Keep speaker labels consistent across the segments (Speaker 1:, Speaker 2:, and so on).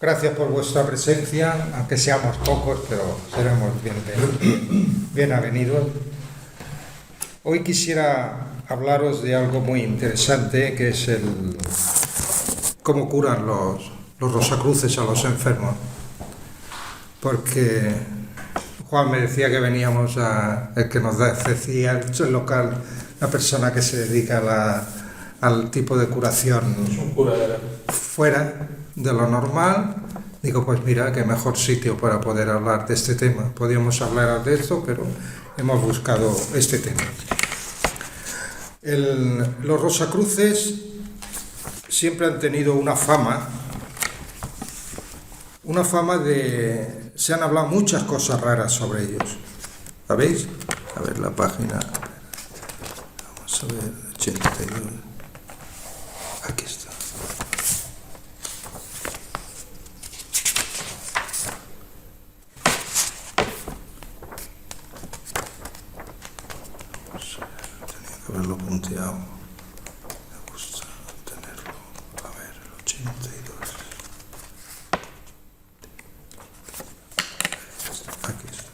Speaker 1: Gracias por vuestra presencia, aunque seamos pocos, pero seremos bien avenidos. Hoy quisiera hablaros de algo muy interesante, que es cómo curan los rosacruces a los enfermos. Porque Juan me decía que veníamos el que nos decía el local, una persona que se dedica al tipo de curación fuera de lo normal. Digo, pues mira, qué mejor sitio para poder hablar de este tema. Podríamos hablar de esto, pero hemos buscado este tema. Los rosacruces siempre han tenido una fama de... Se han hablado muchas cosas raras sobre ellos. ¿Sabéis? A ver la página. Vamos a ver, 82. Aquí está. Tenía que haberlo punteado. Me gusta tenerlo. A ver, el 82. Aquí está.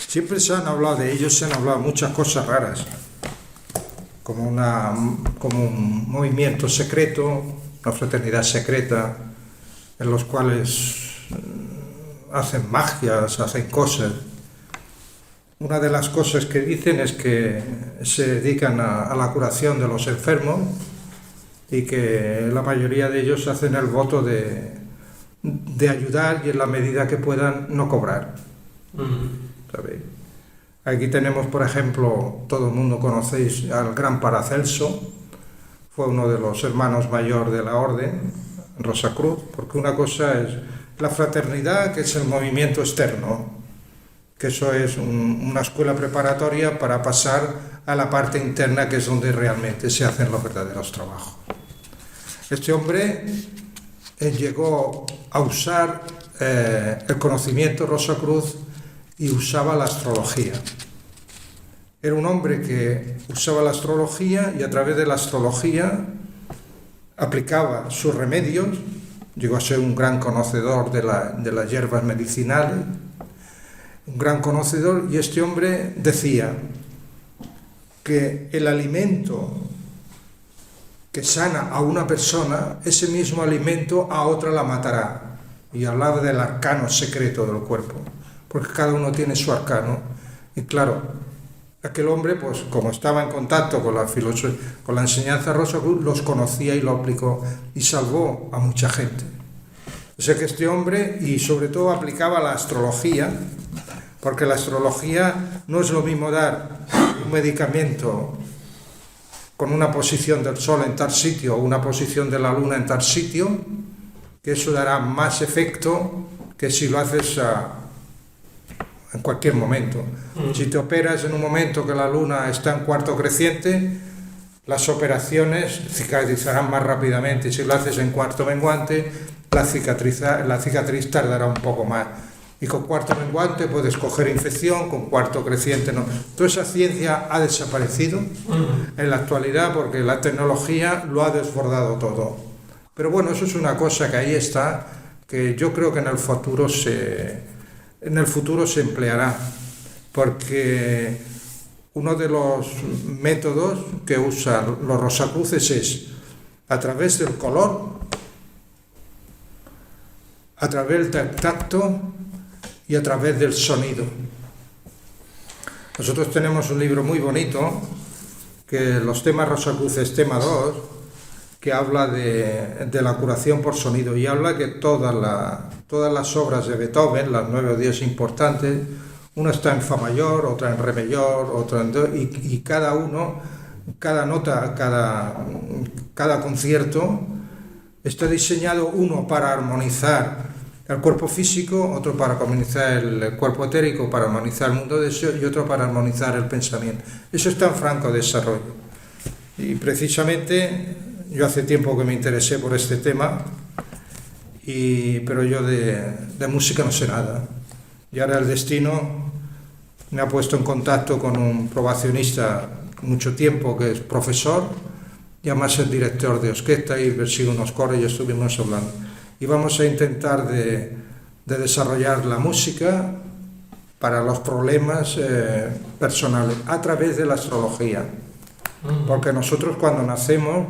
Speaker 1: Siempre se han hablado de ellos, se han hablado muchas cosas raras. Como un movimiento secreto, una fraternidad secreta, en los cuales hacen magias, hacen cosas. Una de las cosas que dicen es que se dedican a la curación de los enfermos y que la mayoría de ellos hacen el voto de ayudar y en la medida que puedan no cobrar. ¿Sabéis? Aquí tenemos, por ejemplo, todo el mundo conocéis al gran Paracelso, fue uno de los hermanos mayor de la orden, Rosacruz, porque una cosa es la fraternidad, que es el movimiento externo, que eso es una escuela preparatoria para pasar a la parte interna, que es donde realmente se hacen los verdaderos trabajos. Este hombre llegó a usar el conocimiento Rosacruz y usaba la astrología. Era un hombre que usaba la astrología y a través de la astrología aplicaba sus remedios. Llegó a ser un gran conocedor de las hierbas medicinales, un gran conocedor, y este hombre decía que el alimento que sana a una persona, ese mismo alimento a otra la matará. Y hablaba del arcano secreto del cuerpo, porque cada uno tiene su arcano. Y claro, aquel hombre, pues como estaba en contacto con la filosofía, con la enseñanza Rosacruz, los conocía y lo aplicó y salvó a mucha gente. O sea que este hombre, y sobre todo aplicaba la astrología, porque la astrología no es lo mismo dar un medicamento con una posición del sol en tal sitio o una posición de la luna en tal sitio, que eso dará más efecto que si lo haces en cualquier momento. Si te operas en un momento que la luna está en cuarto creciente, las operaciones cicatrizarán más rápidamente. Si lo haces en cuarto menguante, la cicatriz tardará un poco más. Y con cuarto menguante puedes coger infección, con cuarto creciente no. Toda esa ciencia ha desaparecido en la actualidad porque la tecnología lo ha desbordado todo. Pero bueno, eso es una cosa que ahí está, que yo creo que en el futuro se empleará, porque uno de los métodos que usan los rosacruces es a través del color, a través del tacto y a través del sonido. Nosotros tenemos un libro muy bonito, que los temas rosacruces, tema 2, que habla de la curación por sonido, y habla que todas las obras de Beethoven, las 9 o 10 importantes, una está en fa mayor, otra en re mayor, otra en do, y cada uno, cada nota, cada concierto está diseñado, uno para armonizar el cuerpo físico, otro para armonizar el cuerpo etérico, para armonizar el mundo de deseo, y otro para armonizar el pensamiento. Eso está en franco desarrollo. Y precisamente yo hace tiempo que me interesé por este tema, pero yo de música no sé nada. Y ahora el destino me ha puesto en contacto con un probacionista mucho tiempo, que es profesor, y además es director de orquesta, y persigue unos coros y estuvimos hablando. y vamos a intentar de desarrollar la música para los problemas personales a través de la astrología. Porque nosotros cuando nacemos,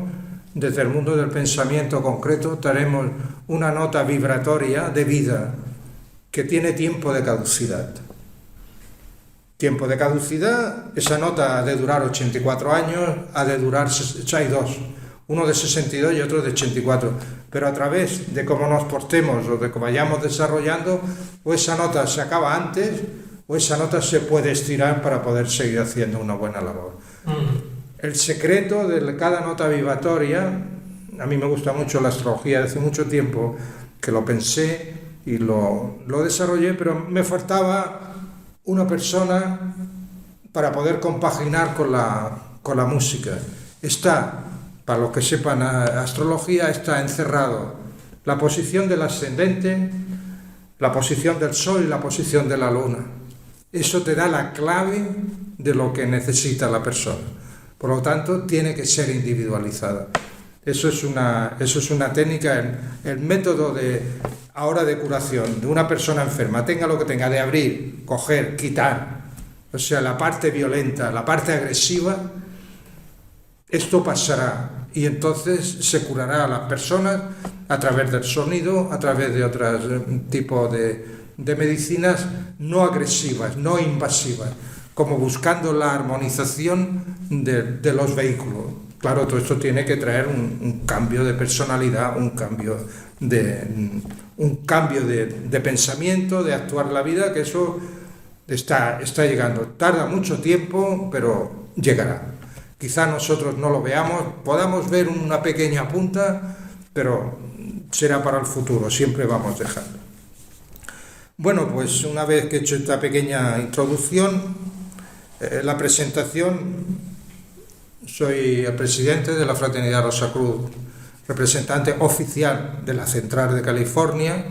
Speaker 1: desde el mundo del pensamiento concreto, tenemos una nota vibratoria de vida que tiene tiempo de caducidad. Tiempo de caducidad, esa nota ha de durar 84 años, ha de durar, hay dos, uno de 62 y otro de 84, pero a través de cómo nos portemos o de cómo vayamos desarrollando, o esa nota se acaba antes, o esa nota se puede estirar para poder seguir haciendo una buena labor. El secreto de cada nota vibratoria, a mí me gusta mucho la astrología, hace mucho tiempo que lo pensé y lo desarrollé, pero me faltaba una persona para poder compaginar con la música. Está, para los que sepan astrología, está encerrado la posición del ascendente, la posición del sol y la posición de la luna. Eso te da la clave de lo que necesita la persona. Por lo tanto, tiene que ser individualizada. Eso es una técnica, el método ahora de curación de una persona enferma, tenga lo que tenga, de abrir, coger, quitar, o sea, la parte violenta, la parte agresiva, esto pasará y entonces se curará a las personas a través del sonido, a través de otros tipos de medicinas no agresivas, no invasivas, como buscando la armonización de los vehículos. Claro, todo esto tiene que traer un cambio de personalidad, un cambio de pensamiento, de actuar la vida, que eso está llegando. Tarda mucho tiempo, pero llegará. Quizá nosotros no lo veamos, podamos ver una pequeña punta, pero será para el futuro, siempre vamos dejando. Bueno, pues una vez que he hecho esta pequeña introducción, la presentación, soy el presidente de la Fraternidad Rosacruz, representante oficial de la Central de California,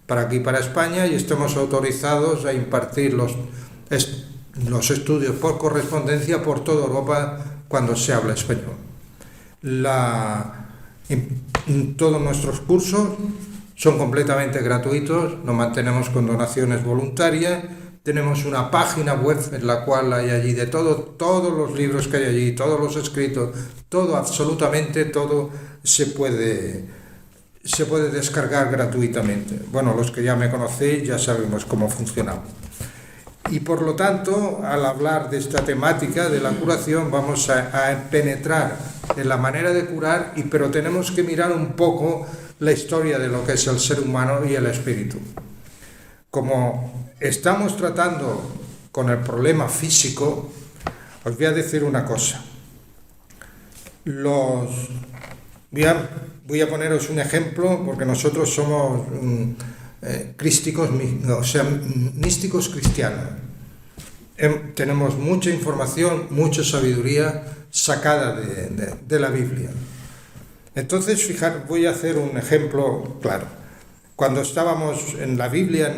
Speaker 1: para aquí, para España, y estamos autorizados a impartir los estudios por correspondencia por toda Europa cuando se habla español. Todos nuestros cursos son completamente gratuitos, nos mantenemos con donaciones voluntarias, tenemos una página web en la cual hay allí de todo, todos los libros que hay allí, todos los escritos, todo, absolutamente todo se puede descargar gratuitamente. Bueno, los que ya me conocéis ya sabemos cómo funcionamos. Y por lo tanto, al hablar de esta temática de la curación, vamos a penetrar en la manera de curar, pero tenemos que mirar un poco la historia de lo que es el ser humano y el espíritu. Como estamos tratando con el problema físico, os voy a decir una cosa. Voy a poneros un ejemplo, porque nosotros somos místicos cristianos. Tenemos mucha información, mucha sabiduría sacada de la Biblia. Entonces, fijar, voy a hacer un ejemplo claro. Cuando estábamos en la Biblia,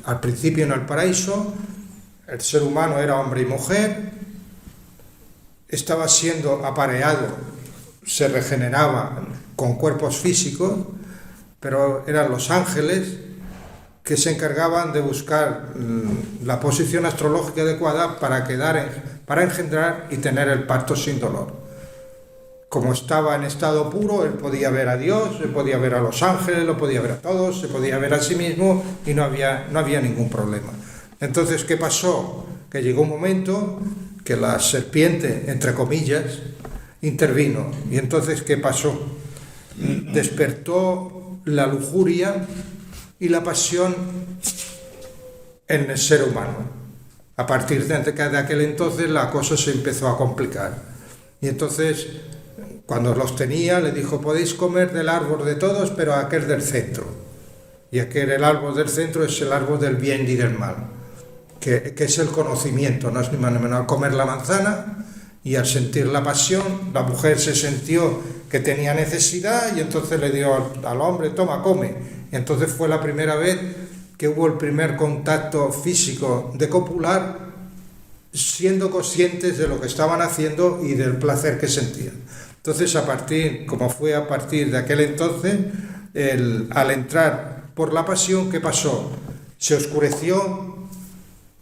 Speaker 1: al principio en el paraíso, el ser humano era hombre y mujer, estaba siendo apareado, se regeneraba con cuerpos físicos, pero eran los ángeles que se encargaban de buscar la posición astrológica adecuada para engendrar y tener el parto sin dolor. Como estaba en estado puro, él podía ver a Dios, él podía ver a los ángeles, lo podía ver a todos, se podía ver a sí mismo y no había ningún problema. Entonces, ¿qué pasó? Que llegó un momento que la serpiente, entre comillas, intervino. Y entonces, ¿qué pasó? Despertó la lujuria y la pasión en el ser humano. A partir de aquel entonces la cosa se empezó a complicar. Y entonces, cuando los tenía, le dijo: podéis comer del árbol de todos, pero aquel del centro. Y el árbol del centro es el árbol del bien y del mal, que es el conocimiento, no es ni más ni menos. Al comer la manzana y al sentir la pasión, la mujer se sintió que tenía necesidad y entonces le dio al hombre: toma, come. Y entonces fue la primera vez que hubo el primer contacto físico de copular, siendo conscientes de lo que estaban haciendo y del placer que sentían. Entonces, como fue a partir de aquel entonces, al entrar por la pasión, ¿qué pasó? Se oscureció,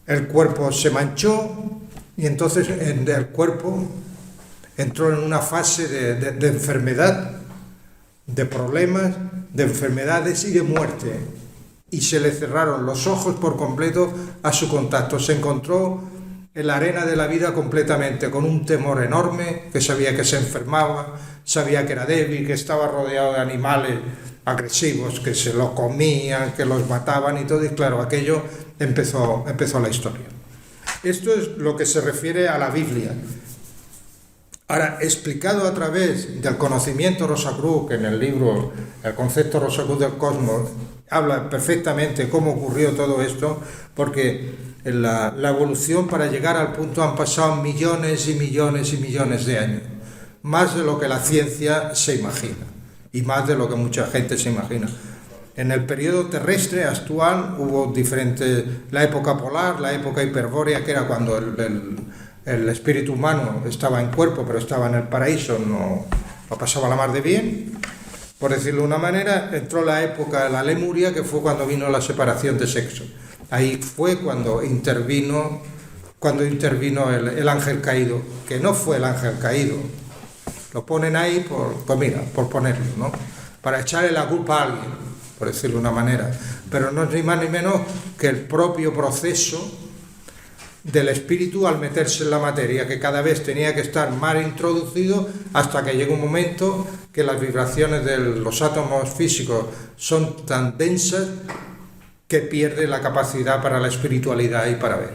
Speaker 1: el cuerpo se manchó y entonces el cuerpo entró en una fase de enfermedad, de problemas, de enfermedades y de muerte. Y se le cerraron los ojos por completo a su contacto. Se encontró en la arena de la vida completamente, con un temor enorme, que sabía que se enfermaba, sabía que era débil, que estaba rodeado de animales agresivos, que se lo comían, que los mataban y todo. Y claro, aquello empezó la historia. Esto es lo que se refiere a la Biblia. Ahora, explicado a través del conocimiento Rosacruz, que en el libro El concepto Rosacruz del cosmos habla perfectamente cómo ocurrió todo esto, porque la evolución para llegar al punto han pasado millones y millones y millones de años, más de lo que la ciencia se imagina y más de lo que mucha gente se imagina. En el periodo terrestre actual hubo diferentes, la época polar, la época hiperbórea, que era cuando el espíritu humano estaba en cuerpo, pero estaba en el paraíso, no pasaba la mar de bien, por decirlo de una manera. Entró la época de la Lemuria, que fue cuando vino la separación de sexo. Ahí fue cuando intervino el ángel caído, que no fue el ángel caído. Lo ponen ahí por ponerlo, ¿no? Para echarle la culpa a alguien, por decirlo de una manera. Pero no es ni más ni menos que el propio proceso del espíritu al meterse en la materia, que cada vez tenía que estar más introducido, hasta que llega un momento que las vibraciones de los átomos físicos son tan densas que pierde la capacidad para la espiritualidad y para ver.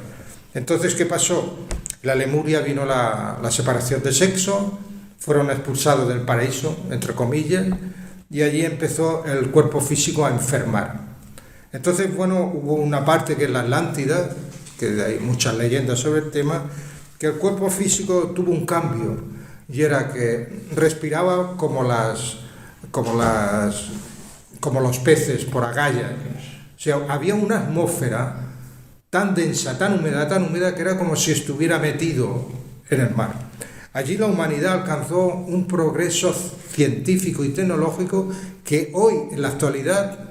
Speaker 1: Entonces, ¿qué pasó? La Lemuria vino la separación de sexo, fueron expulsados del paraíso, entre comillas, y allí empezó el cuerpo físico a enfermar. Entonces, bueno, hubo una parte que es la Atlántida, que hay muchas leyendas sobre el tema, que el cuerpo físico tuvo un cambio, y era que respiraba como los peces por agallas. O sea, había una atmósfera tan densa, tan húmeda, que era como si estuviera metido en el mar. Allí la humanidad alcanzó un progreso científico y tecnológico que hoy, en la actualidad,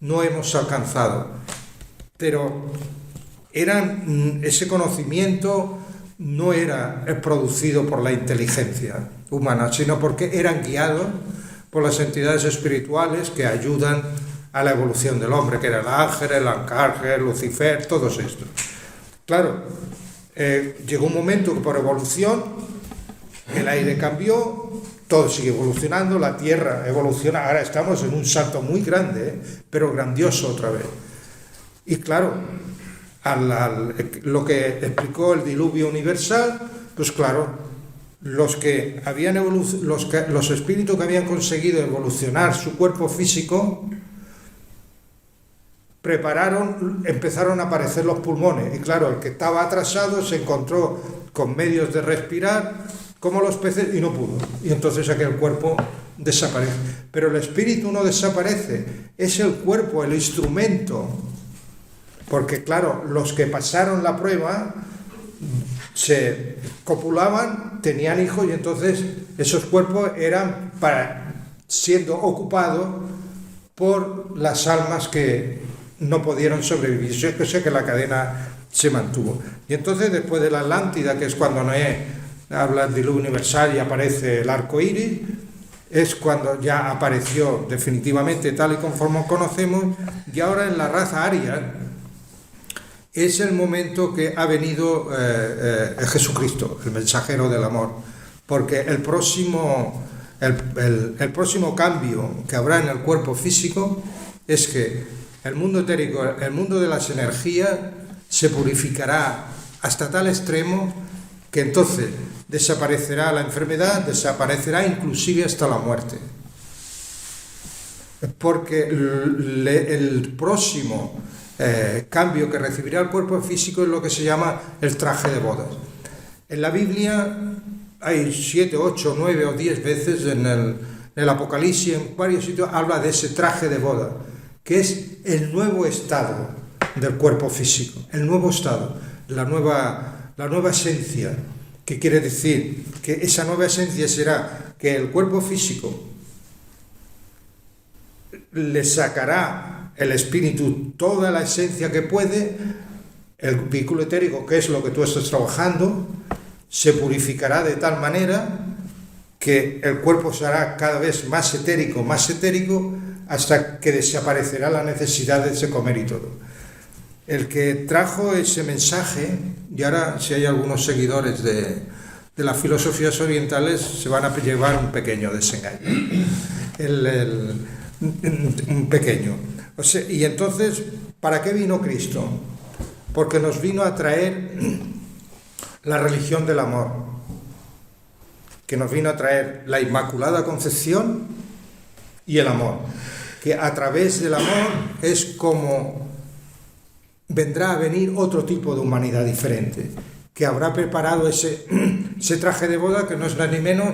Speaker 1: no hemos alcanzado. Pero ese conocimiento no era producido por la inteligencia humana, sino porque eran guiados por las entidades espirituales que ayudan a la evolución del hombre, que era el ángel, el arcángel, Lucifer, todos estos. Claro, llegó un momento que por evolución el aire cambió, todo sigue evolucionando, la Tierra evoluciona, ahora estamos en un salto muy grande, pero grandioso otra vez. Y claro, lo que explicó el diluvio universal, pues claro, los espíritus que habían conseguido evolucionar su cuerpo físico, empezaron a aparecer los pulmones, y claro, el que estaba atrasado se encontró con medios de respirar como los peces y no pudo, y entonces aquel cuerpo desaparece. Pero el espíritu no desaparece, es el cuerpo, el instrumento, porque claro, los que pasaron la prueba se copulaban, tenían hijos, y entonces esos cuerpos eran siendo ocupados por las almas que no pudieron sobrevivir. Yo sé que la cadena se mantuvo. Y entonces, después de la Atlántida, que es cuando Noé habla del diluvio universal y aparece el arco iris, es cuando ya apareció definitivamente tal y conforme conocemos. Y ahora en la raza aria es el momento que ha venido Jesucristo, el mensajero del amor, porque el próximo cambio que habrá en el cuerpo físico es que el mundo etérico, el mundo de las energías, se purificará hasta tal extremo que entonces desaparecerá la enfermedad, desaparecerá inclusive hasta la muerte. Porque el próximo cambio que recibirá el cuerpo físico es lo que se llama el traje de bodas. En la Biblia hay 7, 8, 9 o 10 veces en el Apocalipsis, en varios sitios, habla de ese traje de boda, que es el nuevo estado del cuerpo físico, el nuevo estado, la nueva esencia, que quiere decir que esa nueva esencia será que el cuerpo físico le sacará el espíritu toda la esencia que puede, el vehículo etérico, que es lo que tú estás trabajando, se purificará de tal manera que el cuerpo será cada vez más etérico, hasta que desaparecerá la necesidad de comer y todo. El que trajo ese mensaje, y ahora si hay algunos seguidores de las filosofías orientales, se van a llevar un pequeño desengaño. Un pequeño. O sea, y entonces, ¿para qué vino Cristo? Porque nos vino a traer la religión del amor, que nos vino a traer la Inmaculada Concepción y el amor, que a través del amor es como vendrá a venir otro tipo de humanidad diferente, que habrá preparado ese traje de boda, que no es nada ni menos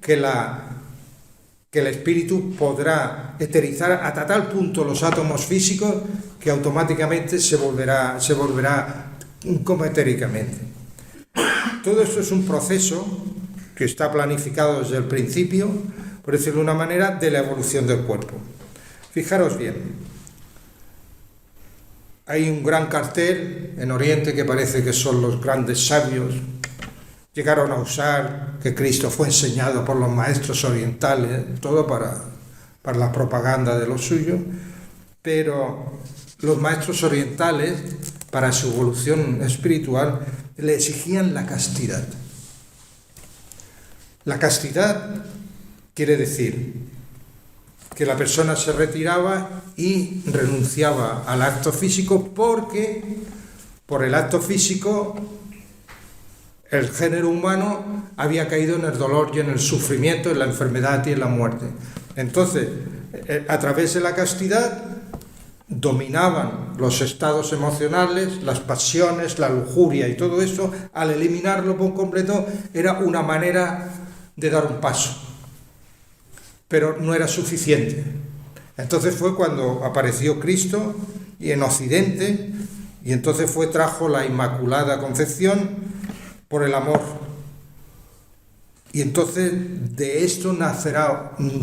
Speaker 1: que el espíritu podrá eterizar hasta tal punto los átomos físicos que automáticamente se volverá como etéricamente. Todo esto es un proceso que está planificado desde el principio, por decirlo de una manera, de la evolución del cuerpo. Fijaros bien, hay un gran cartel en Oriente que parece que son los grandes sabios, llegaron a usar que Cristo fue enseñado por los maestros orientales, todo para la propaganda de lo suyo, pero los maestros orientales, para su evolución espiritual, le exigían la castidad. La castidad quiere decir que la persona se retiraba y renunciaba al acto físico, porque por el acto físico el género humano había caído en el dolor y en el sufrimiento, en la enfermedad y en la muerte. Entonces, a través de la castidad dominaban los estados emocionales, las pasiones, la lujuria y todo eso. Al eliminarlo por completo era una manera de dar un paso, pero no era suficiente. Entonces fue cuando apareció Cristo y en Occidente, y entonces trajo la Inmaculada Concepción por el amor. Y entonces de esto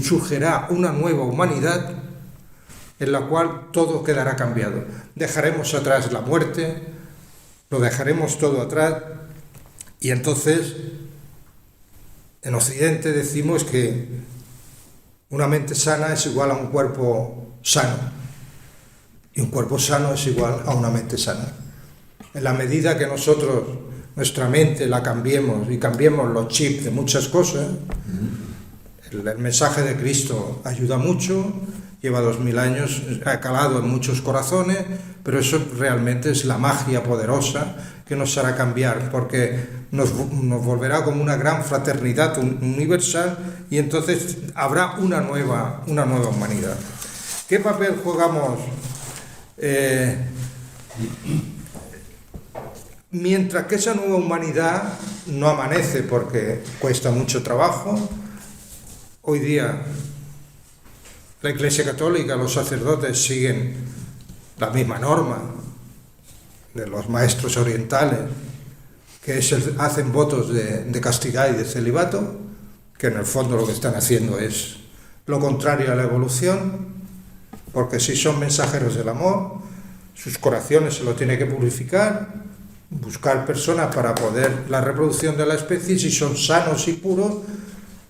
Speaker 1: surgirá una nueva humanidad en la cual todo quedará cambiado. Dejaremos atrás la muerte, lo dejaremos todo atrás, y entonces en Occidente decimos que una mente sana es igual a un cuerpo sano, y un cuerpo sano es igual a una mente sana. En la medida que nosotros nuestra mente la cambiemos y cambiemos los chips de muchas cosas, el mensaje de Cristo ayuda mucho, lleva 2000 años, ha calado en muchos corazones, pero eso realmente es la magia poderosa que nos hará cambiar, porque nos volverá como una gran fraternidad universal, y entonces habrá una nueva humanidad. ¿Qué papel jugamos? Mientras que esa nueva humanidad no amanece, porque cuesta mucho trabajo, hoy día la Iglesia Católica, los sacerdotes siguen la misma norma de los maestros orientales, que hacen votos de castidad y de celibato, que en el fondo lo que están haciendo es lo contrario a la evolución, porque si son mensajeros del amor, sus corazones se lo tienen que purificar, buscar personas para poder la reproducción de la especie. Si son sanos y puros,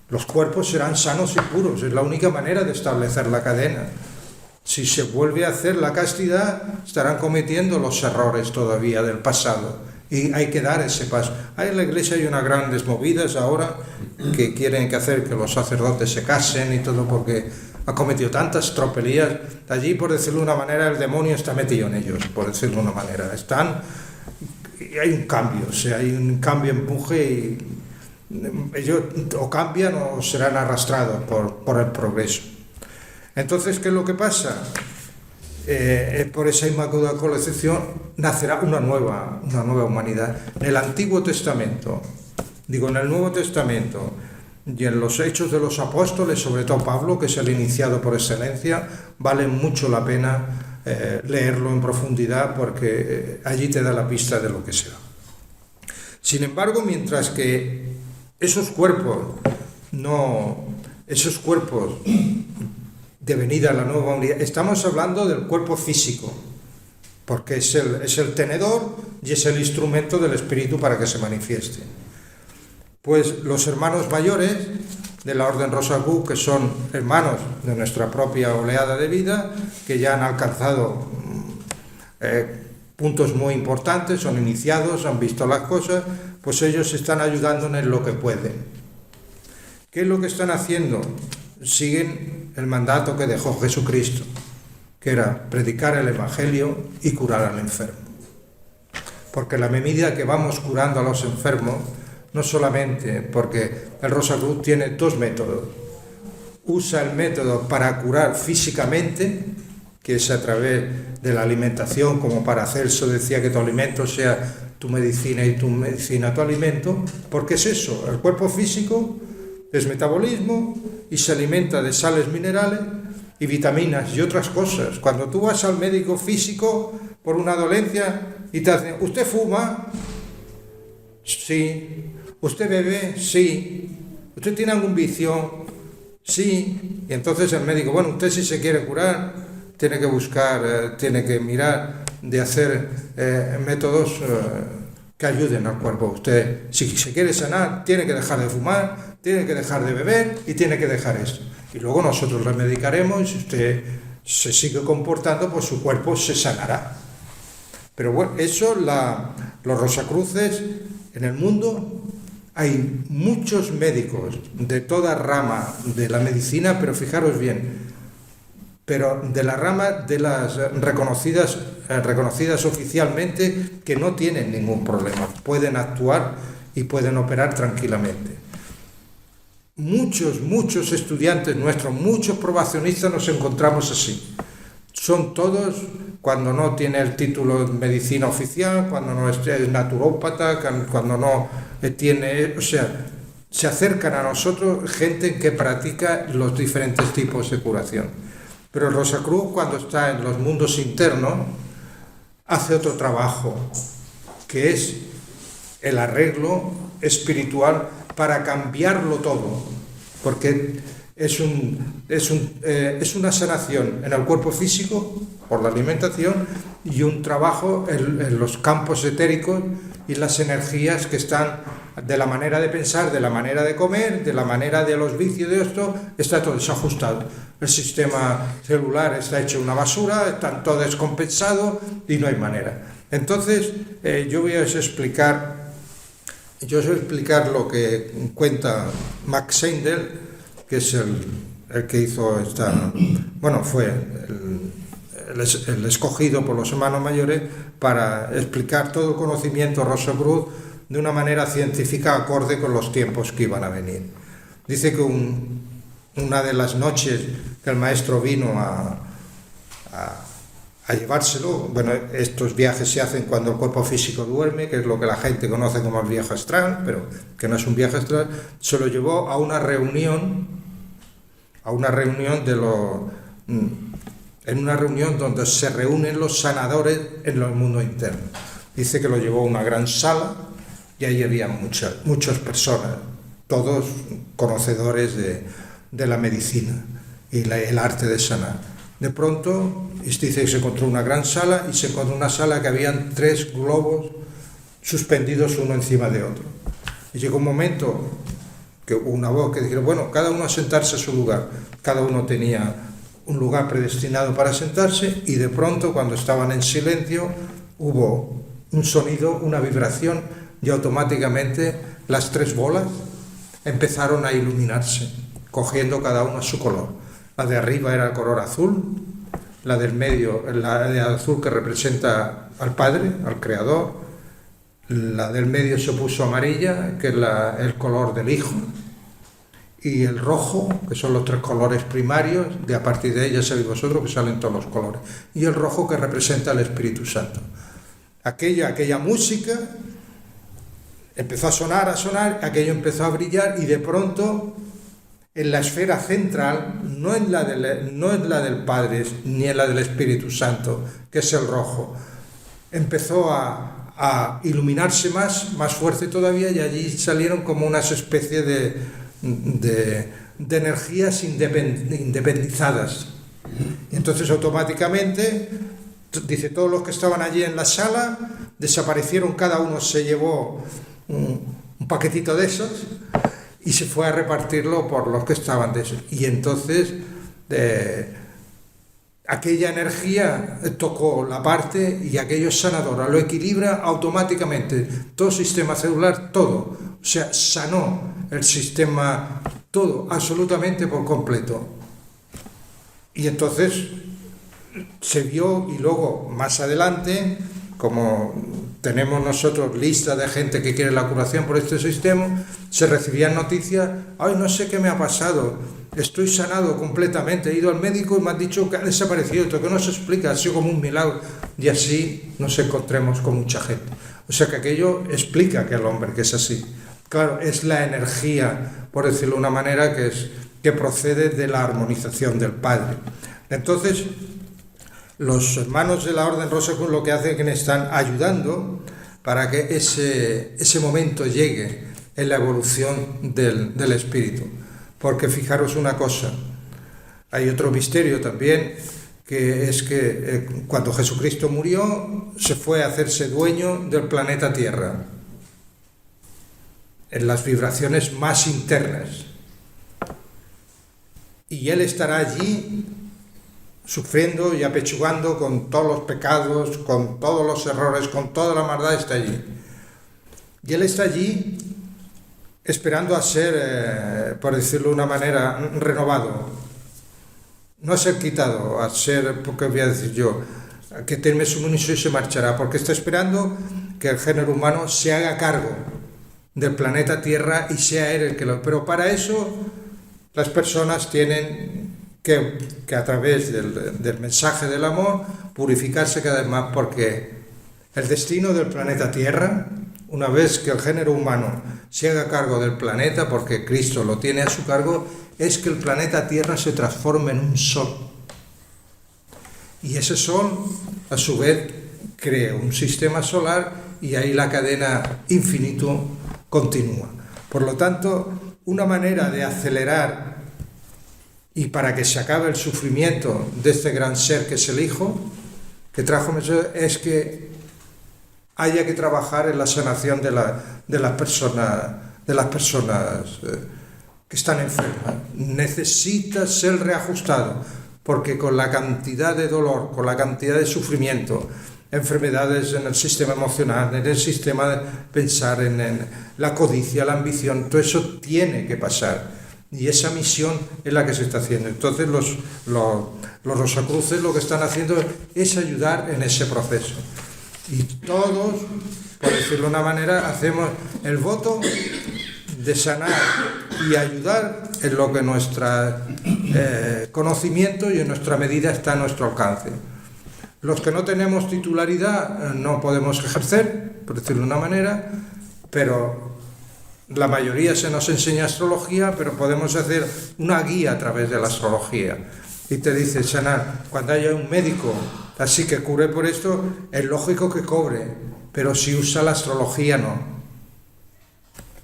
Speaker 1: los cuerpos serán sanos y puros. Es la única manera de establecer la cadena. Si se vuelve a hacer la castidad, estarán cometiendo los errores todavía del pasado, y hay que dar ese paso. En la Iglesia hay unas grandes movidas ahora que quieren hacer que los sacerdotes se casen y todo, porque ha cometido tantas tropelías. Allí, por decirlo de una manera, el demonio está metido en ellos, por decirlo de una manera. Y hay un cambio, hay un cambio, empuje, y ellos o cambian o serán arrastrados por el progreso. Entonces, ¿qué es lo que pasa? Por esa Inmaculada Concepción nacerá una nueva humanidad. En el Antiguo Testamento, en el Nuevo Testamento y en los Hechos de los Apóstoles, sobre todo Pablo, que es el iniciado por excelencia, vale mucho la pena leerlo en profundidad, porque allí te da la pista de lo que será. Sin embargo, mientras que esos cuerpos de venida a la nueva unidad. Estamos hablando del cuerpo físico, porque es el tenedor y es el instrumento del espíritu para que se manifieste. Pues los hermanos mayores de la Orden Rosacruz, que son hermanos de nuestra propia oleada de vida, que ya han alcanzado puntos muy importantes, son iniciados, han visto las cosas, pues ellos están ayudándonos en lo que pueden. ¿Qué es lo que están haciendo? Siguen el mandato que dejó Jesucristo, que era predicar el Evangelio y curar al enfermo. Porque a la medida que vamos curando a los enfermos, no solamente porque el Rosacruz tiene dos métodos. Usa el método para curar físicamente, que es a través de la alimentación, como Paracelso decía que tu alimento sea tu medicina y tu medicina tu alimento, porque es eso, el cuerpo físico es metabolismo y se alimenta de sales minerales y vitaminas y otras cosas. Cuando tú vas al médico físico por una dolencia y te hacen, ¿usted fuma? Sí. ¿Usted bebe? Sí. ¿Usted tiene algún vicio? Sí. Y entonces el médico, bueno, usted si se quiere curar, tiene que buscar, tiene que mirar de hacer métodos que ayuden al cuerpo. Usted, si se quiere sanar, tiene que dejar de fumar, tiene que dejar de beber y tiene que dejar esto. Y luego nosotros le medicaremos y si usted se sigue comportando, pues su cuerpo se sanará. Pero bueno, eso, los Rosacruces en el mundo hay muchos médicos de toda rama de la medicina, pero fijaros bien, pero de la rama de las reconocidas oficialmente, que no tienen ningún problema, pueden actuar y pueden operar tranquilamente. Muchos estudiantes nuestros, muchos probacionistas nos encontramos así. Son todos, cuando no tiene el título de medicina oficial, cuando no es naturópata, cuando no tiene, o sea, se acercan a nosotros gente que practica los diferentes tipos de curación. Pero el Rosacruz, cuando está en los mundos internos, hace otro trabajo, que es el arreglo espiritual para cambiarlo todo, porque es una sanación en el cuerpo físico por la alimentación y un trabajo en los campos etéricos y las energías que están de la manera de pensar, de la manera de comer, de la manera de los vicios de esto, está todo desajustado. El sistema celular está hecho una basura, está todo descompensado y no hay manera. Entonces, yo voy a explicar lo que cuenta Max Seindel, que es el que hizo fue el escogido por los hermanos mayores para explicar todo el conocimiento Rosacruz de una manera científica acorde con los tiempos que iban a venir. Dice que una de las noches que el maestro vino a llevárselo, bueno, estos viajes se hacen cuando el cuerpo físico duerme, que es lo que la gente conoce como el viaje astral, pero que no es un viaje astral, se lo llevó a una reunión en una reunión donde se reúnen los sanadores en el mundo interno. Dice que lo llevó a una gran sala y ahí había muchas personas, todos conocedores de la medicina y el arte de sanar. De pronto, dice que se encontró una gran sala y se encontró una sala que habían 3 globos suspendidos uno encima de otro. Y llegó un momento que hubo una voz que dijeron, bueno, cada uno a sentarse a su lugar. Cada uno tenía un lugar predestinado para sentarse y de pronto, cuando estaban en silencio, hubo un sonido, una vibración y automáticamente las 3 bolas empezaron a iluminarse, cogiendo cada una su color. La de arriba era el color azul, la del medio, la de azul que representa al Padre, al Creador, la del medio se puso amarilla, que es el color del Hijo, y el rojo, que son los 3 colores primarios, de a partir de ella sabéis vosotros que salen todos los colores, y el rojo que representa al Espíritu Santo. Aquella música empezó a sonar, aquello empezó a brillar y de pronto en la esfera central, no en la del Padre ni en la del Espíritu Santo, que es el rojo, empezó a iluminarse más fuerte todavía y allí salieron como unas especies de de energías independizadas. Y entonces automáticamente, dice, todos los que estaban allí en la sala desaparecieron, cada uno se llevó un paquetito de esos y se fue a repartirlo por los que estaban de esos. Y entonces aquella energía tocó la parte y aquello es sanadora, lo equilibra automáticamente, todo sistema celular, todo, o sea, sanó el sistema, todo, absolutamente por completo. Y entonces se vio, y luego más adelante, como tenemos nosotros lista de gente que quiere la curación por este sistema, se recibían noticias, ay, no sé qué me ha pasado, estoy sanado completamente, he ido al médico y me han dicho que ha desaparecido, esto que no se explica, ha sido como un milagro, y así nos encontremos con mucha gente. O sea que aquello explica que el hombre que es así. Claro, es la energía, por decirlo de una manera, que procede de la armonización del Padre. Entonces, los hermanos de la Orden Rosacruz lo que hacen es que están ayudando para que ese momento llegue en la evolución del espíritu. Porque fijaros una cosa, hay otro misterio también, que es que cuando Jesucristo murió, se fue a hacerse dueño del planeta Tierra, en las vibraciones más internas. Y Él estará allí sufriendo y apechugando con todos los pecados, con todos los errores, con toda la maldad, está allí. Y Él está allí esperando a ser, por decirlo de una manera, renovado. No a ser quitado, a ser, porque voy a decir yo, que termine su ministerio y se marchará, porque está esperando que el género humano se haga cargo del planeta Tierra y sea Él el que lo... Pero para eso las personas tienen que a través del mensaje del amor purificarse cada vez más, porque el destino del planeta Tierra, una vez que el género humano se haga cargo del planeta, porque Cristo lo tiene a su cargo, es que el planeta Tierra se transforme en un sol. Y ese sol, a su vez, crea un sistema solar y ahí la cadena infinito continúa. Por lo tanto, una manera de acelerar y para que se acabe el sufrimiento de este gran ser que es el Hijo, que trajo, es que haya que trabajar en la sanación de las personas que están enfermas. Necesita ser reajustado, porque con la cantidad de dolor, con la cantidad de sufrimiento, enfermedades en el sistema emocional, en el sistema de pensar, en la codicia, la ambición, todo eso tiene que pasar. Y esa misión es la que se está haciendo. Entonces los Rosacruces lo que están haciendo es ayudar en ese proceso. Y todos, por decirlo de una manera, hacemos el voto de sanar y ayudar en lo que nuestro conocimiento y en nuestra medida está a nuestro alcance. Los que no tenemos titularidad no podemos ejercer, por decirlo de una manera, pero la mayoría se nos enseña astrología, pero podemos hacer una guía a través de la astrología. Y te dice, sanar, cuando haya un médico así que cure por esto, es lógico que cobre, pero si usa la astrología no.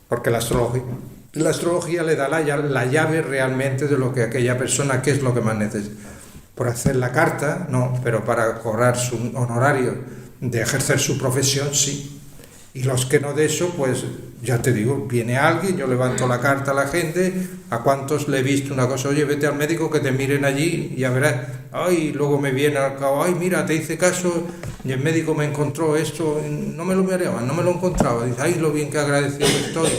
Speaker 1: Porque la astrología le da la llave realmente de lo que aquella persona, qué es lo que más necesita. Por hacer la carta, no, pero para cobrar su honorario de ejercer su profesión, sí. Y los que no de eso, pues ya te digo, viene alguien, yo levanto la carta a la gente, a cuántos le he visto una cosa, oye, vete al médico que te miren allí y ya verás, ay, luego me viene al cabo, ay, mira, te hice caso y el médico me encontró esto, no me lo miraba, no me lo encontraba, dice, ay, lo bien que agradecido estoy,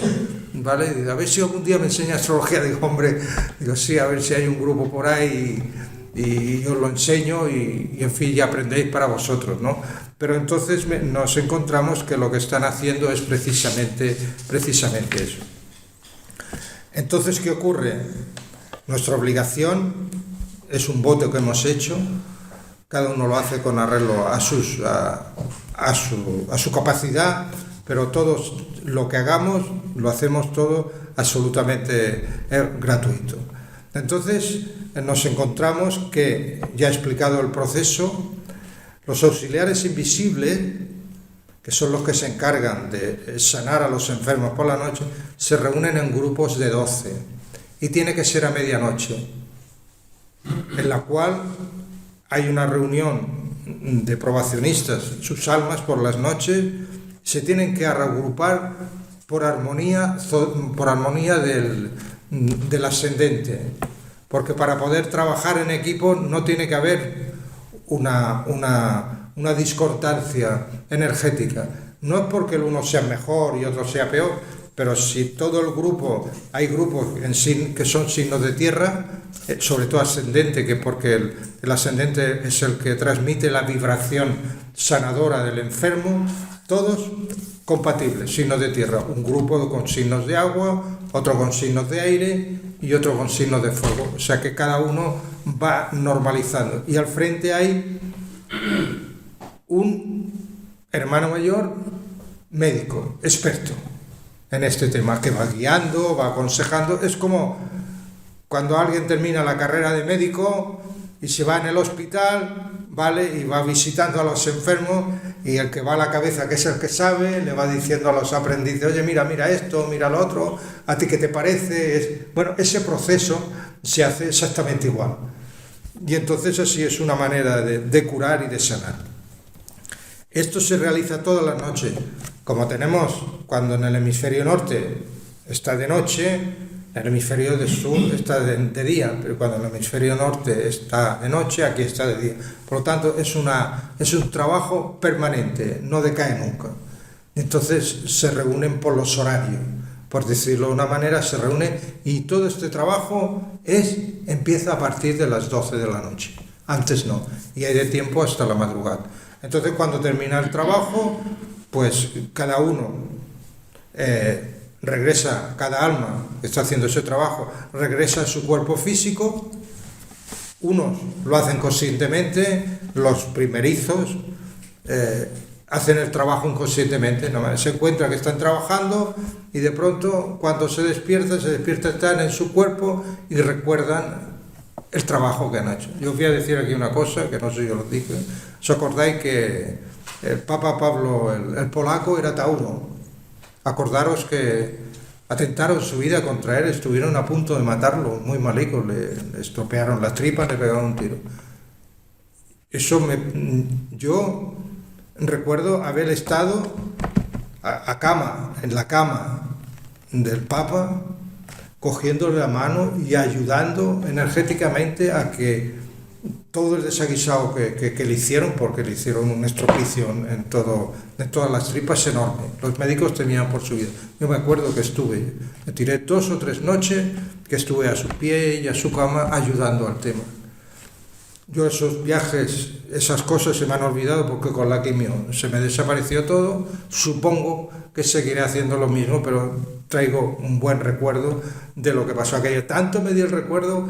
Speaker 1: ¿vale? Dice, a ver si algún día me enseña astrología, digo, hombre, digo, sí, a ver si hay un grupo por ahí y os lo enseño y en fin, ya aprendéis para vosotros, ¿no? Pero entonces nos encontramos que lo que están haciendo es precisamente eso. Entonces, ¿qué ocurre? Nuestra obligación es un voto que hemos hecho, cada uno lo hace con arreglo a su capacidad, pero todos lo que hagamos lo hacemos todo absolutamente gratuito. Entonces nos encontramos que, ya he explicado el proceso, los auxiliares invisibles, que son los que se encargan de sanar a los enfermos por la noche, se reúnen en grupos de 12 y tiene que ser a medianoche, en la cual hay una reunión de probacionistas, sus almas por las noches se tienen que agrupar por armonía del ascendente, porque para poder trabajar en equipo no tiene que haber una discordancia energética. No es porque el uno sea mejor y otro sea peor, pero si todo el grupo, hay grupos que son signos de tierra, sobre todo ascendente, que porque el ascendente es el que transmite la vibración sanadora del enfermo, todos compatibles, signos de tierra, un grupo con signos de agua, otro con signos de aire y otro con signos de fuego, o sea que cada uno va normalizando, y al frente hay un hermano mayor médico, experto en este tema, que va guiando, va aconsejando. Es como cuando alguien termina la carrera de médico y se va en el hospital, ¿vale? Y va visitando a los enfermos, y el que va a la cabeza, que es el que sabe, le va diciendo a los aprendices, oye, mira esto, mira lo otro, ¿a ti qué te parece? Bueno, ese proceso se hace exactamente igual. Y entonces así es una manera de curar y de sanar. Esto se realiza todas las noches. Como tenemos, cuando en el hemisferio norte está de noche, en el hemisferio del sur está de día, pero cuando en el hemisferio norte está de noche, aquí está de día. Por lo tanto, es un trabajo permanente, no decae nunca. Entonces se reúnen por los horarios, por decirlo de una manera, se reúnen, y todo este trabajo empieza a partir de las 12 de la noche. Antes no, y hay de tiempo hasta la madrugada. Entonces, cuando termina el trabajo, pues cada uno regresa, cada alma que está haciendo ese trabajo regresa a su cuerpo físico. Unos lo hacen conscientemente, los primerizos hacen el trabajo inconscientemente, se encuentran que están trabajando y de pronto cuando se despiertan están en su cuerpo y recuerdan el trabajo que han hecho. Yo os voy a decir aquí una cosa que no sé si yo lo dije. ¿Os acordáis que el Papa Pablo, el polaco, era Tauro? Acordaros que atentaron su vida contra él, estuvieron a punto de matarlo, muy malicos, le estropearon las tripas, le pegaron un tiro. Yo recuerdo haber estado en la cama del Papa, cogiéndole la mano y ayudando energéticamente a que todo el desaguisado que le hicieron, porque le hicieron un estropicio en todas las tripas enorme. Los médicos temían por su vida. Yo me acuerdo que me tiré 2 o 3 noches que estuve a su pie y a su cama ayudando al tema. Yo esos viajes, esas cosas se me han olvidado porque con la quimio se me desapareció todo. Supongo que seguiré haciendo lo mismo, pero traigo un buen recuerdo de lo que pasó aquello. Tanto me dio el recuerdo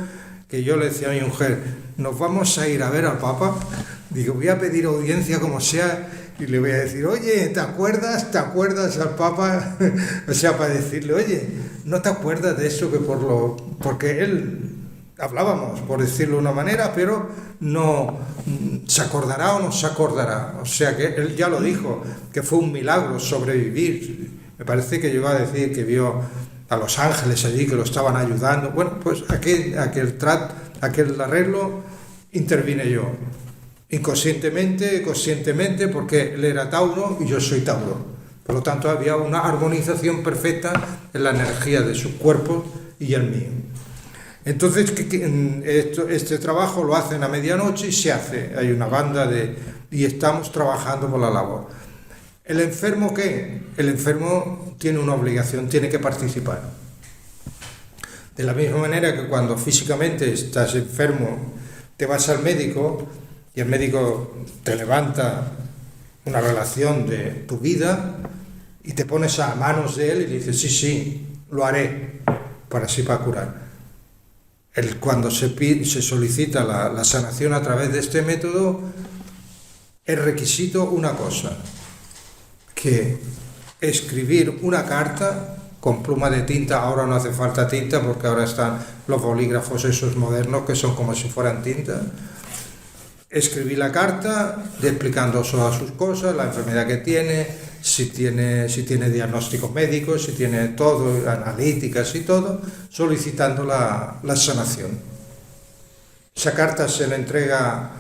Speaker 1: que yo le decía a mi mujer, nos vamos a ir a ver al Papa. Digo, voy a pedir audiencia como sea y le voy a decir, oye, ¿te acuerdas al Papa? O sea, para decirle, oye, ¿no te acuerdas de eso? Porque él... hablábamos, por decirlo de una manera, pero no se acordará o no se acordará. O sea que él ya lo dijo, que fue un milagro sobrevivir. Me parece que llegó a decir que vio a los ángeles allí que lo estaban ayudando. Bueno, pues aquel arreglo intervine yo. Inconscientemente, conscientemente, porque él era Tauro y yo soy Tauro. Por lo tanto, había una armonización perfecta en la energía de su cuerpo y el mío. Entonces, este trabajo lo hacen a medianoche y se hace. Hay una banda y estamos trabajando por la labor. ¿El enfermo qué? El enfermo tiene una obligación, tiene que participar. De la misma manera que cuando físicamente estás enfermo, te vas al médico y el médico te levanta una relación de tu vida y te pones a manos de él y le dices, sí, lo haré, para curar. Cuando se solicita la sanación a través de este método, es requisito una cosa, que escribir una carta con pluma de tinta. Ahora no hace falta tinta porque ahora están los bolígrafos esos modernos que son como si fueran tinta. Escribir la carta explicando todas sus cosas, la enfermedad que tiene, si tiene diagnósticos médicos, si tiene todo, analíticas y todo, solicitando la sanación. Esa carta se le entrega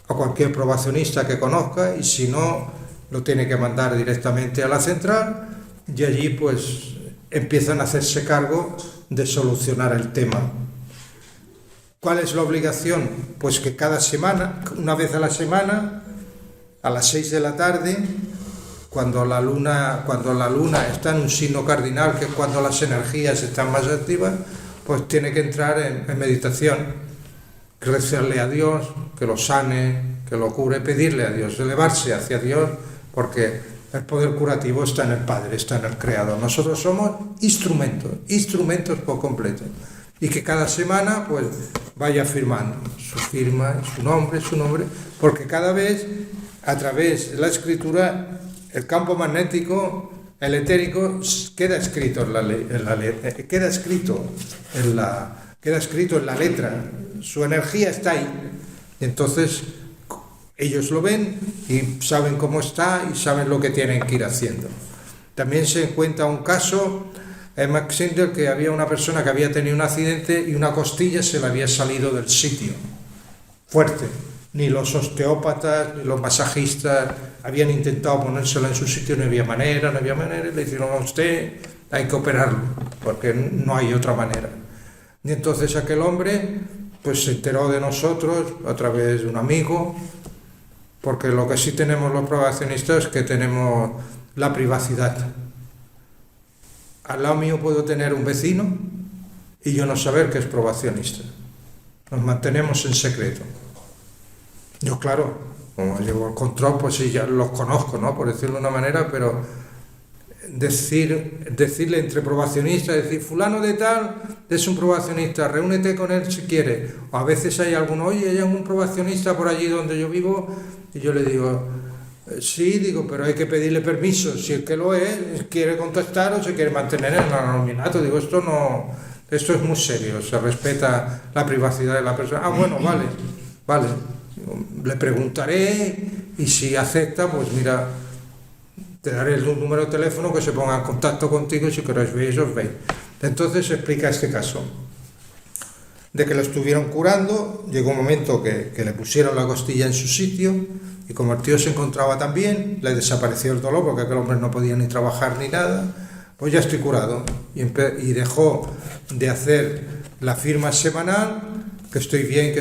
Speaker 1: a cualquier probacionista que conozca, y si no, lo tiene que mandar directamente a la central, y allí pues empiezan a hacerse cargo de solucionar el tema. ¿Cuál es la obligación? Pues que cada semana, una vez a la semana, a las 6 de la tarde, cuando la luna está en un signo cardinal, que es cuando las energías están más activas, pues tiene que entrar en meditación, rezarle a Dios, que lo sane, que lo cure, pedirle a Dios, elevarse hacia Dios, porque el poder curativo está en el Padre, está en el Creador. Nosotros somos instrumentos por completo. Y que cada semana pues vaya firmando su firma, su nombre, porque cada vez, a través de la escritura, el campo magnético, el etérico, queda escrito en la letra, su energía está ahí. Entonces ellos lo ven y saben cómo está y saben lo que tienen que ir haciendo. También se encuentra un caso en Max Sinder, que había una persona que había tenido un accidente y una costilla se le había salido del sitio, fuerte. Ni los osteópatas ni los masajistas habían intentado ponérsela en su sitio, no había manera, y le dijeron: a usted hay que operarlo, porque no hay otra manera. Y entonces aquel hombre pues se enteró de nosotros a través de un amigo, porque lo que sí tenemos los probacionistas es que tenemos la privacidad. Al lado mío puedo tener un vecino y yo no saber que es probacionista. Nos mantenemos en secreto. Yo, claro, como llevo el control, pues sí, ya los conozco, ¿no? Por decirlo de una manera, pero decirle entre probacionistas, decir: fulano de tal es un probacionista, reúnete con él si quiere. O a veces hay alguno: oye, hay un probacionista por allí donde yo vivo, y yo le digo: sí, digo, pero hay que pedirle permiso. Si el que lo es, quiere contestar o se quiere mantener en el anonimato. Digo, esto es muy serio, se respeta la privacidad de la persona. Ah, bueno, vale. Le preguntaré y si acepta, pues mira, te daré el número de teléfono, que se ponga en contacto contigo, y si queréis veis, os veis. Entonces explica este caso, de que lo estuvieron curando, llegó un momento que le pusieron la costilla en su sitio, y como el tío se encontraba tan bien, le desapareció el dolor, porque aquel hombre no podía ni trabajar ni nada. Pues ya estoy curado, y dejó de hacer la firma semanal, que estoy bien.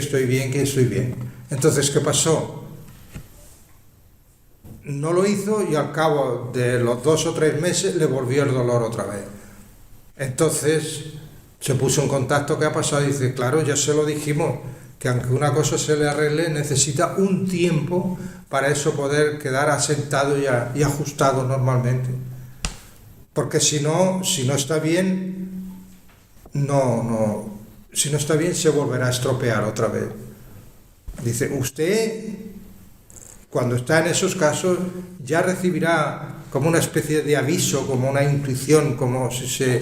Speaker 1: Entonces, ¿qué pasó? No lo hizo, y al cabo de los 2 o 3 meses le volvió el dolor otra vez. Entonces se puso en contacto: ¿qué ha pasado? Y dice: claro, ya se lo dijimos, que aunque una cosa se le arregle, necesita un tiempo para eso poder quedar asentado y ajustado normalmente. Porque si no está bien, si no está bien, se volverá a estropear otra vez. Dice: usted, cuando está en esos casos, ya recibirá como una especie de aviso, como una intuición, como si se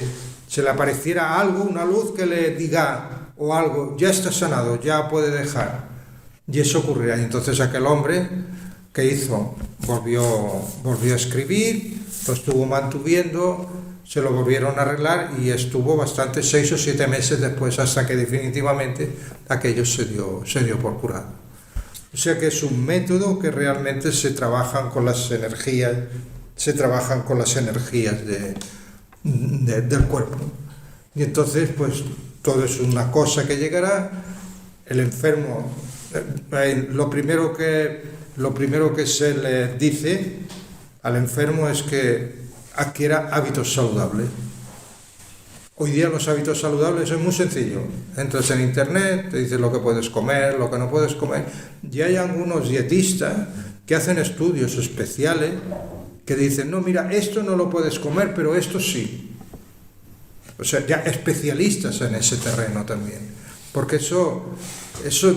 Speaker 1: le apareciera algo, una luz que le diga, o algo: ya está sanado, ya puede dejar. Y eso ocurrirá. Y entonces aquel hombre, ¿qué hizo? Volvió a escribir, lo estuvo mantuviendo, se lo volvieron a arreglar, y estuvo bastante, 6 o 7 meses después, hasta que definitivamente aquello se dio por curado. O sea que es un método que realmente se trabajan con las energías del cuerpo. Y entonces pues todo es una cosa que llegará. El enfermo, lo primero que se le dice al enfermo es que adquiera hábitos saludables. Hoy día los hábitos saludables es muy sencillo. Entras en internet, te dice lo que puedes comer, lo que no puedes comer. Y hay algunos dietistas que hacen estudios especiales que dicen: no, mira, esto no lo puedes comer, pero esto sí. O sea, ya especialistas en ese terreno también. Porque eso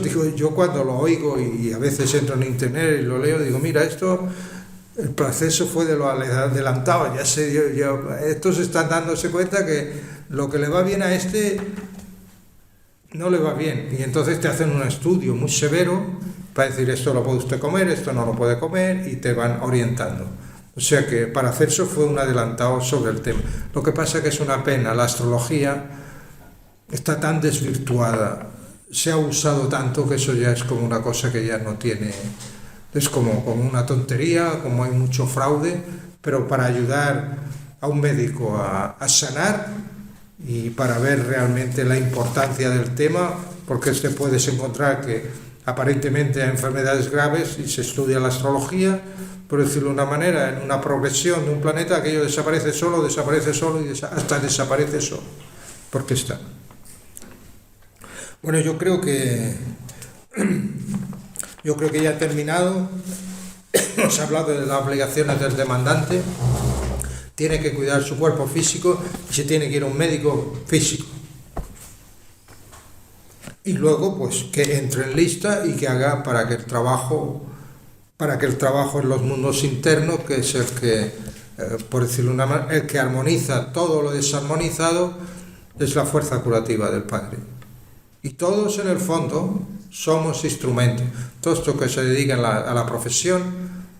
Speaker 1: digo, yo cuando lo oigo y a veces entro en internet y lo leo, digo: mira, esto, el proceso fue de lo adelantado, ya se dio, estos están dándose cuenta que lo que le va bien a este no le va bien, y entonces te hacen un estudio muy severo para decir: esto lo puede usted comer, esto no lo puede comer, y te van orientando. O sea que Paracelso fue un adelantado sobre el tema. Lo que pasa que es una pena, la astrología está tan desvirtuada, se ha usado tanto que eso ya es como una cosa que ya no tiene, es como una tontería, como hay mucho fraude, pero para ayudar a un médico a sanar y para ver realmente la importancia del tema, porque te puedes encontrar que aparentemente hay enfermedades graves y se estudia la astrología, por decirlo de una manera, en una progresión de un planeta aquello desaparece solo y hasta desaparece solo, porque está. Bueno, yo creo que ya he terminado. Os he hablado de las obligaciones del demandante. Tiene que cuidar su cuerpo físico y se tiene que ir a un médico físico. Y luego, pues, que entre en lista y que haga para que el trabajo en los mundos internos, que es el que, por decirlo de una manera, el que armoniza todo lo desarmonizado, es la fuerza curativa del Padre. Y todos, en el fondo, somos instrumentos. Todos los que se dedican a la profesión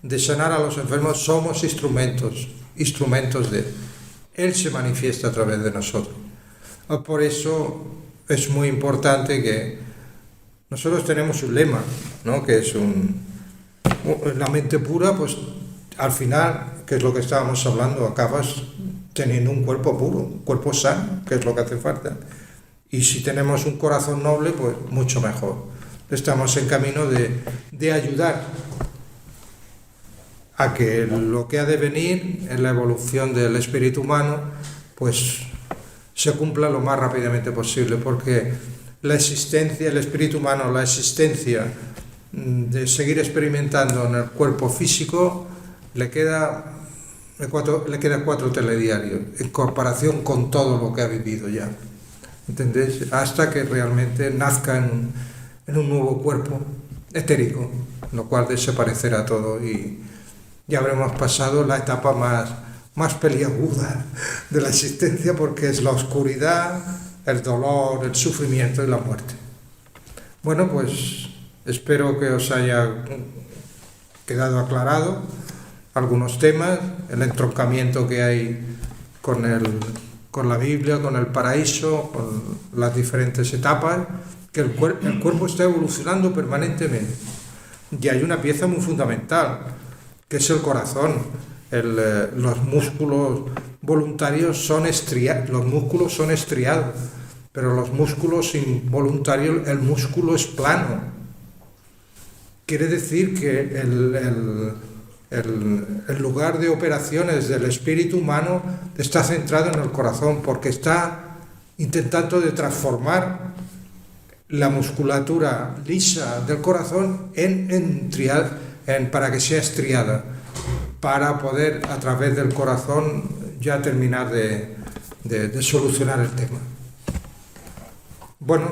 Speaker 1: de sanar a los enfermos somos instrumentos de Él. Él se manifiesta a través de nosotros. Por eso es muy importante que nosotros tenemos un lema, ¿no? Que es la mente pura, pues al final, que es lo que estábamos hablando, acabas teniendo un cuerpo puro, un cuerpo sano, que es lo que hace falta. Y si tenemos un corazón noble, pues mucho mejor. Estamos en camino de ayudar a que lo que ha de venir en la evolución del espíritu humano, pues se cumpla lo más rápidamente posible, porque la existencia, el espíritu humano, la existencia de seguir experimentando en el cuerpo físico, le queda 4 telediarios, en comparación con todo lo que ha vivido ya. ¿Entendéis? Hasta que realmente nazca en un nuevo cuerpo etérico, lo cual desaparecerá todo y ya habremos pasado la etapa más peliaguda de la existencia, porque es la oscuridad, el dolor, el sufrimiento y la muerte. Bueno, pues espero que os haya quedado aclarado algunos temas, el entroncamiento que hay con la Biblia, con el paraíso, con las diferentes etapas, que el cuerpo está evolucionando permanentemente. Y hay una pieza muy fundamental, que es el corazón. Los músculos voluntarios son estriados, pero los músculos involuntarios, el músculo es plano. Quiere decir que el lugar de operaciones del espíritu humano está centrado en el corazón, porque está intentando de transformar la musculatura lisa del corazón para que sea estriada, para poder a través del corazón ya terminar de solucionar el tema. Bueno,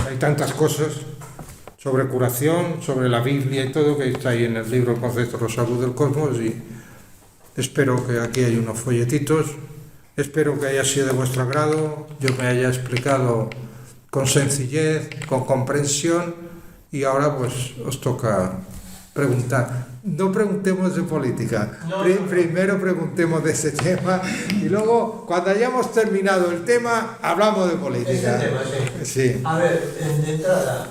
Speaker 1: hay tantas cosas sobre curación, sobre la Biblia y todo, que está ahí en el libro El Concepto de la Salud del Cosmos, y espero que aquí hay unos folletitos, espero que haya sido de vuestro agrado, yo me haya explicado con sencillez, con comprensión, y ahora pues os toca preguntar. No preguntemos de política, primero preguntemos de ese tema y luego, cuando hayamos terminado el tema, hablamos de política.
Speaker 2: Ese tema, sí.
Speaker 1: Sí.
Speaker 2: A ver, de entrada,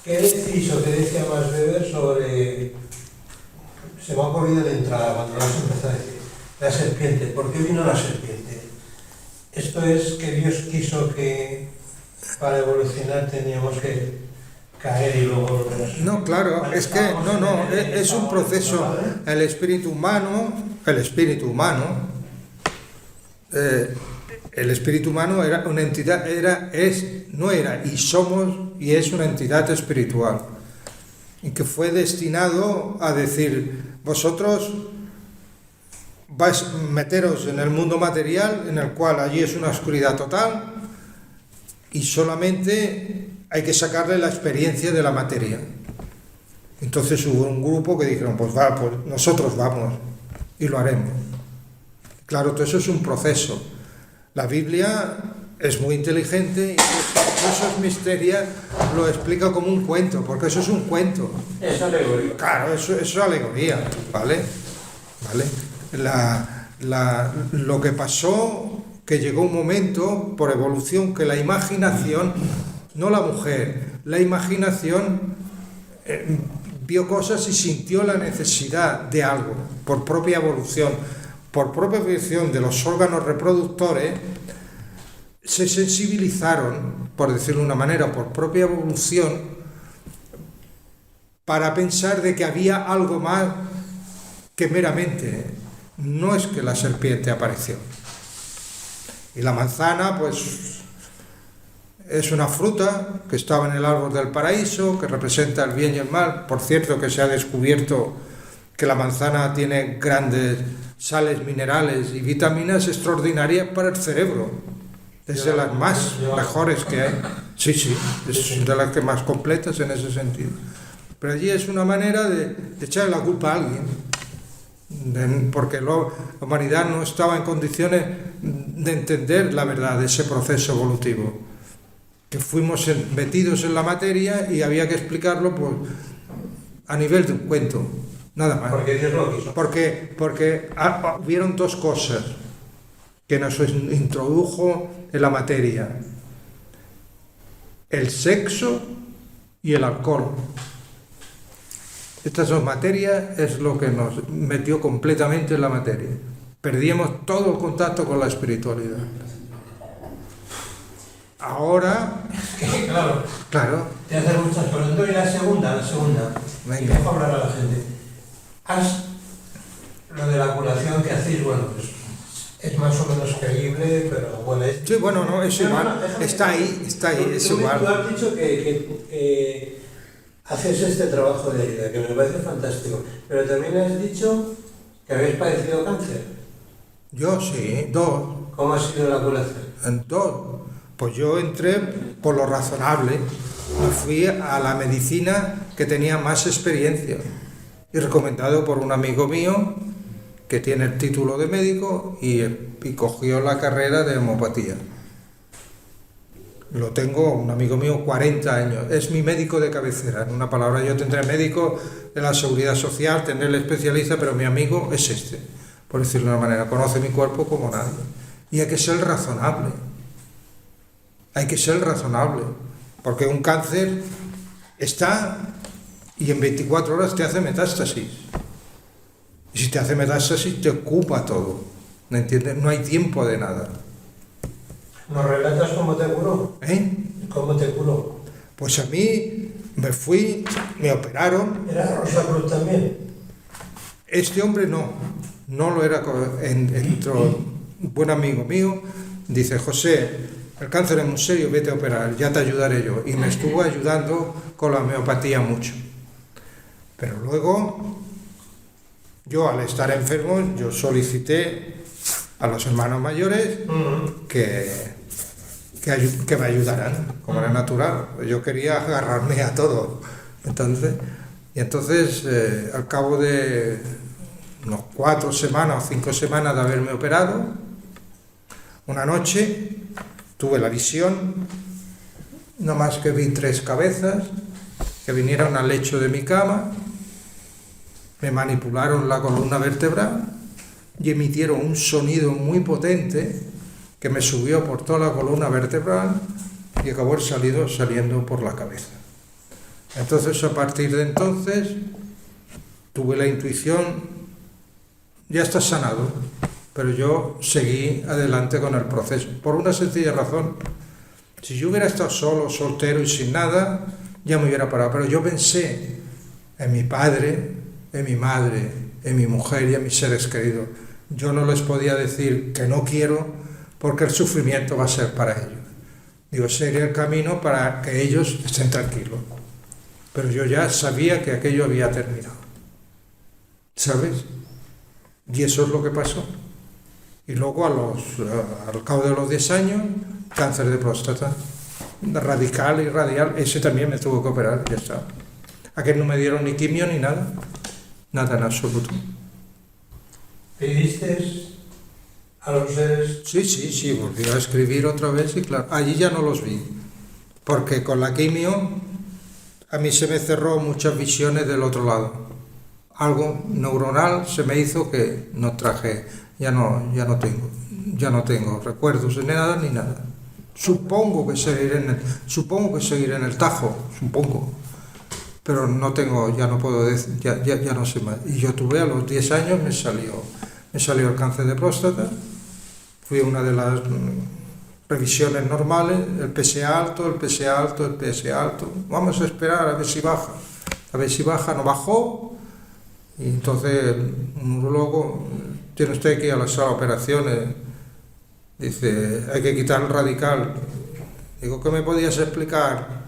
Speaker 2: ¿qué decís o qué decía Max Weber sobre... Se me ha ocurrido de entrada cuando lo has empezado a decir, la serpiente? ¿Por qué vino la serpiente? Esto es que Dios quiso que para evolucionar teníamos que caer y luego volver a subir.
Speaker 1: No, claro, es que es un proceso. El espíritu humano era una entidad, es una entidad espiritual, y que fue destinado a decir: vosotros vais a meteros en el mundo material, en el cual allí es una oscuridad total, y solamente hay que sacarle la experiencia de la materia. Entonces hubo un grupo que dijeron: pues nosotros vamos y lo haremos. Claro, todo eso es un proceso. La Biblia es muy inteligente y esos misterios lo explica como un cuento, porque eso es un cuento.
Speaker 2: Es alegoría.
Speaker 1: Claro, eso es alegoría, ¿vale? ¿vale? Lo que pasó, que llegó un momento, por evolución, que la imaginación, no la mujer, la imaginación vio cosas y sintió la necesidad de algo, por propia evolución de los órganos reproductores, se sensibilizaron, por decirlo de una manera, por propia evolución, para pensar de que había algo más que meramente, no es que la serpiente apareció. Y la manzana, pues, es una fruta que estaba en el árbol del paraíso, que representa el bien y el mal. Por cierto, que se ha descubierto que la manzana tiene grandes sales minerales y vitaminas extraordinarias para el cerebro. Es de las más mejores que hay. Sí, es de las que más completas en ese sentido. Pero allí es una manera de echarle la culpa a alguien, porque la humanidad no estaba en condiciones de entender la verdad de ese proceso evolutivo, que fuimos metidos en la materia y había que explicarlo pues, a nivel de un cuento, nada más.
Speaker 2: Porque Dios lo quiso.
Speaker 1: Porque hubieron dos cosas que nos introdujo en la materia: el sexo y el alcohol. Estas dos materias es lo que nos metió completamente en la materia. Perdíamos todo el contacto con la espiritualidad. Ahora... Claro.
Speaker 2: Te hacen muchas cosas. Entonces la segunda.
Speaker 1: Venga.
Speaker 2: Y dejo hablar a la gente. Lo de la curación que hacéis, bueno, pues es más o menos creíble, pero bueno...
Speaker 1: Sí, bueno, no, es igual. Está ahí, es igual.
Speaker 2: Tú has dicho que haces este trabajo de ayuda, que me parece fantástico, pero también has dicho que habéis padecido cáncer.
Speaker 1: Yo sí, 2.
Speaker 2: ¿Cómo ha sido la curación?
Speaker 1: 2. Pues yo entré por lo razonable y fui a la medicina que tenía más experiencia, y recomendado por un amigo mío que tiene el título de médico y cogió la carrera de homeopatía. Lo tengo, un amigo mío, 40 años. Es mi médico de cabecera. En una palabra, yo tendré médico de la Seguridad Social, tendré el especialista, pero mi amigo es este, por decirlo de una manera. Conoce mi cuerpo como nadie. Y hay que ser razonable. Porque un cáncer está y en 24 horas te hace metástasis. Y si te hace metástasis, te ocupa todo. ¿Me entiendes? No hay tiempo de nada.
Speaker 2: ¿Nos relatas cómo te curó? ¿Cómo te curó?
Speaker 1: Pues a mí me operaron.
Speaker 2: ¿Era Rosa Cruz también?
Speaker 1: Este hombre no lo era. Entró un buen amigo mío, dice: José, el cáncer es muy serio, vete a operar, ya te ayudaré yo. Y me estuvo ayudando con la homeopatía mucho. Pero luego, yo al estar enfermo, yo solicité a los hermanos mayores que me ayudaran, como era natural. Yo quería agarrarme a todo. Entonces, al cabo de unos 4 semanas o 5 semanas de haberme operado, una noche tuve la visión, no más que vi 3 cabezas que vinieron al lecho de mi cama, me manipularon la columna vertebral y emitieron un sonido muy potente que me subió por toda la columna vertebral y acabó saliendo por la cabeza. Entonces, a partir de entonces, tuve la intuición: ya estás sanado. Pero yo seguí adelante con el proceso, por una sencilla razón. Si yo hubiera estado solo, soltero y sin nada, ya me hubiera parado. Pero yo pensé en mi padre, en mi madre, en mi mujer y en mis seres queridos. Yo no les podía decir que no quiero, porque el sufrimiento va a ser para ellos. Digo, sería el camino para que ellos estén tranquilos. Pero yo ya sabía que aquello había terminado. ¿Sabes? Y eso es lo que pasó. Y luego, al cabo de los 10 años, cáncer de próstata, radical y radial. Ese también me tuvo que operar, ya está. Aquel no me dieron ni quimio ni nada. Nada en absoluto.
Speaker 2: ¿Pediste a los seres?
Speaker 1: Sí, volví a escribir otra vez y claro, allí ya no los vi. Porque con la quimio a mí se me cerró muchas visiones del otro lado. algo neuronal se me hizo que no traje, ya no tengo recuerdos de nada ni nada. Supongo que seguiré en el Tajo, supongo, pero no tengo, ya no puedo decir, ya no sé más. Y yo tuve a los 10 años, me salió el cáncer de próstata, fui a una de las revisiones normales, el PSA alto, el PSA alto, el PSA alto, vamos a esperar a ver si baja, no bajó, y entonces un urologo, tiene usted que ir a la sala de operaciones, dice, hay que quitar el radical. Digo, ¿qué me podías explicar?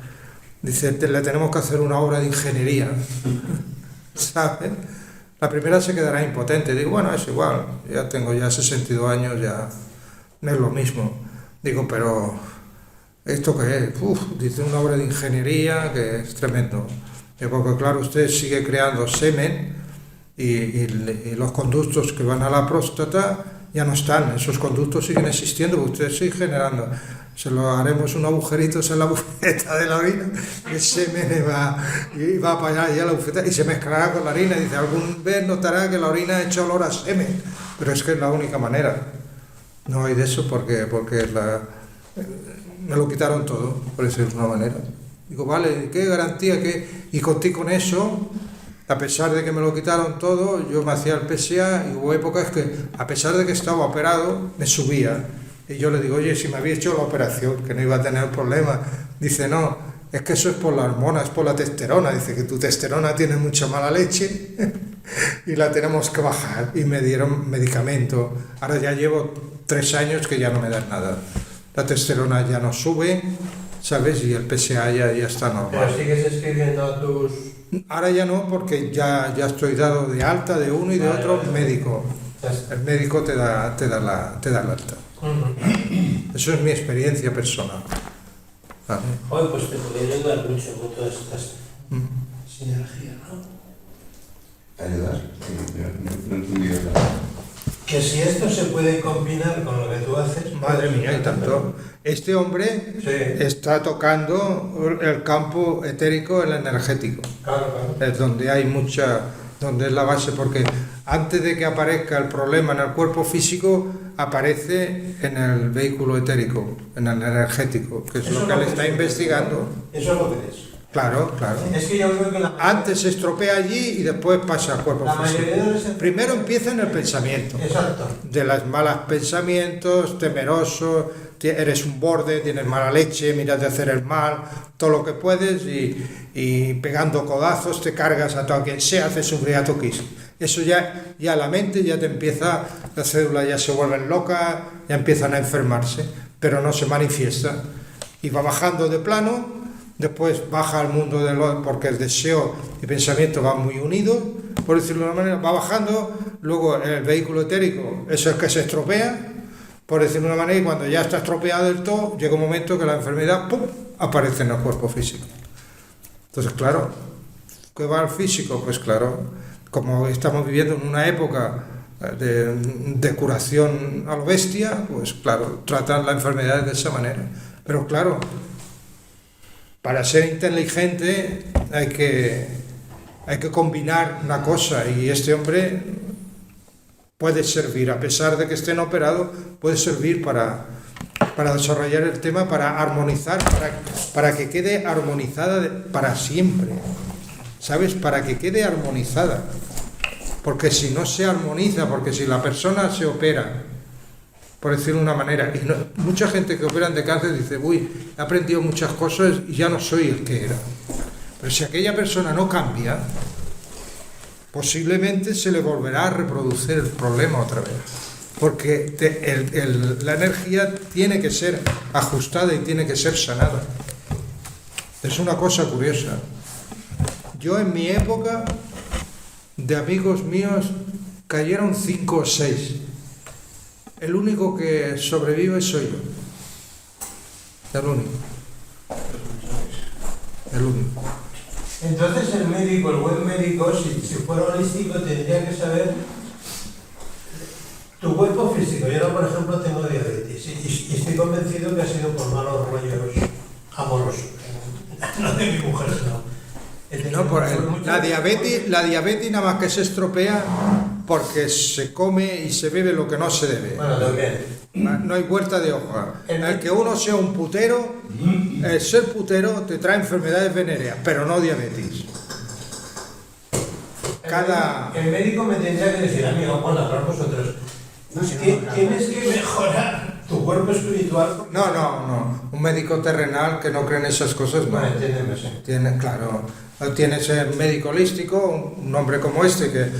Speaker 1: Dice, le tenemos que hacer una obra de ingeniería, ¿sabes? La primera se quedará impotente. Digo, bueno, es igual, ya tengo 62 años, ya no es lo mismo. Digo, pero ¿esto qué es? Dice, una obra de ingeniería que es tremendo. Digo, porque claro, usted sigue creando semen y los conductos que van a la próstata ya no están, esos conductos siguen existiendo, usted sigue generando. Se lo haremos un agujerito en la bufeta de la orina, el semen va para allá y la bufeta y se mezclará con la orina. Dice, algún vez notará que la orina ha hecho olor a semen, pero es que es la única manera. No hay de eso porque me lo quitaron todo, por decirlo de una manera. Digo, vale, ¿qué garantía? Y conté con eso, a pesar de que me lo quitaron todo, yo me hacía el PSA y hubo épocas que, a pesar de que estaba operado, me subía. Y yo le digo, oye, si me había hecho la operación, que no iba a tener problema. Dice, no, es que eso es por la hormona, es por la testosterona. Dice que tu testosterona tiene mucha mala leche y la tenemos que bajar. Y me dieron medicamento. Ahora ya llevo 3 años que ya no me dan nada. La testosterona ya no sube, ¿sabes? Y el PSA ya está normal.
Speaker 2: Pero sigues escribiendo a tus...
Speaker 1: Ahora ya no, porque ya estoy dado de alta de uno y de otro médico. El médico te da el alta. Eso es mi experiencia personal. ¿Vale?
Speaker 2: Joder, pues te podría ayudar mucho con todas estas sinergias, ¿no?
Speaker 3: ¿Ayudar? No entendí nada.
Speaker 2: Que si esto se puede combinar con lo que tú haces...
Speaker 1: Madre mía, y tanto. Este hombre está tocando el campo etérico, el energético.
Speaker 2: Claro.
Speaker 1: Es donde hay donde es la base, porque antes de que aparezca el problema en el cuerpo físico, aparece en el vehículo etérico, en el energético, que es lo que él está investigando.
Speaker 2: Eso es lo que es.
Speaker 1: Claro.
Speaker 2: Es que yo creo que
Speaker 1: antes se estropea allí y después pasa al cuerpo físico. Primero empieza en el pensamiento.
Speaker 2: Exacto.
Speaker 1: De los malos pensamientos, temeroso, eres un borde, tienes mala leche, miras de hacer el mal, todo lo que puedes y pegando codazos te cargas a todo quien sea, haces sufrir a tu quiso. Eso ya la mente ya te empieza, las células ya se vuelven locas, ya empiezan a enfermarse, pero no se manifiesta. Y va bajando de plano. Después baja al mundo porque el deseo y pensamiento van muy unidos, por decirlo de una manera, va bajando, luego el vehículo etérico es el que se estropea, por decirlo de una manera, y cuando ya está estropeado del todo, llega un momento que la enfermedad ¡pum!, aparece en el cuerpo físico. Entonces, claro, ¿qué va al físico? Pues claro, como estamos viviendo en una época de curación a lo bestia, pues claro, tratan la enfermedad de esa manera. Pero claro, para ser inteligente hay que combinar una cosa, y este hombre puede servir, a pesar de que estén operados, puede servir para desarrollar el tema, para armonizar, para que quede armonizada para siempre, ¿sabes? Para que quede armonizada, porque si no se armoniza, porque si la persona se opera, por decirlo de una manera, y mucha gente que operan de cáncer dice, uy, he aprendido muchas cosas y ya no soy el que era. Pero si aquella persona no cambia, posiblemente se le volverá a reproducir el problema otra vez. Porque la energía tiene que ser ajustada y tiene que ser sanada. Es una cosa curiosa. Yo en mi época, de amigos míos, cayeron 5 o 6. El único que sobrevive soy yo. El único.
Speaker 2: Entonces el buen médico, si fuera holístico, tendría que saber tu cuerpo físico. Yo ahora, por ejemplo, tengo diabetes y estoy convencido que ha sido por malos rollos amorosos. No de mi mujer, sino he tenido
Speaker 1: No, la diabetes nada más que se estropea porque se come y se bebe lo que no se debe.
Speaker 2: Bueno, también.
Speaker 1: No hay vuelta de hoja. El que uno sea un putero, el ser putero te trae enfermedades venéreas, pero no diabetes.
Speaker 2: El médico me tendría que decir, amigo, bueno, hablar vosotros. Tienes que mejorar tu cuerpo espiritual.
Speaker 1: No. Un médico terrenal que no cree en esas cosas, no.
Speaker 2: Bueno, entiéndeme, sí.
Speaker 1: Tienes el médico holístico, un hombre como este que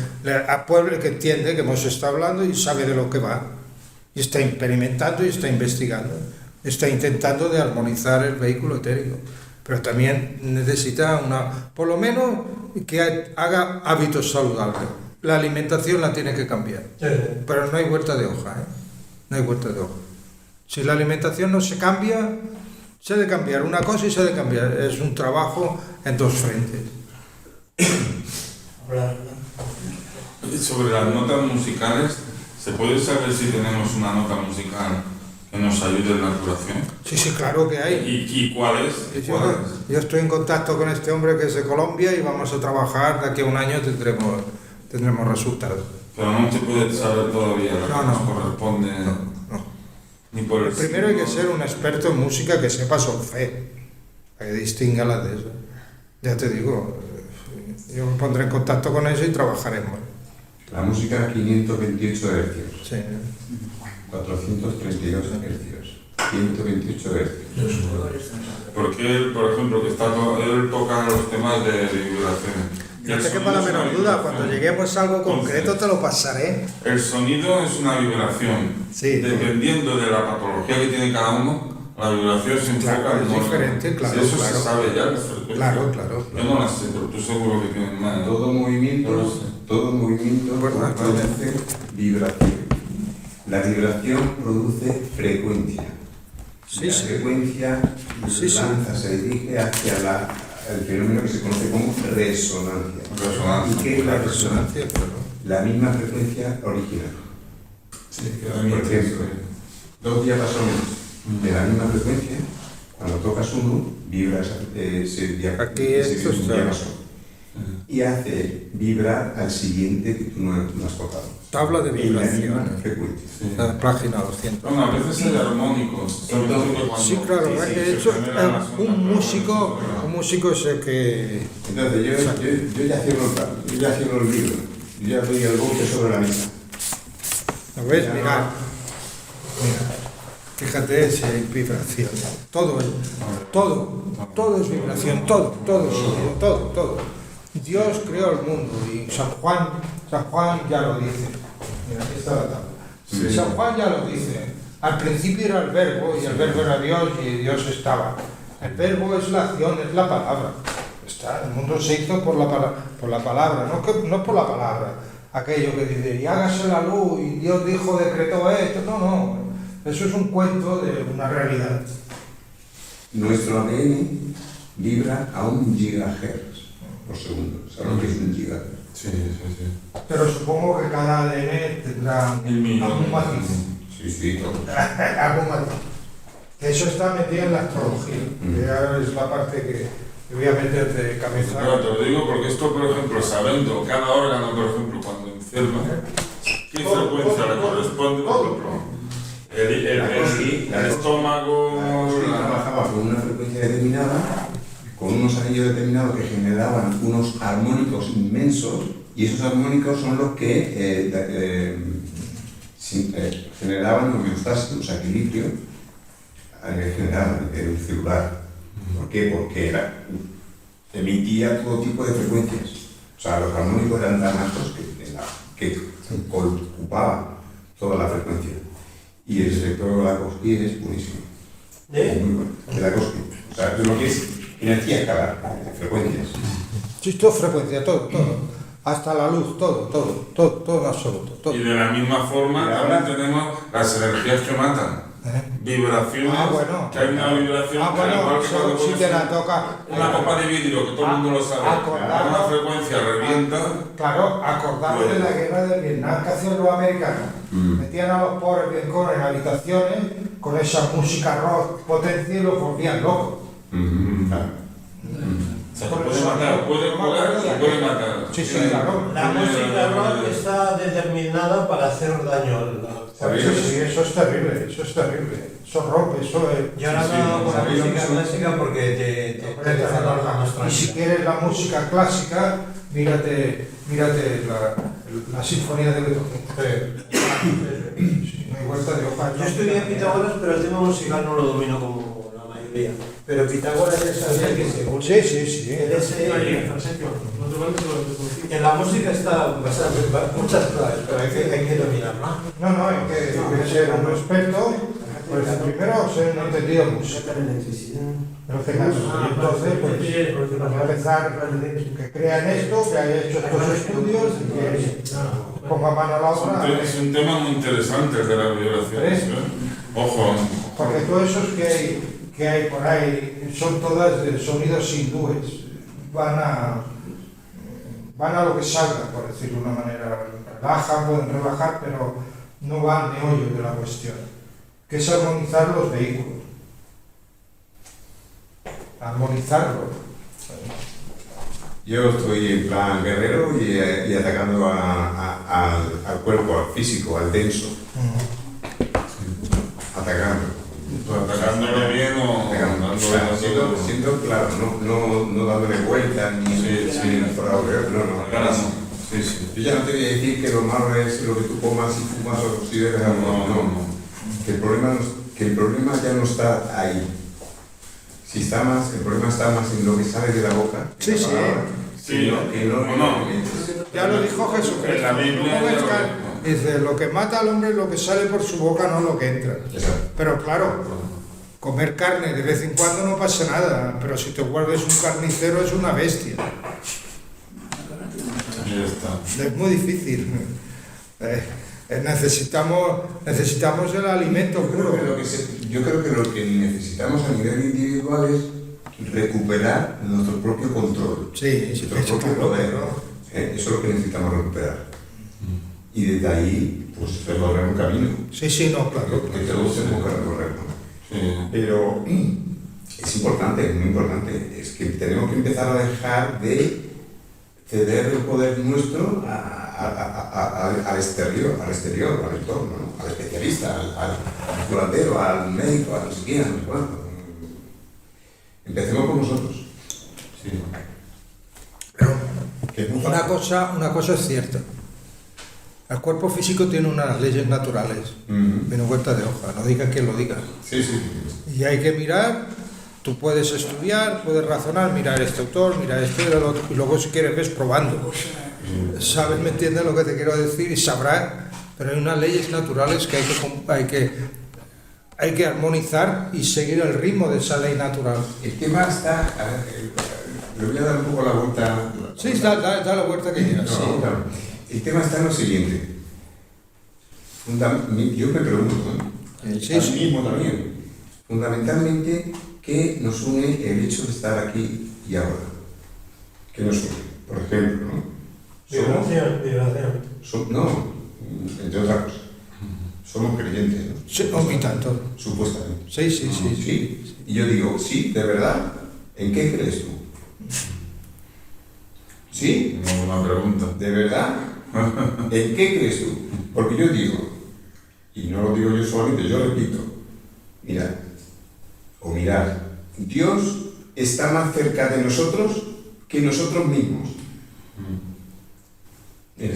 Speaker 1: que entiende que hemos estado hablando y sabe de lo que va. Y está experimentando y está investigando. Está intentando de armonizar el vehículo etérico. Pero también necesita por lo menos que haga hábitos saludables. La alimentación la tiene que cambiar.
Speaker 2: Sí.
Speaker 1: Pero no hay vuelta de hoja, ¿eh? No hay vuelta de hoja. Si la alimentación no se cambia, se ha de cambiar una cosa y se ha de cambiar. Es un trabajo en dos frentes.
Speaker 4: Sobre las notas musicales, ¿se puede saber si tenemos una nota musical que nos ayude en la curación?
Speaker 1: Sí, claro que hay.
Speaker 4: ¿Y cuál es?
Speaker 1: Yo estoy en contacto con este hombre que es de Colombia y vamos a trabajar. De aquí a un año tendremos resultados.
Speaker 4: Pero no se puede saber todavía lo que nos
Speaker 1: No.
Speaker 4: corresponde.
Speaker 1: No.
Speaker 4: Ni por el
Speaker 1: Primero hay que ser un experto en música que sepa solfeo, para que distinga las de eso. Ya te digo, yo me pondré en contacto con eso y trabajaremos.
Speaker 3: La música 528 hercios,
Speaker 1: Sí.
Speaker 3: 432 hercios, 128 hercios.
Speaker 4: Porque él, por ejemplo, él toca los temas de vibraciones.
Speaker 1: No te quepa la menor duda, cuando lleguemos a algo concreto te lo pasaré.
Speaker 4: El sonido es una vibración.
Speaker 1: Sí.
Speaker 4: Dependiendo de la patología que tiene cada uno, la vibración se enfoca
Speaker 1: Claro,
Speaker 4: en
Speaker 1: es
Speaker 4: orden.
Speaker 1: diferente, claro,
Speaker 4: Si eso
Speaker 1: claro.
Speaker 4: se sabe ya, las frecuencias.
Speaker 1: Claro.
Speaker 4: Yo no las sé, pero tú seguro que tienes más.
Speaker 3: Todo movimiento
Speaker 1: Bueno,
Speaker 3: produce vibración. La vibración produce frecuencia.
Speaker 1: Sí,
Speaker 3: La
Speaker 1: sí.
Speaker 3: frecuencia se dirige hacia el fenómeno que se conoce como resonancia.
Speaker 4: Resonancia.
Speaker 3: ¿Y qué es la
Speaker 1: resonancia?
Speaker 3: resonancia? La misma frecuencia original.
Speaker 4: Sí, que
Speaker 3: Por ejemplo, dos diapasones de la misma frecuencia, cuando tocas uno, vibra ese
Speaker 1: esto
Speaker 3: mismo
Speaker 1: está-
Speaker 3: diapasón. Y hace vibrar al siguiente que tú no has tocado.
Speaker 1: Tabla de
Speaker 3: En la misma
Speaker 1: vibraciones.
Speaker 3: frecuencia.
Speaker 1: La página 200.
Speaker 4: Bueno, a veces hay armónicos.
Speaker 1: Sí, claro, de hecho, un músico es el que...
Speaker 3: Entonces, yo ya cierro el libro. Yo ya doy el golpe sobre la mesa.
Speaker 1: ¿Lo ves? Mira. Fíjate si hay vibración. Todo es vibración, todo es sonido, todo. Dios creó el mundo y San Juan ya lo dice. Mira, aquí está la tabla.
Speaker 4: Sí.
Speaker 1: San Juan ya lo dice. Al principio era el verbo y el verbo era Dios y Dios estaba. El verbo es la acción, es la palabra. El mundo se hizo por la palabra, no por la palabra. Aquello que dice, y hágase la luz, y Dios dijo, decretó esto. No. Eso es un cuento de una realidad.
Speaker 3: Nuestro ADN vibra a 1 gigahertz por segundo. ¿Sabes lo que es 1 gigahertz?
Speaker 4: Sí.
Speaker 1: Pero supongo que cada ADN tendrá algún matiz.
Speaker 3: Sí, todo.
Speaker 1: Algún matiz. Eso está metido en la astrología, que ya es la parte que voy a meter de cabeza.
Speaker 4: Claro, te lo digo porque esto, por ejemplo, sabiendo cada órgano, por ejemplo, cuando enferma, ¿qué frecuencia le corresponde? Por ejemplo, el estómago...
Speaker 3: Trabajaba con una frecuencia determinada, con unos anillos determinados que generaban unos armónicos inmensos, y esos armónicos son los que generaban homeostasis, o sea, equilibrio a nivel general, a nivel celular. ¿Por qué? Porque emitía todo tipo de frecuencias. O sea, los armónicos eran tan altos que ocupaban toda la frecuencia. Y el sector de la cosquilla es buenísimo. Muy bueno. De la cosquilla. O sea, lo que es energía escalar, frecuencias.
Speaker 1: Sí, todo frecuencia, todo. Hasta la luz, todo en absoluto. Todo.
Speaker 4: Y de la misma forma también tenemos las energías que matan. Vibraciones,
Speaker 1: bueno.
Speaker 4: que hay una vibración
Speaker 1: Bueno,
Speaker 4: igual que cuando
Speaker 1: si
Speaker 4: pones
Speaker 1: te la toca...
Speaker 4: una copa de vidrio, que todo el mundo lo sabe,
Speaker 1: Acordado.
Speaker 4: una frecuencia revienta.
Speaker 1: Claro, acordaros de la guerra de Vietnam que hacían los americanos. Metían a los pobres viencones en habitaciones con esa música rock potencia y los volvían locos.
Speaker 4: O sea, que puede matar, puede curar y puede matar.
Speaker 1: Sí, sí, claro.
Speaker 2: La música rock está determinada para hacer daño al...
Speaker 1: Sí, eso es terrible, eso es terrible. Eso rompe, eso es...
Speaker 2: Yo ahora
Speaker 3: Sí,
Speaker 2: no con la
Speaker 3: ¿sabéis lo que
Speaker 2: música
Speaker 3: son?
Speaker 2: clásica porque te deja la más
Speaker 1: Y si
Speaker 2: tranquila.
Speaker 1: quieres la música clásica, mírate la sinfonía de Beethoven. Sí, no hay vuelta de hoja.
Speaker 2: Yo estudié Pitágoras, pero el tema musical no lo domino como la mayoría. Pero Pitágoras ya sabía que según
Speaker 1: Sí, sí, sí.
Speaker 2: el ese, en la música está muchas claves, pero hay que dominarla.
Speaker 1: No, no, hay que ser un experto. Pues primero ser un entendido de música. No tengas, y entonces, pues, empezar que crean esto, que haya hecho estos estudios y que ponga mano a la obra.
Speaker 4: Es un tema muy interesante el de las vibraciones. Ojo.
Speaker 1: Porque todos esos que hay por ahí son todas de sonidos hindúes. Van a lo que salga, por decirlo de una manera. Relajan, pueden relajar, pero no va al meollo de la cuestión, que es armonizar los vehículos. Armonizarlo.
Speaker 3: Yo estoy en plan guerrero y atacando al cuerpo, al físico, al denso. Atacando.
Speaker 4: Atacándole bien o
Speaker 3: Atacando. O sea, siento claro, no dándole vueltas ni fraude,
Speaker 4: Claro, sí, sí.
Speaker 3: Yo ya no te voy a decir que lo malo es lo que tú comas y fumas o consideres algo. No. Que el problema ya no está ahí. El problema está más en lo que sale de la boca.
Speaker 1: Sí, sí.
Speaker 4: Sí,
Speaker 3: que no.
Speaker 1: Ya lo dijo Jesucristo.
Speaker 4: En la Biblia ya lo
Speaker 1: Dice, lo que mata al hombre es lo que sale por su boca, no lo que entra.
Speaker 3: Exacto.
Speaker 1: Pero claro, comer carne de vez en cuando no pasa nada, pero si te vuelves un carnicero es una bestia.
Speaker 4: Ya está.
Speaker 1: Es muy difícil. Necesitamos el alimento puro.
Speaker 3: Yo creo que lo que necesitamos a nivel individual es recuperar nuestro propio control,
Speaker 1: Sí, sí,
Speaker 3: nuestro propio
Speaker 1: claro,
Speaker 3: poder.
Speaker 1: claro.
Speaker 3: Eso es lo que necesitamos recuperar. Y desde ahí, pues recorrer un camino.
Speaker 1: Sí, sí, no, claro.
Speaker 3: Que todos tenemos que recorrer, ¿no?
Speaker 4: Sí.
Speaker 3: Pero es importante, es muy importante. Es que tenemos que empezar a dejar de ceder el poder nuestro al exterior, al entorno, ¿no? Al especialista, al curandero, al médico, a no sé quién, a no sé cuánto. Empecemos con nosotros.
Speaker 4: Sí.
Speaker 1: Pero
Speaker 3: Que es muy
Speaker 1: una
Speaker 3: fácil.
Speaker 1: cosa es cierta. El cuerpo físico tiene unas leyes naturales.
Speaker 3: Ujú.
Speaker 1: Pero vuelta de hoja, no diga quien lo diga.
Speaker 3: Sí.
Speaker 1: Y hay que mirar, tú puedes estudiar, puedes razonar, mirar este autor, mirar este, el otro, y luego si quieres ves probando. Sabes, me entiendes lo que te quiero decir y sabrás, pero hay unas leyes naturales que hay que armonizar y seguir el ritmo de esa ley natural.
Speaker 3: El tema está. Le voy a dar un poco la vuelta.
Speaker 1: Sí, da la vuelta que quieras.
Speaker 3: No,
Speaker 1: Sí.
Speaker 3: claro. El tema está en lo siguiente. Yo me pregunto,
Speaker 1: Sí,
Speaker 3: a
Speaker 1: sí.
Speaker 3: mí mismo también, fundamentalmente, ¿qué nos une el hecho de estar aquí y ahora? ¿Qué nos une? Por ejemplo, ¿no?
Speaker 2: Vibración.
Speaker 3: No, entre otras cosas. Somos creyentes, ¿no?
Speaker 1: Sí, no, y tanto.
Speaker 3: Supuestamente.
Speaker 1: Sí.
Speaker 3: Sí. Y yo digo, sí, de verdad. ¿En qué crees tú? ¿Sí?
Speaker 4: No, una pregunta.
Speaker 3: ¿De verdad? ¿En qué crees tú? Porque yo digo, y no lo digo yo solamente, yo repito, mirad, Dios está más cerca de nosotros que nosotros mismos. Mira.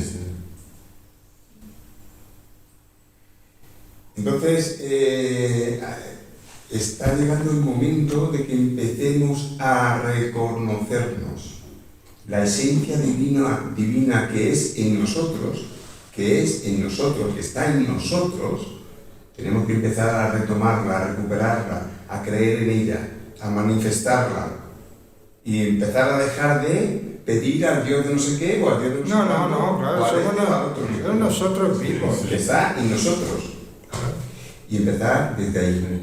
Speaker 3: Entonces, está llegando el momento de que empecemos a reconocernos la esencia divina que es en nosotros, que está en nosotros. Tenemos que empezar a retomarla, a recuperarla, a creer en ella, a manifestarla y empezar a dejar de pedir al Dios de no sé qué o al Dios de no sé cuánto,
Speaker 1: Claro,
Speaker 3: o a
Speaker 1: somos
Speaker 3: este o a otro Dios.
Speaker 1: somos nosotros mismos.
Speaker 3: Que está en nosotros. Y empezar desde ahí.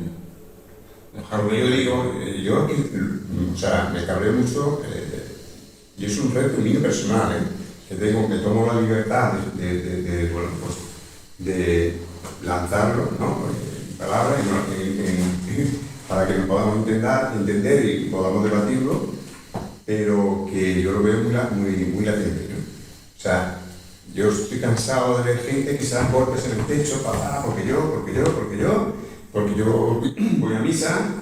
Speaker 4: Dejar
Speaker 3: Yo digo, me cabreo mucho, y es un reto mío personal, que tomo la libertad de lanzarlo, ¿no? En palabras, para que nos podamos entender y podamos debatirlo, pero que yo lo veo muy latente, ¿no? O sea, yo estoy cansado de ver gente que se dan golpes en el techo, papá, porque yo voy a misa,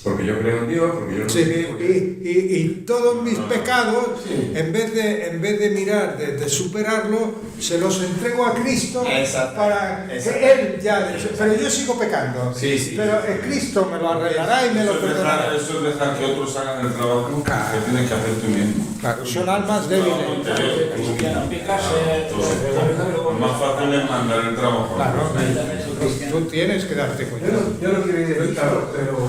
Speaker 3: porque yo creo en Dios, porque yo no
Speaker 1: Sí,
Speaker 3: sé qué.
Speaker 1: y todos mis pecados,
Speaker 3: Sí.
Speaker 1: en vez de mirar, de superarlo, se los entrego a Cristo
Speaker 3: Exacto.
Speaker 1: para que
Speaker 3: Exacto.
Speaker 1: Él ya... Pero yo sigo pecando.
Speaker 3: Sí, sí.
Speaker 1: Pero Cristo me lo arreglará y me lo perdonará.
Speaker 4: Eso es dejar que otros hagan el trabajo
Speaker 1: Claro.
Speaker 4: que tienes que hacer tú mismo.
Speaker 1: Claro, son almas débiles.
Speaker 4: Lo más fácil es mandar el trabajo.
Speaker 1: Claro, tú tienes que darte cuenta.
Speaker 2: Yo no quiero identificarlo, pero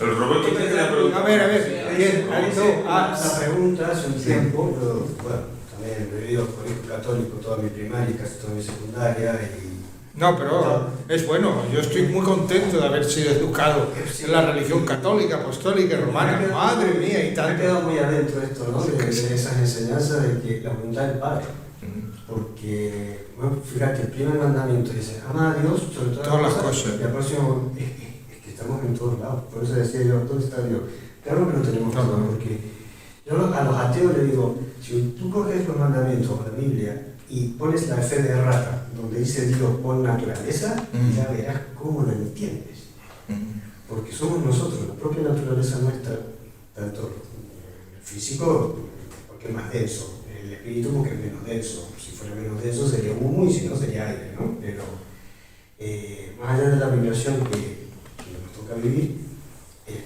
Speaker 4: El Roberto te quería preguntar.
Speaker 1: A ver, bien,
Speaker 2: la pregunta hace un tiempo, yo, bueno, también he vivido en colegio católico toda mi primaria y casi toda mi secundaria y
Speaker 1: No, pero es bueno. Yo estoy muy contento de haber sido educado en la religión católica, apostólica y romana. Madre mía, y
Speaker 2: me ha
Speaker 1: tanto.
Speaker 2: quedado muy adentro esto, ¿no? De esas enseñanzas de que la voluntad del Padre. Porque, bueno, fíjate, el primer mandamiento dice, ama a Dios sobre
Speaker 1: Todas las cosas.
Speaker 2: Y el próximo, es que estamos en todos lados. Por eso decía yo, ¿dónde está Dios? Claro que lo tenemos
Speaker 1: Claro.
Speaker 2: todo, porque yo a los ateos les digo, si tú coges los mandamientos o la Biblia y pones la fe de rata, donde dice Dios por naturaleza, ya verás cómo lo entiendes. Porque somos nosotros, la propia naturaleza nuestra, tanto el físico, porque es más denso, el espíritu porque es menos denso. Si fuera menos denso sería humo y si no sería aire, ¿no? Pero más allá de la vibración que nos toca vivir,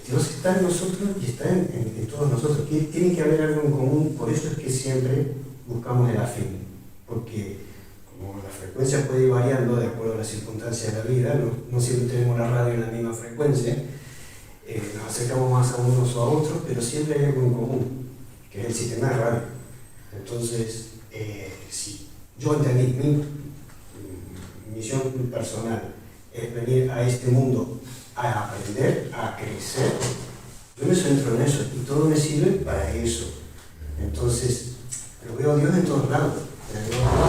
Speaker 2: Dios está en nosotros y está en todos nosotros. Tiene que haber algo en común, por eso es que siempre buscamos el afín. Porque como la frecuencia puede ir variando de acuerdo a las circunstancias de la vida, no siempre tenemos la radio en la misma frecuencia, nos acercamos más a unos o a otros, pero siempre hay algo en común, que es el sistema de radio. Entonces, si yo entendí mi misión personal es venir a este mundo a aprender, a crecer, yo me centro en eso y todo me sirve para eso. Entonces, pero veo a Dios en todos lados.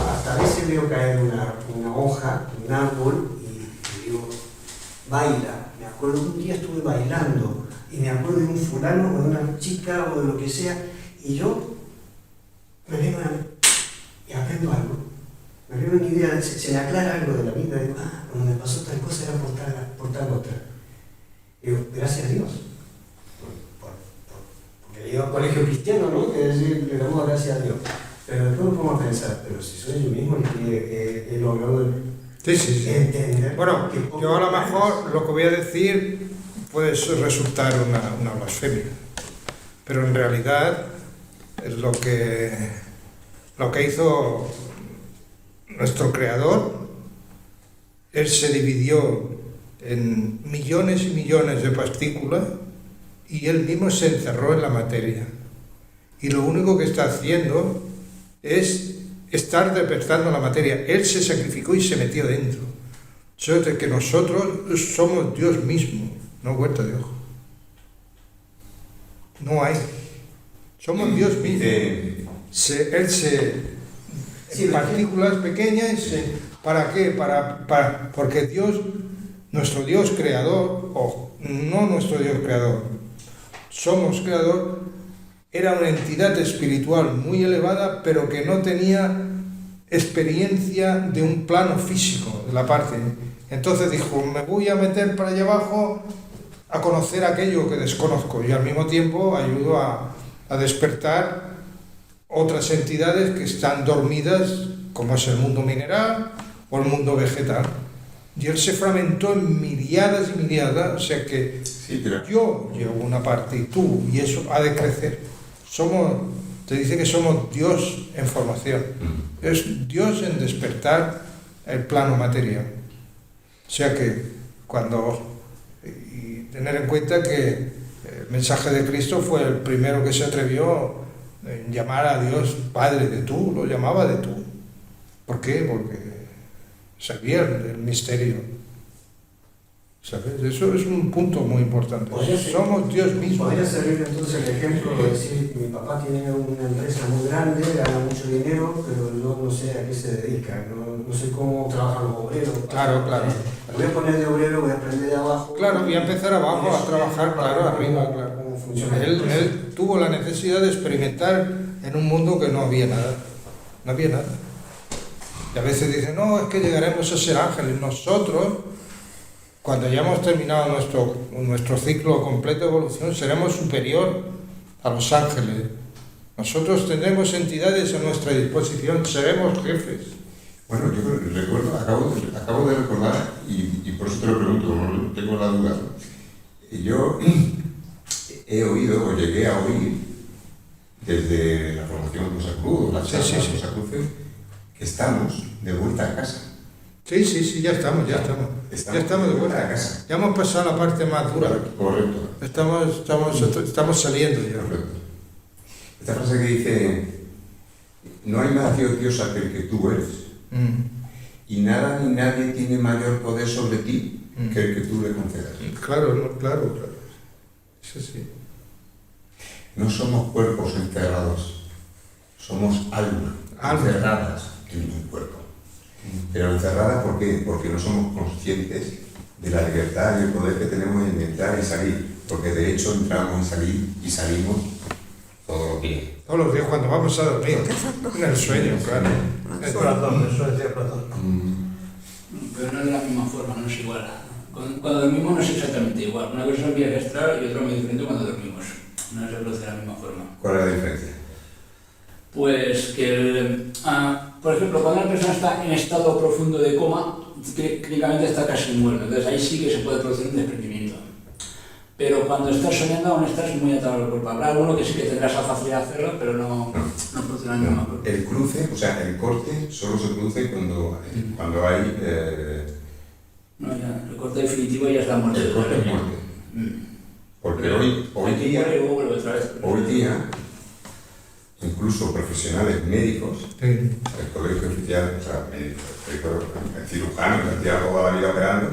Speaker 2: Hasta a veces veo caer una hoja, un árbol y digo, baila. Me acuerdo que un día estuve bailando y me acuerdo de un fulano o de una chica o de lo que sea y yo me vengo y aprendo algo. Me viene una idea, se me aclara algo de la vida. Digo, cuando me pasó tal cosa era por tal otra. Digo, gracias a Dios. Porque he ido a colegio cristiano, ¿no? Que es decir, le damos gracias a Dios. Pero después me pongo a pensar, pero si soy yo mismo el que he logrado
Speaker 1: Sí.
Speaker 2: entender.
Speaker 1: Bueno,
Speaker 2: que poco
Speaker 1: yo a lo
Speaker 2: más.
Speaker 1: mejor lo que voy a decir puede resultar una blasfemia, pero en realidad es lo que hizo nuestro Creador. Él se dividió en millones y millones de partículas y él mismo se encerró en la materia. Y lo único que está haciendo es estar despertando la materia. Él se sacrificó y se metió dentro. Eso es de que nosotros somos Dios mismo, no vuelta de ojo. No hay. Somos Dios mismo. En partículas pequeñas, ¿para qué? Porque Dios, nuestro Dios creador, o no nuestro Dios creador, somos creador, era una entidad espiritual muy elevada, pero que no tenía experiencia de un plano físico, de la parte. Entonces dijo, me voy a meter para allá abajo a conocer aquello que desconozco y al mismo tiempo ayudo a despertar otras entidades que están dormidas, como es el mundo mineral o el mundo vegetal. Y él se fragmentó en miriadas y miriadas, o sea que yo llevo una parte y tú, y eso ha de crecer. Te dice que somos Dios en formación, es Dios en despertar el plano material. O sea que y tener en cuenta que el mensaje de Cristo fue el primero que se atrevió en llamar a Dios Padre de tú, lo llamaba de tú. ¿Por qué? Porque sabía el misterio. ¿Sabes? Eso es un punto muy importante. Somos Dios mismo.
Speaker 2: Podría servir entonces el ejemplo de decir que mi papá tiene una empresa muy grande, gana mucho dinero, pero yo no sé a qué se dedica, no sé cómo trabajan los obreros.
Speaker 1: Claro.
Speaker 2: Me voy a poner de obrero, voy a aprender de abajo.
Speaker 1: Claro, voy a empezar abajo a trabajar, claro, arriba, claro.
Speaker 2: Cómo funciona.
Speaker 1: Él tuvo la necesidad de experimentar en un mundo que no había nada. No había nada. Y a veces dicen, no, es que llegaremos a ser ángeles. Nosotros, cuando hayamos terminado nuestro ciclo completo de evolución, seremos superior a los ángeles. Nosotros tendremos entidades a nuestra disposición, seremos jefes.
Speaker 3: Bueno, yo recuerdo, acabo de recordar, y por eso te lo pregunto, como no tengo la duda. Yo he oído, o llegué a oír, desde la formación de Rosa Cruz, la charla de Rosa Cruz, que estamos de vuelta a casa.
Speaker 1: Sí, ya estamos de vuelta
Speaker 3: a casa.
Speaker 1: Ya hemos pasado la parte más dura.
Speaker 3: Correcto.
Speaker 1: Estamos saliendo ya.
Speaker 3: Correcto. Esta frase que dice, no hay más diosa que el que tú eres. Y nada ni nadie tiene mayor poder sobre ti que el que tú le concedas.
Speaker 1: Claro. Eso sí.
Speaker 3: No somos cuerpos encerrados, somos almas encerradas en un cuerpo. Pero encerradas, ¿por qué? Porque no somos conscientes de la libertad y el poder que tenemos en entrar y salir. Porque de hecho entramos y salimos todos los días.
Speaker 1: Todos los días cuando vamos a dormir, en el sueño, claro.
Speaker 2: Platón, eso decía Platón.
Speaker 5: Pero no es de la misma forma, no es igual. Cuando dormimos no es exactamente igual. Una cosa es un viaje astral y otra muy diferente cuando dormimos. No se produce de la misma forma.
Speaker 3: ¿Cuál es la diferencia?
Speaker 5: Pues que, por ejemplo, cuando una persona está en estado profundo de coma, clínicamente está casi muerto. Entonces ahí sí que se puede producir un desprendimiento. Pero cuando estás soñando aún estás muy atado al cuerpo. Habrá alguno que sí que tendrá esa facilidad de hacerlo, pero no produce la misma cuerpo.
Speaker 3: El cruce, o sea, el corte solo se produce cuando hay...
Speaker 5: No, ya, el corte definitivo ya es la muerte.
Speaker 3: El corte es muerte. Porque hoy día, incluso profesionales médicos, el colegio oficial, o sea, el cirujano que hacía toda la vida operando,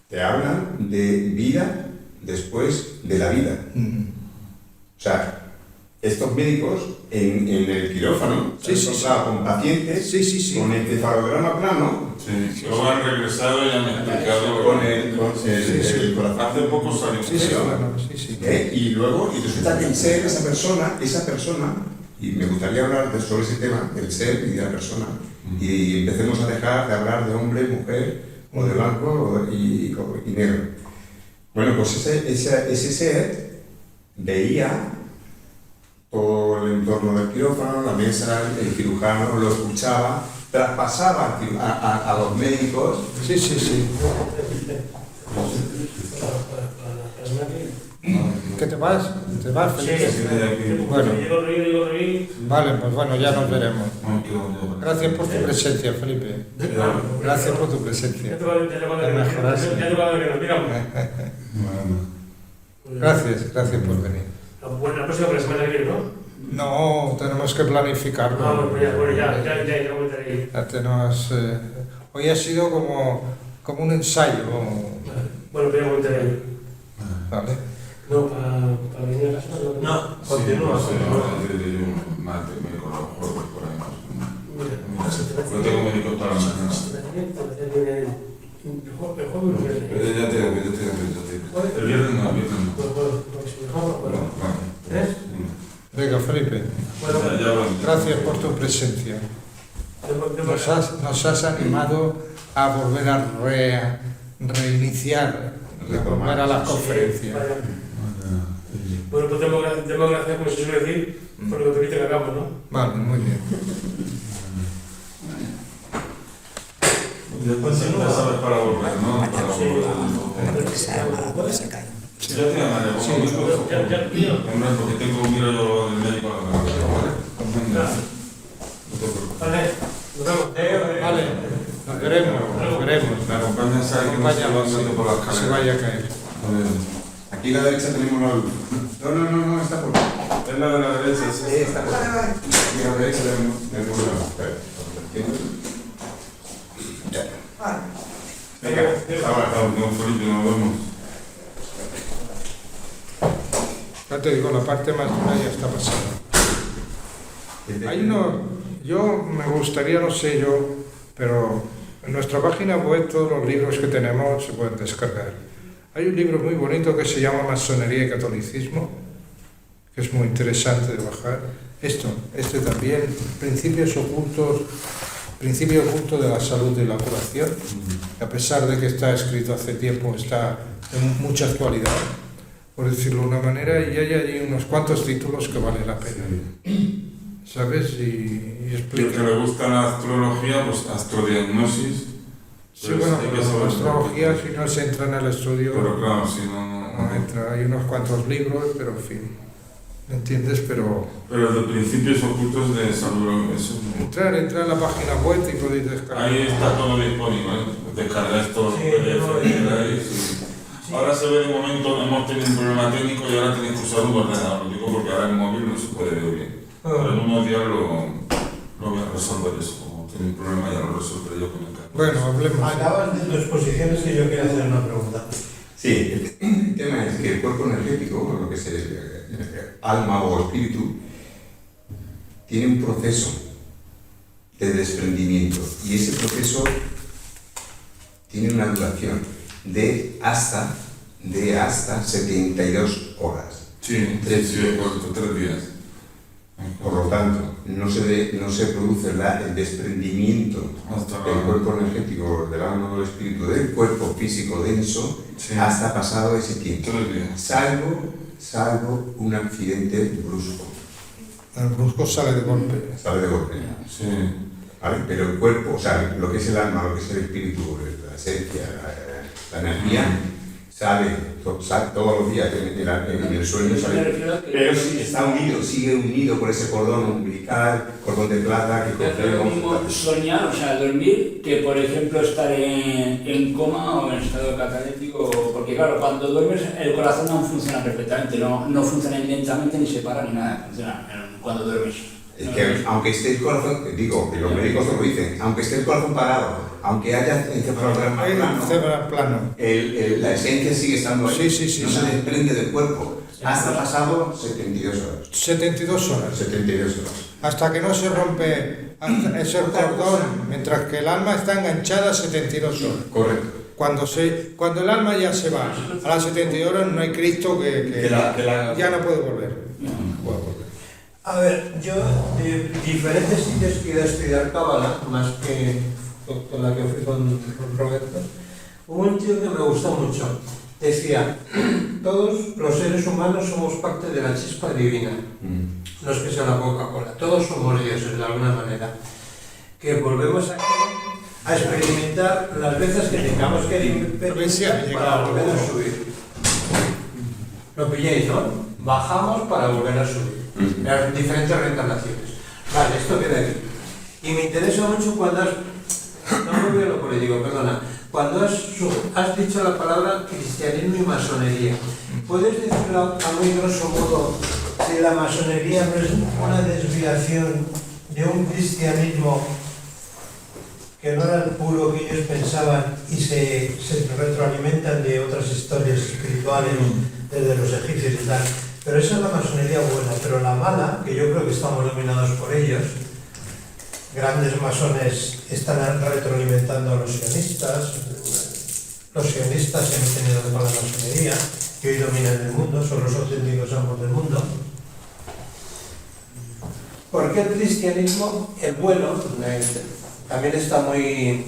Speaker 3: te hablan de vida después de la vida. O sea, estos médicos en el quirófano se han encontrado con pacientes con el encefalograma plano.
Speaker 4: Sí, luego han regresado y han explicado
Speaker 3: con el corazón.
Speaker 4: Hace poco salió.
Speaker 3: Y luego, y resulta que el ser, esa persona, y me gustaría hablar sobre ese tema, del ser y de la persona, y empecemos a dejar de hablar de hombre, mujer, o de blanco y negro. Bueno, pues ese ser veía todo el entorno del quirófano, la mesa, el cirujano, lo escuchaba, traspasaba a los médicos.
Speaker 1: Sí. ¿Qué te vas? ¿Te vas, Felipe? Bueno. Vale, pues bueno, ya nos veremos. Gracias por tu presencia, Felipe. Gracias por tu presencia. Gracias por venir.
Speaker 6: La próxima semana que viene, ¿no?
Speaker 1: No, tenemos que planificarlo.
Speaker 6: Ya comentaré.
Speaker 1: Hoy ha sido como un ensayo.
Speaker 6: Bueno, voy a comentar ahí.
Speaker 1: Vale.
Speaker 6: No, para venir a casa.
Speaker 2: No, continúa.
Speaker 4: Martes, miércoles, jueves, por ahí más. No tengo médico para la mañana.
Speaker 6: El jueves
Speaker 4: Ya te el viernes no.
Speaker 1: Venga, Felipe. Gracias por tu presencia. Nos has animado a volver a reiniciar, a volver a las conferencias.
Speaker 6: Bueno, pues demos gracias, como se suele decir, por lo que tuviste que hagamos, ¿no?
Speaker 1: Vale, muy bien.
Speaker 4: Después ya sabes para volver, ¿no? Para volver. Ya te llamaré, porque tengo que ir yo del médico a la ¿vale?
Speaker 6: Vale, nos vemos.
Speaker 1: Vale, nos veremos.
Speaker 4: Me acompañas a alguien por las calles.
Speaker 1: Se vaya a caer.
Speaker 3: Aquí a la derecha tenemos la luz. No, está por aquí.
Speaker 4: Es la de la derecha, sí.
Speaker 3: Está por aquí. Aquí a la derecha tenemos la luz. Venga, ahora.
Speaker 4: Don Felipe, nos vemos.
Speaker 1: Ya te digo, la parte más dura ya está pasada. Yo me gustaría, no sé yo, pero en nuestra página web todos los libros que tenemos se pueden descargar. Hay un libro muy bonito que se llama Masonería y Catolicismo, que es muy interesante de bajar. Este también, principio oculto de la salud y la curación, a pesar de que está escrito hace tiempo, está en mucha actualidad, por decirlo de una manera, y hay allí unos cuantos títulos que vale la pena, ¿sabes? Y
Speaker 4: Y el
Speaker 1: explica.
Speaker 4: que le gusta la astrología, pues astrodiagnosis.
Speaker 1: Sí, bueno, pero la astrología, si no se entra en el estudio,
Speaker 4: Pero claro, si no
Speaker 1: entra. Hay unos cuantos libros, pero en fin, ¿me entiendes? Pero
Speaker 4: Pero de principios ocultos de salud, eso.
Speaker 1: entrar en la página web y podéis descargar.
Speaker 4: Ahí está todo disponible, ¿eh? Descargáis todos los
Speaker 2: Sí,
Speaker 4: PDF
Speaker 2: no,
Speaker 4: que queráis.
Speaker 2: Sí.
Speaker 4: Ahora se ve de momento, hemos tenido un problema técnico y ahora tenéis que usar un ordenador. Lo digo porque ahora el móvil no se puede ver bien. Pero en unos días lo voy a resolver eso. Como tiene un problema ya lo resolveré yo con el cambio.
Speaker 1: Bueno, hablemos.
Speaker 2: Acabas de tu exposición, es que yo quería hacer una pregunta.
Speaker 3: Sí, el tema es que el cuerpo energético, lo que es el alma o espíritu, tiene un proceso de desprendimiento y ese proceso tiene una duración de hasta 72 horas.
Speaker 4: Sí,
Speaker 3: 3
Speaker 4: sí,
Speaker 3: días.
Speaker 4: correcto, 3 días.
Speaker 3: Por lo tanto, no se produce el desprendimiento
Speaker 4: Hasta
Speaker 3: del cuerpo energético, del alma o del espíritu, del cuerpo físico denso,
Speaker 4: Sí.
Speaker 3: hasta pasado ese tiempo.
Speaker 4: 3 días.
Speaker 3: Salvo un accidente brusco.
Speaker 1: El brusco sale de golpe.
Speaker 3: Sale de golpe.
Speaker 4: Sí.
Speaker 3: ¿Vale? Pero el cuerpo, o sea, lo que es el alma, lo que es el espíritu, la esencia, la energía, sale todos los días en el sueño,
Speaker 5: Me
Speaker 3: sale.
Speaker 5: refiero a que-
Speaker 3: Pero sí está unido, sigue unido por ese cordón umbilical, cordón de plata que
Speaker 5: Es lo mismo
Speaker 3: conocemos.
Speaker 5: soñar, o sea, dormir, que por ejemplo estar en coma o en estado cataléptico, porque claro, cuando duermes el corazón aún funciona perfectamente, no funciona ni lentamente ni se para ni nada, funciona cuando duermes.
Speaker 3: Es que aunque esté el corazón, digo, que los médicos lo dicen, aunque esté el corazón parado, aunque haya encefalograma
Speaker 1: Hay un
Speaker 3: plano,
Speaker 1: cerebro plano.
Speaker 3: la esencia sigue estando ahí,
Speaker 1: Sí,
Speaker 3: no se desprende del cuerpo, hasta pasado 72 horas.
Speaker 1: 72 horas.
Speaker 3: 72 horas.
Speaker 1: Hasta que no se rompe ese cordón, mientras que el alma está enganchada 72 horas.
Speaker 3: Correcto.
Speaker 1: Cuando el alma ya se va a las 72 horas, no hay Cristo que ya no puede volver. No puede volver.
Speaker 2: A ver, yo de diferentes sitios que he ido a estudiar Cábala, más que con la que fui con Roberto, hubo un tío que me gustó mucho. Decía, todos los seres humanos somos parte de la chispa divina. No es que sea la Coca-Cola, todos somos dioses de alguna manera. Que volvemos aquí a experimentar las veces que tengamos que experimentar para volver a subir. Lo pilláis, ¿no? Bajamos para volver a subir. Las diferentes reencarnaciones. Vale, esto queda aquí. Y me interesa mucho cuando has... No me olvido lo político, perdona. Cuando has dicho la palabra cristianismo y masonería. ¿Puedes decirlo a muy grosso modo si la masonería no es una desviación de un cristianismo que no era el puro que ellos pensaban y se retroalimentan de otras historias espirituales desde los egipcios y tal? Pero esa es la masonería buena, pero la mala, que yo creo que estamos dominados por ellos, grandes masones están retroalimentando a los sionistas se han tenido con la masonería, que hoy dominan el mundo, son los auténticos amos del mundo. Porque el cristianismo, el bueno, también está muy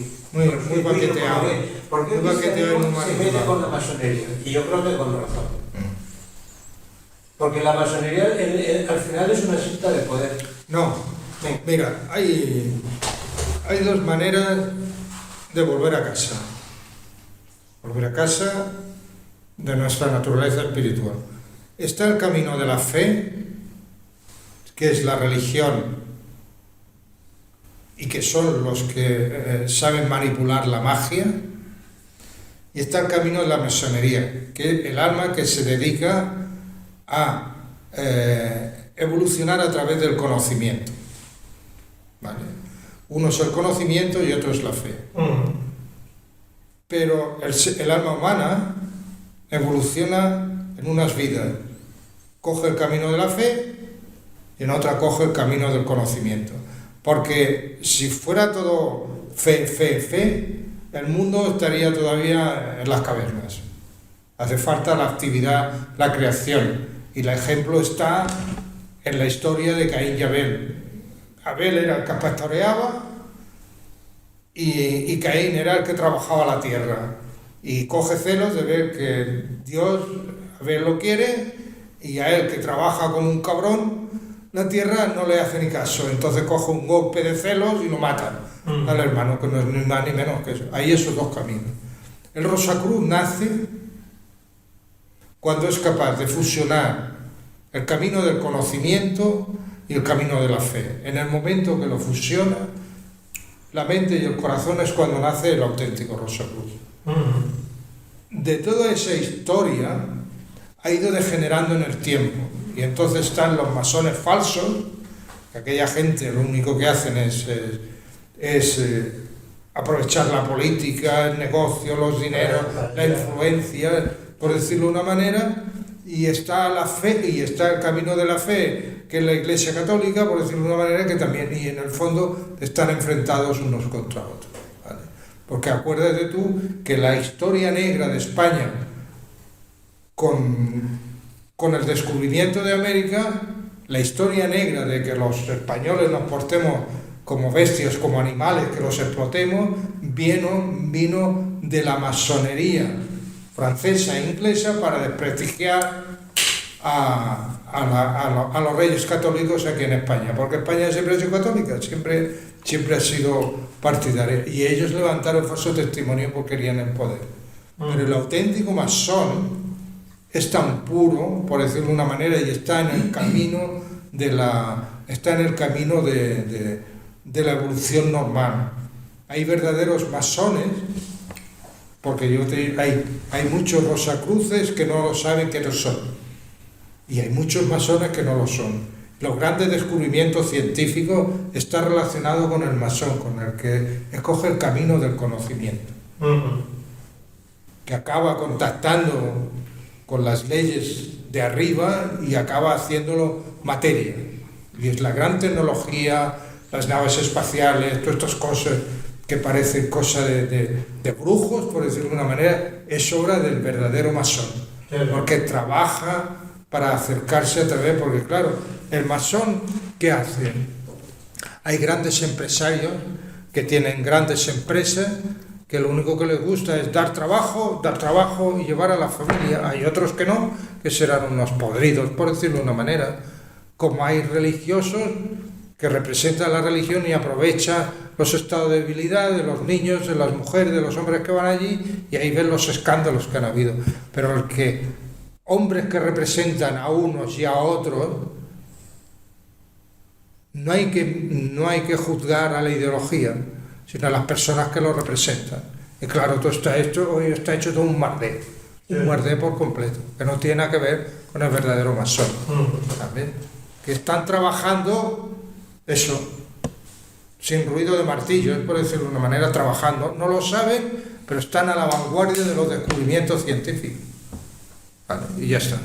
Speaker 1: baqueteado.
Speaker 2: Porque el
Speaker 1: Muy baqueteado y
Speaker 2: cristianismo
Speaker 1: muy
Speaker 2: se mete
Speaker 1: manipulado.
Speaker 2: con la masonería, y yo creo que con razón. Porque la masonería al final es una secta de poder.
Speaker 1: No, mira, hay dos maneras de volver a casa. Volver a casa de nuestra naturaleza espiritual. Está el camino de la fe, que es la religión, y que son los que saben manipular la magia, y está el camino de la masonería, que es el alma que se dedica a evolucionar a través del conocimiento. ¿Vale? Uno es el conocimiento y otro es la fe. Pero el alma humana evoluciona en unas vidas. Coge el camino de la fe y en otra coge el camino del conocimiento. Porque si fuera todo fe, el mundo estaría todavía en las cavernas. Hace falta la actividad, la creación. Y el ejemplo está en la historia de Caín y Abel. Abel era el que pastoreaba y Caín era el que trabajaba la tierra. Y coge celos de ver que Dios, Abel lo quiere, y a él, que trabaja como un cabrón, la tierra no le hace ni caso. Entonces coge un golpe de celos y lo mata al hermano, que no es ni más ni menos que eso. Hay esos dos caminos. El Rosacruz nace cuando es capaz de fusionar el camino del conocimiento y el camino de la fe. En el momento que lo fusiona, la mente y el corazón, es cuando nace el auténtico Rosacruz. De toda esa historia ha ido degenerando en el tiempo, y entonces están los masones falsos, que aquella gente lo único que hacen es aprovechar la política, el negocio, los dineros, la influencia, por decirlo de una manera, y está la fe, y está el camino de la fe, que es la Iglesia Católica, por decirlo de una manera, que también, y en el fondo están enfrentados unos contra otros, ¿vale? Porque acuérdate tú que la historia negra de España, con el descubrimiento de América, la historia negra de que los españoles nos portemos como bestias, como animales, que los explotemos, vino de la masonería francesa e inglesa para desprestigiar a los reyes católicos aquí en España, porque España siempre ha sido católica, siempre ha sido partidaria, y ellos levantaron falso testimonio porque querían el poder. Pero el auténtico masón es tan puro, por decirlo de una manera, y está en el camino de la evolución normal. Hay verdaderos masones, porque hay muchos rosacruces que no lo saben que no son, y hay muchos masones que no lo son. Los grandes descubrimientos científicos están relacionados con el masón, con el que escoge el camino del conocimiento, que acaba contactando con las leyes de arriba y acaba haciéndolo materia. Y es la gran tecnología, las naves espaciales, todas estas cosas que parecen cosas de brujos, por decirlo de una manera, es obra del verdadero masón, porque trabaja para acercarse a través, porque claro, el masón, ¿qué hace? Hay grandes empresarios que tienen grandes empresas, que lo único que les gusta es dar trabajo y llevar a la familia. Hay otros que no, que serán unos podridos, por decirlo de una manera. Como hay religiosos que representan la religión y aprovechan los estados de debilidad de los niños, de las mujeres, de los hombres que van allí, y ahí ven los escándalos que han habido. Pero hombres que representan a unos y a otros, no hay que juzgar a la ideología, sino a las personas que lo representan. Y claro, hoy está hecho todo un mardé por completo, que no tiene nada que ver con el verdadero masón. ¿Sabes? Que están trabajando eso, sin ruido de martillo, es por decirlo de una manera, trabajando. No lo saben, pero están a la vanguardia de los descubrimientos científicos. ¿Vale? Y ya está.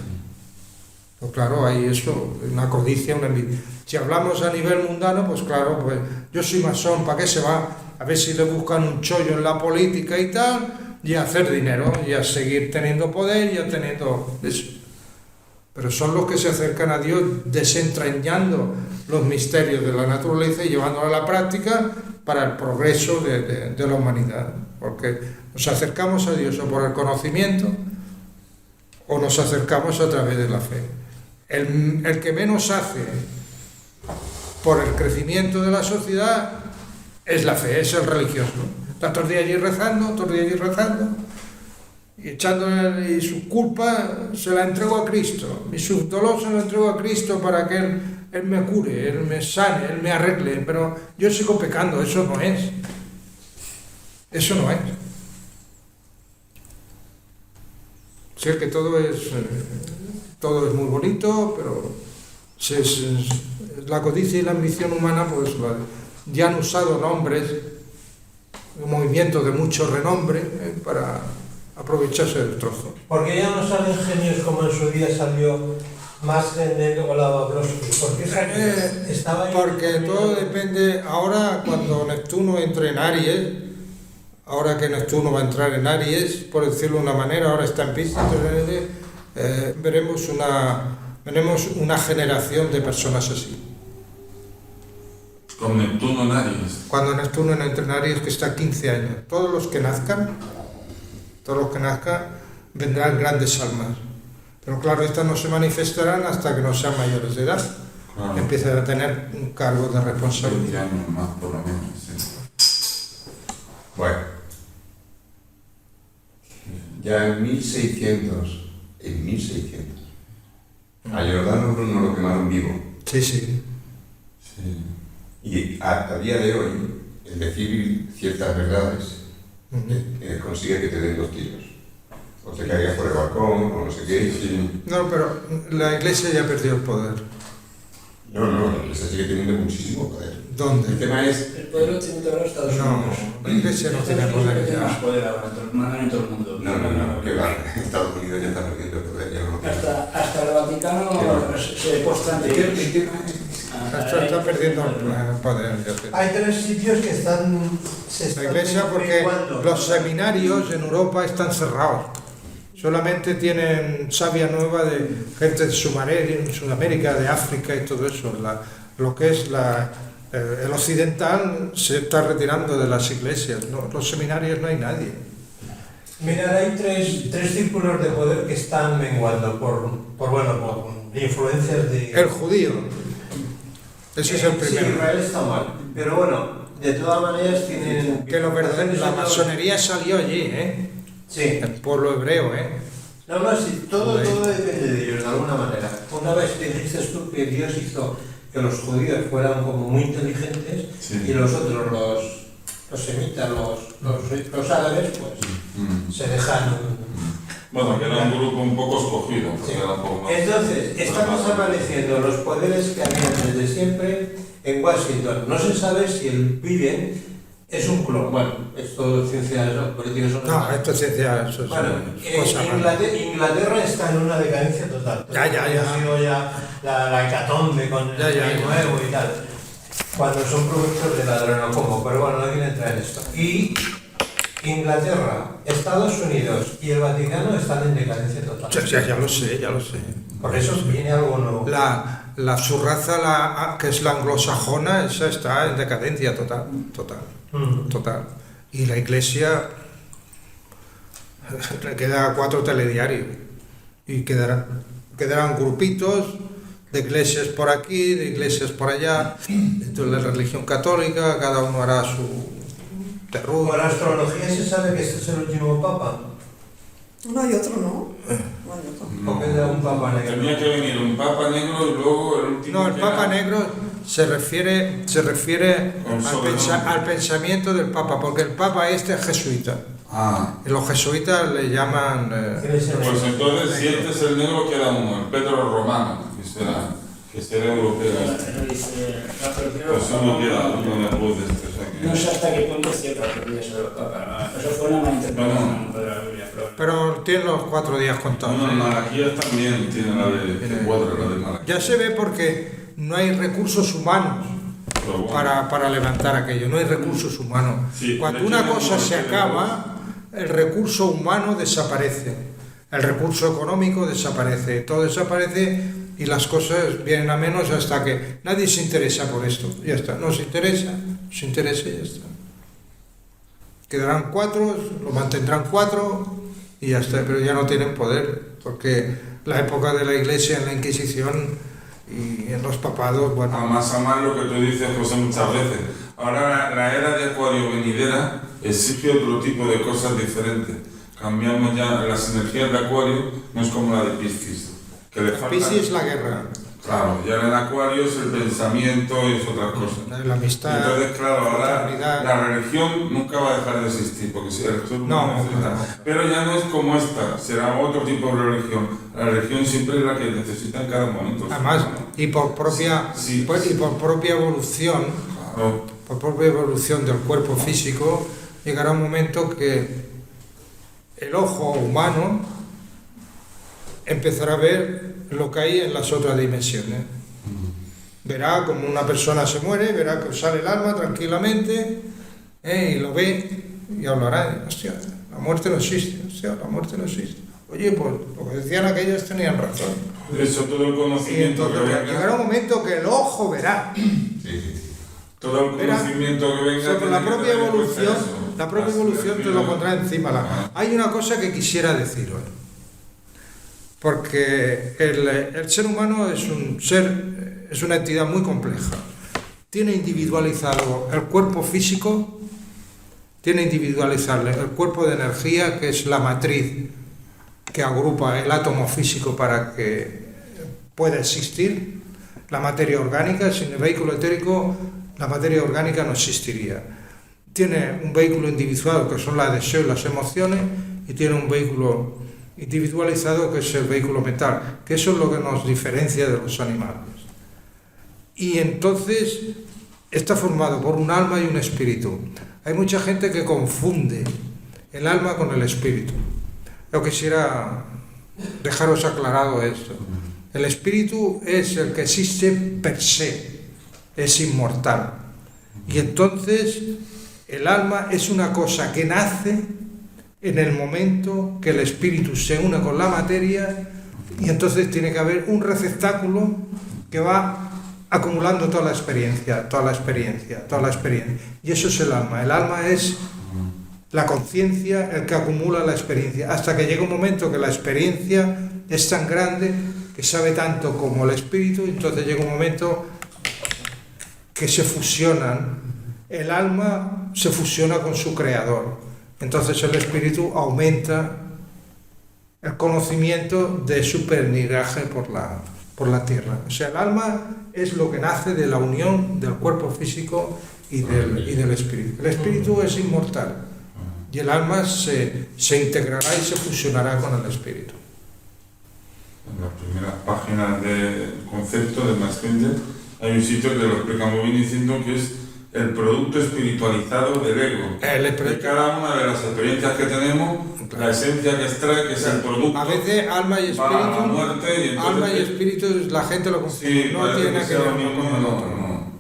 Speaker 1: Pues claro, hay eso, una codicia, una envidia. Si hablamos a nivel mundano, pues claro, pues yo soy masón, ¿para qué se va? A ver si le buscan un chollo en la política y tal, y a hacer dinero, y a seguir teniendo poder, y a teniendo eso. Pero son los que se acercan a Dios desentrañando los misterios de la naturaleza y llevándolo a la práctica para el progreso de la humanidad. Porque nos acercamos a Dios o por el conocimiento o nos acercamos a través de la fe. El que menos hace por el crecimiento de la sociedad es la fe, es el religioso. Está todo el día allí rezando, y echándole, y su culpa se la entrego a Cristo, y su dolor se lo entrego a Cristo para que Él me cure, Él me sane, Él me arregle, pero yo sigo pecando. Eso no es. Sí, que todo es muy bonito, pero la codicia y la ambición humana, pues ya han usado nombres, un movimiento de mucho renombre, para aprovecharse del trozo.
Speaker 2: Porque ya no salen genios como en su día salió Maslen o Lavabrosky.
Speaker 1: Porque todo depende. Ahora, cuando Neptuno entre en Aries, ahora que Neptuno va a entrar en Aries, por decirlo de una manera, ahora está en Piscis, veremos Tenemos una generación de personas así.
Speaker 4: Con Neptuno en Aries.
Speaker 1: Cuando Neptuno en Aries, que está 15 años, todos los que nazcan, vendrán grandes almas. Pero claro, estas no se manifestarán hasta que no sean mayores de edad.
Speaker 4: Claro.
Speaker 1: Empiezan a tener un cargo de
Speaker 4: 20
Speaker 1: responsabilidad.
Speaker 4: años más, por lo menos. Sí.
Speaker 3: Bueno, ya en 1600, a Giordano Bruno lo quemaron vivo.
Speaker 1: Sí, sí.
Speaker 4: Sí.
Speaker 3: Y a día de hoy, el decir ciertas verdades consigue que te den 2 tiros. O te caigas por el balcón, o no sé qué.
Speaker 4: Sí.
Speaker 1: No, pero la Iglesia ya perdió el poder.
Speaker 3: No, la Iglesia sigue teniendo muchísimo poder. El
Speaker 1: ¿Dónde?
Speaker 3: tema es,
Speaker 5: El poder lo tiene ahora Estados
Speaker 1: No,
Speaker 5: Unidos.
Speaker 1: la Iglesia no tiene
Speaker 5: Estados Unidos
Speaker 1: poder
Speaker 5: tiene
Speaker 1: ya.
Speaker 5: más poder ahora, mandan en todo el mundo.
Speaker 3: no, que va, Estados Unidos ya está perdiendo el poder, ya no lo tiene.
Speaker 5: Hasta el Vaticano se postra ante ellos.
Speaker 1: Está perdiendo el poder. Ya te-
Speaker 2: Hay 3 sitios que se
Speaker 1: La
Speaker 2: están
Speaker 1: Iglesia, porque
Speaker 2: menguando.
Speaker 1: los seminarios en Europa están cerrados. Solamente tienen savia nueva de gente de Sudamérica, de África y todo eso. Lo que es el occidental se está retirando de las iglesias. No, los seminarios no hay nadie.
Speaker 2: Mirad, hay tres círculos de poder que están menguando por influencias de...
Speaker 1: El judío. Ese es el
Speaker 2: Sí,
Speaker 1: primero.
Speaker 2: Israel está mal. Pero bueno, de todas maneras tienen...
Speaker 1: Que la masonería salió allí, ¿eh?
Speaker 2: Sí.
Speaker 1: El pueblo hebreo, ¿eh?
Speaker 2: No, sí, todo depende de ellos, de alguna manera. Una vez que dices tú que Dios hizo que los judíos fueran como muy inteligentes,
Speaker 4: Sí.
Speaker 2: y los otros, los semitas, los árabes, pues se dejan...
Speaker 4: Bueno, que era un grupo un poco escogido. Porque
Speaker 2: Sí.
Speaker 4: era un poco más...
Speaker 2: Entonces, están desapareciendo los poderes que habían desde siempre en Washington. No se sabe si el Biden es un clon. Bueno, esto ciencias políticas son...
Speaker 1: No, esto es ciencia, eso es
Speaker 2: Bueno,
Speaker 1: cosa rara.
Speaker 2: Inglaterra está en una decadencia total.
Speaker 1: Ya.
Speaker 2: Ha sido ya la hecatombe con el Rey Nuevo y tal. Cuando son productos del adrenocomo, pero bueno, no quiero entrar en esto. Y Inglaterra, Estados Unidos y el Vaticano están en decadencia total.
Speaker 1: Ya lo sé.
Speaker 2: Por eso viene algo nuevo.
Speaker 1: La subraza, que es la anglosajona, esa está en decadencia total. Y la Iglesia le queda 4 telediarios y quedarán grupitos de iglesias por aquí, de iglesias por allá, dentro de la religión católica, cada uno hará su terror.
Speaker 2: Por astrología se sabe que este es el último papa.
Speaker 7: No hay otro, ¿no? No hay otro.
Speaker 2: ¿O queda un papa negro?
Speaker 4: Tenía que venir un papa negro y luego el último.
Speaker 1: No, el
Speaker 4: que
Speaker 1: Papa
Speaker 4: era-
Speaker 1: Negro se refiere al pensamiento del Papa, porque el Papa este es jesuita.
Speaker 4: Ah.
Speaker 1: Y los jesuitas le llaman...
Speaker 4: Pues entonces, si este es el negro, queda uno, el Pedro Romano, que será europeo. Pues uno queda, uno me puede este, o sea que-
Speaker 5: No sé hasta qué punto es cierto lo que dice sobre el Papa. Eso fue una malinterpretación de la Biblia.
Speaker 1: Pero tiene los 4 días contados.
Speaker 4: Bueno, en Malaquías también tiene la de cuadro, la de Malaquías.
Speaker 1: Ya se ve porque no hay recursos humanos
Speaker 4: Pero bueno.
Speaker 1: para levantar aquello, no hay recursos humanos.
Speaker 4: Sí,
Speaker 1: Cuando
Speaker 4: de hecho,
Speaker 1: una
Speaker 4: no
Speaker 1: cosa se
Speaker 4: tiene
Speaker 1: acaba, el recurso humano desaparece, el recurso económico desaparece, todo desaparece y las cosas vienen a menos hasta que nadie se interesa por esto. Ya está, no se interesa y ya está. Quedarán 4, lo mantendrán 4 y ya está, pero ya no tienen poder, porque la época de la Iglesia en la Inquisición y en los papados, bueno...
Speaker 4: A más lo que tú dices, José, muchas veces. Ahora la era de Acuario venidera exige otro tipo de cosas diferentes. Cambiamos ya las energías de Acuario, no es como la de Piscis. Que le falta...
Speaker 1: Piscis es la guerra,
Speaker 4: Claro, ya en el Acuario es el pensamiento y es otras cosas.
Speaker 1: la amistad,
Speaker 4: Entonces, claro, ahora
Speaker 1: fraternidad.
Speaker 4: la religión nunca va a dejar de existir, porque si el ser
Speaker 1: No,
Speaker 4: humano necesita.
Speaker 1: no.
Speaker 4: Pero ya no es como esta, será otro tipo de religión. La religión siempre es la que necesita en cada momento.
Speaker 1: Además, y por propia,
Speaker 4: Sí.
Speaker 1: y por propia evolución,
Speaker 4: Claro.
Speaker 1: por propia evolución del cuerpo físico, llegará un momento que el ojo humano empezará a ver lo que hay en las otras dimensiones. Verá como una persona se muere, verá que sale el alma tranquilamente, y lo ve y hablará. Hostia, la muerte no existe, hostia, la muerte no existe. Oye, pues lo que decían aquellos tenían razón.
Speaker 4: De hecho, todo el
Speaker 1: Y
Speaker 4: conocimiento que
Speaker 1: entonces
Speaker 4: venga,
Speaker 1: llegará un momento que el ojo verá.
Speaker 3: Sí, sí.
Speaker 4: todo el
Speaker 1: Verá,
Speaker 4: conocimiento que venga,
Speaker 1: sobre
Speaker 4: tiene
Speaker 1: la
Speaker 4: que
Speaker 1: propia
Speaker 4: tener en cuenta
Speaker 1: evolución,
Speaker 4: eso.
Speaker 1: la propia
Speaker 4: Así
Speaker 1: evolución te lo
Speaker 4: al
Speaker 1: pondrá
Speaker 4: final-
Speaker 1: encima.
Speaker 4: Ajá.
Speaker 1: Hay una cosa que quisiera decir hoy, porque el ser humano es un ser, es una entidad muy compleja. Tiene individualizado el cuerpo físico, tiene individualizado el cuerpo de energía, que es la matriz que agrupa el átomo físico para que pueda existir, la materia orgánica. Sin el vehículo etérico, la materia orgánica no existiría. Tiene un vehículo individual, que son la deseo y las emociones, y tiene un vehículo individualizado, que es el vehículo mental, que eso es lo que nos diferencia de los animales. Y entonces está formado por un alma y un espíritu. Hay mucha gente que confunde el alma con el espíritu. Yo quisiera dejaros aclarado esto. El espíritu es el que existe per se, es inmortal. Y entonces el alma es una cosa que nace en el momento que el espíritu se une con la materia, y entonces tiene que haber un receptáculo que va acumulando toda la experiencia. Y eso es el alma. El alma es la conciencia, el que acumula la experiencia, hasta que llega un momento que la experiencia es tan grande que sabe tanto como el espíritu, y entonces llega un momento que se fusionan. El alma se fusiona con su creador. Entonces el espíritu aumenta el conocimiento de su peregrinaje por la tierra. O sea, el alma es lo que nace de la unión del cuerpo físico y del espíritu. El espíritu es inmortal y el alma se integrará y se fusionará con el espíritu.
Speaker 4: En la primera página del concepto de Max Kender hay un sitio que lo explica muy bien diciendo que es el producto espiritualizado del ego. De cada una de las experiencias que tenemos, la esencia que extrae, que es el producto.
Speaker 1: A veces alma y
Speaker 4: va a la
Speaker 1: espíritu,
Speaker 4: muerte y entonces,
Speaker 1: alma y espíritu, la gente lo confunde,
Speaker 4: sí,
Speaker 1: no
Speaker 4: parece
Speaker 1: tiene que
Speaker 4: sea
Speaker 1: ver
Speaker 4: lo
Speaker 1: uno
Speaker 4: mismo,
Speaker 1: con el
Speaker 4: no,
Speaker 1: otro.
Speaker 4: no.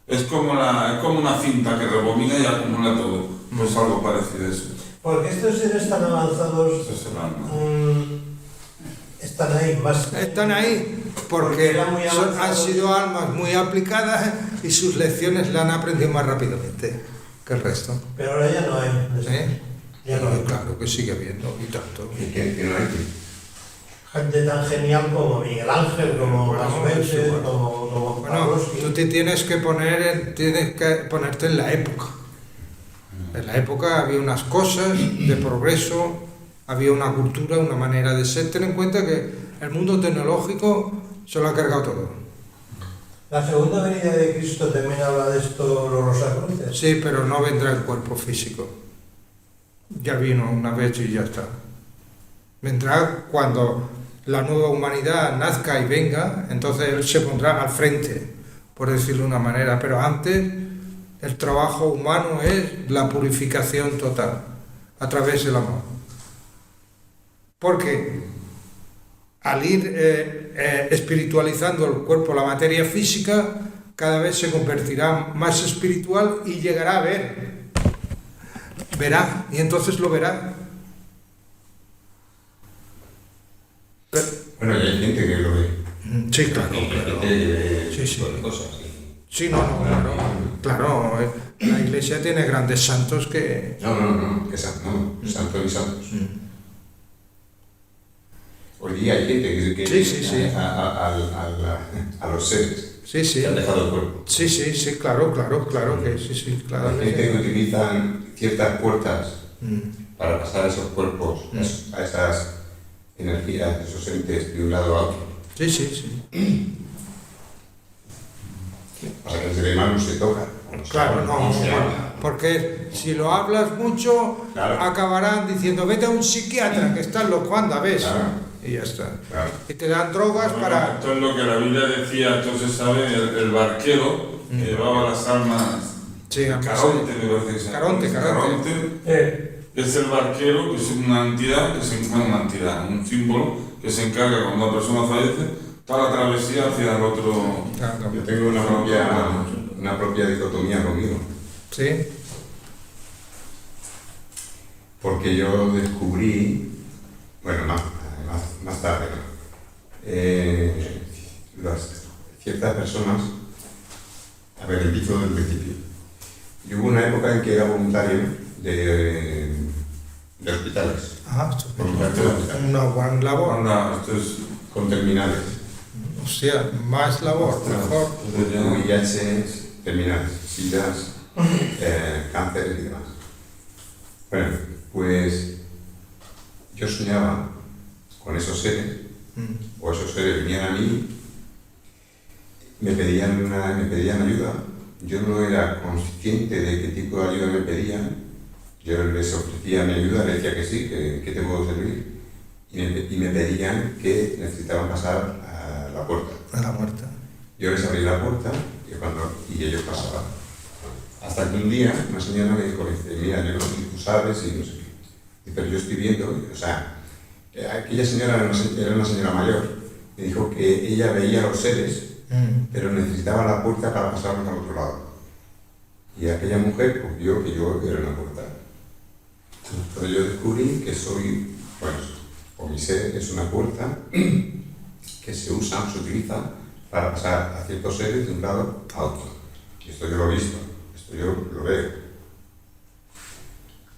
Speaker 4: Es como una cinta que rebobina y acumula todo. Pues algo parecido a eso.
Speaker 2: Porque estos seres tan avanzados
Speaker 4: Eso es el alma.
Speaker 2: están ahí más.
Speaker 1: Están ahí
Speaker 2: Porque
Speaker 1: porque
Speaker 2: eran muy
Speaker 1: han
Speaker 2: avanzados.
Speaker 1: sido almas muy aplicadas y sus lecciones las han aprendido más rápidamente que el resto.
Speaker 2: Pero ahora ya no hay.
Speaker 1: ¿Eh?
Speaker 2: Ya no hay.
Speaker 1: Claro que sigue habiendo, y tanto.
Speaker 3: ¿Y que no hay que?
Speaker 2: Gente tan genial como Miguel Ángel, como
Speaker 1: Bueno,
Speaker 2: Masvente,
Speaker 1: sí, bueno.
Speaker 2: como
Speaker 1: Bueno,
Speaker 2: Pavlovsky.
Speaker 1: tú te tienes que ponerte en la época. En la época había unas cosas de progreso, había una cultura, una manera de ser. Ten en cuenta que el mundo tecnológico se lo ha cargado todo.
Speaker 2: La segunda venida de Cristo también habla de esto, los Rosacruces.
Speaker 1: Sí, pero no vendrá el cuerpo físico. Ya vino una vez y ya está. Vendrá cuando la nueva humanidad nazca y venga, entonces él se pondrá al frente, por decirlo de una manera. Pero antes, el trabajo humano es la purificación total, a través del amor. Porque al ir espiritualizando el cuerpo, la materia física, cada vez se convertirá más espiritual y llegará a verá, y entonces lo verá.
Speaker 3: Bueno, y hay gente que lo ve.
Speaker 1: Sí, claro,
Speaker 3: Hay gente
Speaker 1: claro.
Speaker 3: que ve
Speaker 1: Sí, sí.
Speaker 3: tipo de cosas.
Speaker 1: Sí, no, claro. La Iglesia tiene grandes santos que...
Speaker 3: No, que santos y santos. Hoy día hay gente que
Speaker 1: Sí.
Speaker 3: a los seres
Speaker 1: Sí.
Speaker 3: que han dejado el cuerpo.
Speaker 1: Sí, claro, que sí, claro.
Speaker 3: Hay gente que utilizan ciertas puertas para pasar esos cuerpos, a esas energías, esos entes de un lado a otro.
Speaker 1: Sí.
Speaker 3: Para que el ser humano se toca.
Speaker 1: Claro, no,
Speaker 3: se habla.
Speaker 1: porque si lo hablas mucho,
Speaker 3: Claro.
Speaker 1: acabarán diciendo, vete a un psiquiatra que estás locuando, a ver.
Speaker 3: Claro.
Speaker 1: Y ya está.
Speaker 3: Claro.
Speaker 1: Y te dan drogas
Speaker 4: Bueno,
Speaker 1: para...
Speaker 4: esto es lo que la Biblia decía, entonces sabe, el barquero que llevaba las almas.
Speaker 1: Sí,
Speaker 4: Caronte, me parece que se llama.
Speaker 1: Caronte.
Speaker 4: Es el barquero, que es una entidad, un símbolo que se encarga cuando una persona fallece, toda la travesía hacia el otro.
Speaker 3: Yo tengo una propia dicotomía conmigo,
Speaker 1: Sí.
Speaker 3: porque yo descubrí bueno, más tarde, ¿no? Ciertas personas, a ver, empiezo desde el principio. Yo hubo una época en que era voluntario de hospitales,
Speaker 1: Ah,
Speaker 3: voluntario de hospitales,
Speaker 1: una buena labor.
Speaker 4: Anda, esto es...
Speaker 3: con terminales,
Speaker 1: O sea, más labor, mejor.
Speaker 3: VIH, terminales, SIDAs, cánceres y demás. Bueno, pues yo soñaba con esos seres, o esos seres venían a mí, me pedían ayuda. Yo no era consciente de qué tipo de ayuda me pedían. Yo les ofrecía mi ayuda, les decía que sí, que te puedo servir. Y me pedían que necesitaban pasar a la puerta.
Speaker 1: A la muerte.
Speaker 3: Yo les abrí la puerta y ellos pasaban. Hasta que un día una señora me dijo, mira, yo no sé si tú sabes y no sé qué. Pero yo estoy viendo, o sea, aquella señora era una señora mayor. Me dijo que ella veía los seres, pero necesitaba la puerta para pasarlos al otro lado. Y aquella mujer pues, vio que yo era una puerta. Entonces yo descubrí que soy, bueno, o mi ser es una puerta que se utiliza para pasar a ciertos seres de un lado a otro. Y esto yo lo he visto, esto yo lo veo.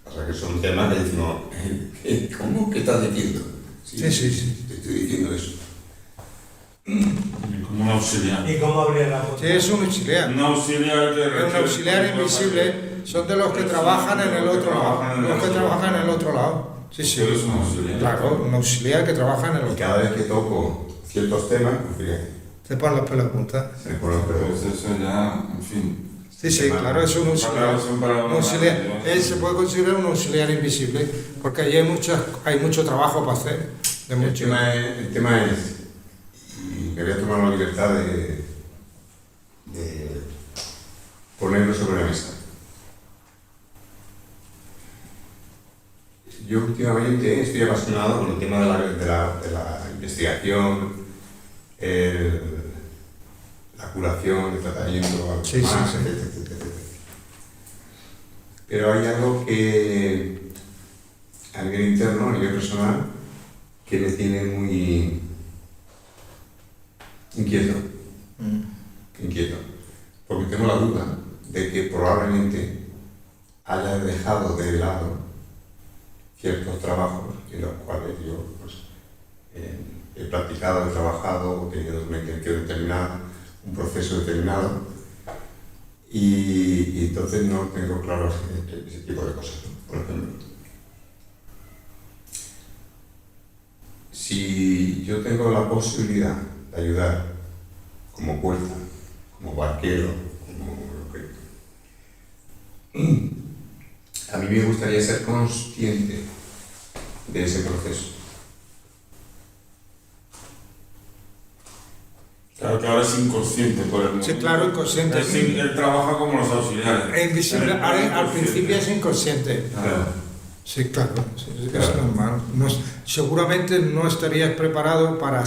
Speaker 3: O sea que es un tema que decimos, ¿cómo? ¿Qué estás diciendo?
Speaker 1: Sí.
Speaker 3: Te estoy diciendo eso.
Speaker 4: Como un auxiliar.
Speaker 2: ¿Y cómo abrir la puerta?
Speaker 1: Sí, es un auxiliar.
Speaker 4: Un auxiliar que...
Speaker 1: Es un auxiliar invisible. Son de los que trabajan en el otro lado. Los que trabajan en el otro lado. Sí, sí.
Speaker 4: Pero es un auxiliar.
Speaker 1: Claro, un auxiliar que trabaja en el
Speaker 3: Y
Speaker 1: otro
Speaker 3: cada
Speaker 1: lado.
Speaker 3: vez que toco ciertos temas, pues fíjate,
Speaker 1: Te ponen los pelos de punta.
Speaker 3: se me ponen los pelos.
Speaker 4: Pues eso ya, en fin.
Speaker 1: Sí, claro, es un auxiliar. Un auxiliar. Él se puede considerar un auxiliar invisible porque allí hay mucho trabajo para hacer.
Speaker 3: El tema es, y me voy a tomar la libertad de ponerlo sobre la mesa. Yo últimamente estoy apasionado con el tema de la investigación, la curación, el tratamiento,
Speaker 1: Sí.
Speaker 3: etcétera. Pero hay algo que a nivel interno, a nivel personal, que me tiene muy inquieto, porque tengo la duda de que probablemente haya dejado de lado ciertos trabajos en los cuales yo pues, he practicado, he trabajado, he tenido una intención determinada, un proceso determinado, y entonces no tengo claro ese tipo de cosas, ¿no? Por ejemplo, si yo tengo la posibilidad de ayudar como puerta, como barquero, como lo que... A mí me gustaría ser consciente de ese proceso.
Speaker 4: Claro que ahora es inconsciente por el momento.
Speaker 1: Sí, claro, inconsciente.
Speaker 4: Él trabaja como los auxiliares.
Speaker 1: Es invisible. Al principio es inconsciente.
Speaker 4: Claro.
Speaker 1: Sí, claro. Es normal. Seguramente no estarías preparado para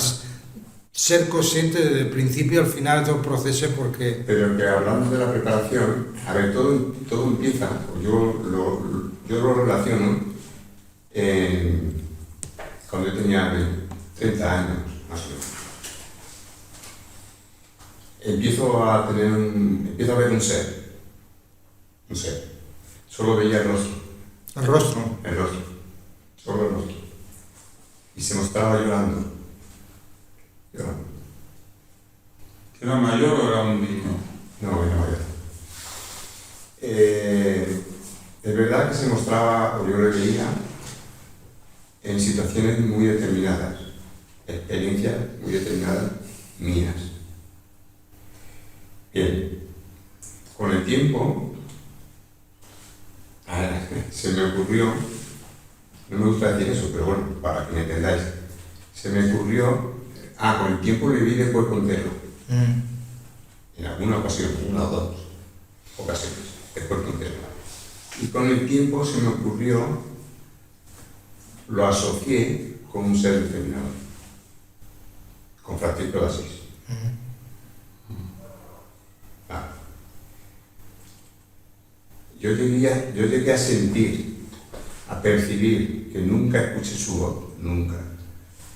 Speaker 1: ser consciente desde el principio al final del proceso porque...
Speaker 3: Pero que hablamos de la preparación, a ver, todo empieza, yo lo relaciono cuando yo tenía 30 años, más o menos. Empiezo a ver un ser, solo veía el rostro, solo el rostro, y se mostraba llorando.
Speaker 4: ¿Era mayor o era un niño?
Speaker 3: No, era mayor. Es verdad que se mostraba, o yo lo veía, en situaciones muy determinadas, experiencias muy determinadas mías. Bien, con el tiempo se me ocurrió, no me gusta decir eso, pero bueno, para que me entendáis, se me ocurrió, con el tiempo le vi de cuerpo entero. En alguna ocasión, una o dos ocasiones, de cuerpo entero. Y con el tiempo se me ocurrió, lo asocié con un ser determinado, con Francisco de Asís. Yo llegué a sentir, a percibir, que nunca escuché su voz, nunca.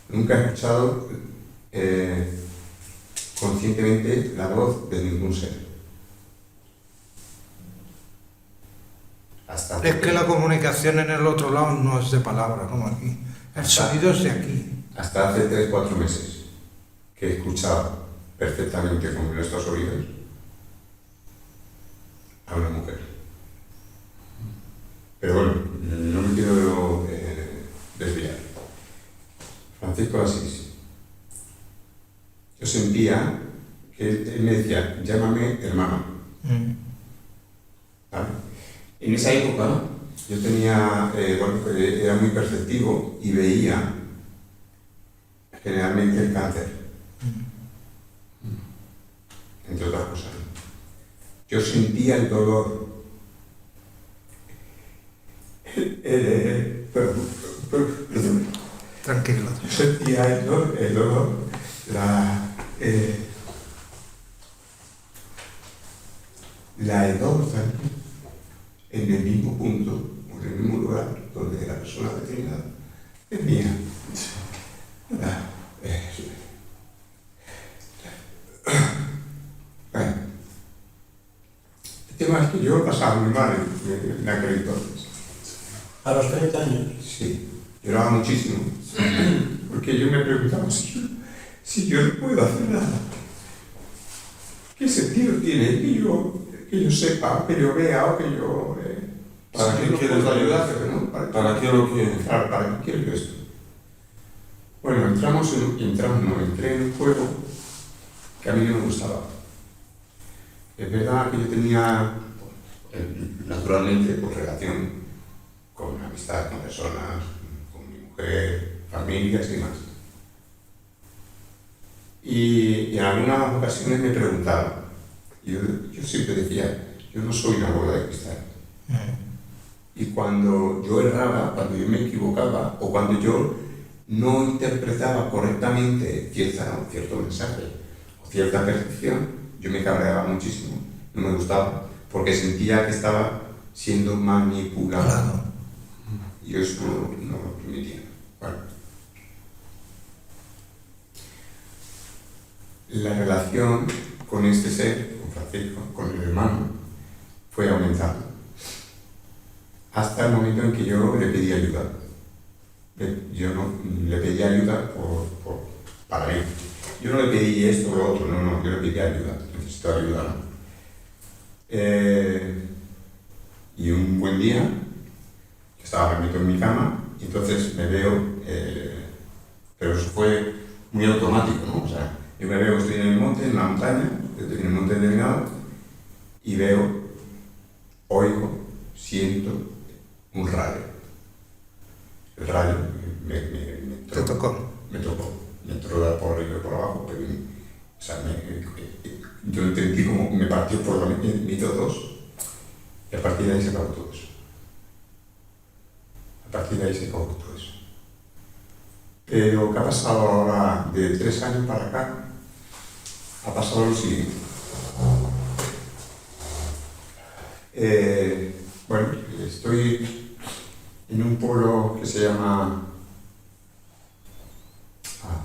Speaker 3: Nunca he escuchado conscientemente la voz de ningún ser.
Speaker 1: Es que la comunicación en el otro lado no es de palabra, como aquí. El sonido es de aquí.
Speaker 3: Hasta hace 3-4 meses que he escuchado perfectamente con nuestros oídos a una mujer. Pero bueno, no me quiero desviar. Francisco de Asís. Yo sentía que él me decía, llámame hermano. ¿Vale? En esa época yo tenía, era muy perceptivo y veía generalmente el cáncer, entre otras cosas. Yo sentía el dolor,
Speaker 1: Tranquilo.
Speaker 3: yo sentía el dolor, la hedor también, en el mismo punto, o en el mismo lugar donde la persona determinada tenía bueno, el tema es que yo pasaba muy mal en aquel entonces.
Speaker 2: A los 30 años.
Speaker 3: Sí, lloraba muchísimo, porque yo me preguntaba si yo no puedo hacer nada. ¿Qué sentido tiene que yo sepa, que yo vea o que yo...
Speaker 4: ¿Para qué quieres ayudar? ¿Para qué lo quieres?
Speaker 3: Claro, ¿para qué quiero yo esto? Bueno, entré en un juego que a mí no me gustaba. Es verdad que yo tenía, naturalmente, pues, relación con amistad, con personas, con mi mujer, familias y demás. Y en algunas ocasiones me preguntaba, yo siempre decía, yo no soy una bola de cristal. Y cuando yo erraba, cuando yo me equivocaba, o cuando yo no interpretaba correctamente cierto mensaje o cierta percepción, yo me cabreaba muchísimo, no me gustaba, porque sentía que estaba siendo manipulado.
Speaker 1: Claro.
Speaker 3: Y yo eso no lo permitía. Bueno. La relación con este ser, con Francisco, con el hermano, fue aumentando. Hasta el momento en que yo le pedí ayuda. Yo no le pedí ayuda para mí. Yo no le pedí esto o lo otro, no, yo le pedí ayuda, necesito ayuda, ¿no? Y un buen día, estaba metido en mi cama, y entonces me veo, pero eso fue muy automático, ¿no? O sea, yo me veo que estoy en el monte, en la montaña, en el monte determinado, y veo, oigo, siento un rayo. El rayo me entró.
Speaker 1: Te tocó.
Speaker 3: Me tocó. Me entró por arriba y por abajo, pero o sea, yo entendí como me partió por la mitad dos, y a partir de ahí se acabó todo eso. A partir de ahí se acabó todo eso. Pero ¿qué ha pasado ahora de 3 años para acá? Ha pasado lo siguiente. Bueno, estoy en un pueblo que se llama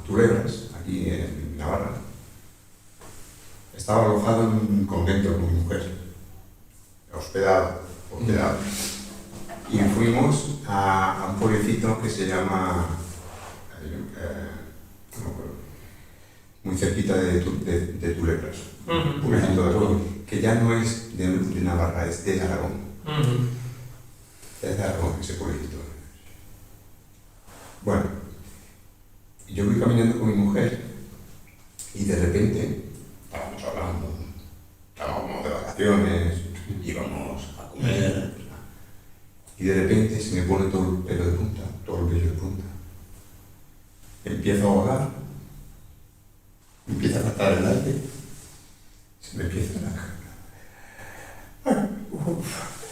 Speaker 3: Tulebras, aquí en Navarra. Estaba alojado en un convento con mi mujer, hospedado. Y fuimos a un pueblecito que se llama, no me acuerdo, muy cerquita de Tulebras. Un pueblecito de Aragón, que ya no es de Navarra, es de Aragón. Es de Aragón, ese pueblecito. Bueno, yo voy caminando con mi mujer y de repente estábamos hablando, estábamos de vacaciones, íbamos a comer, y de repente se me pone todo el pelo de punta, todo el vello de punta. Empiezo a ahogar, empieza a faltar el aire, se me empieza a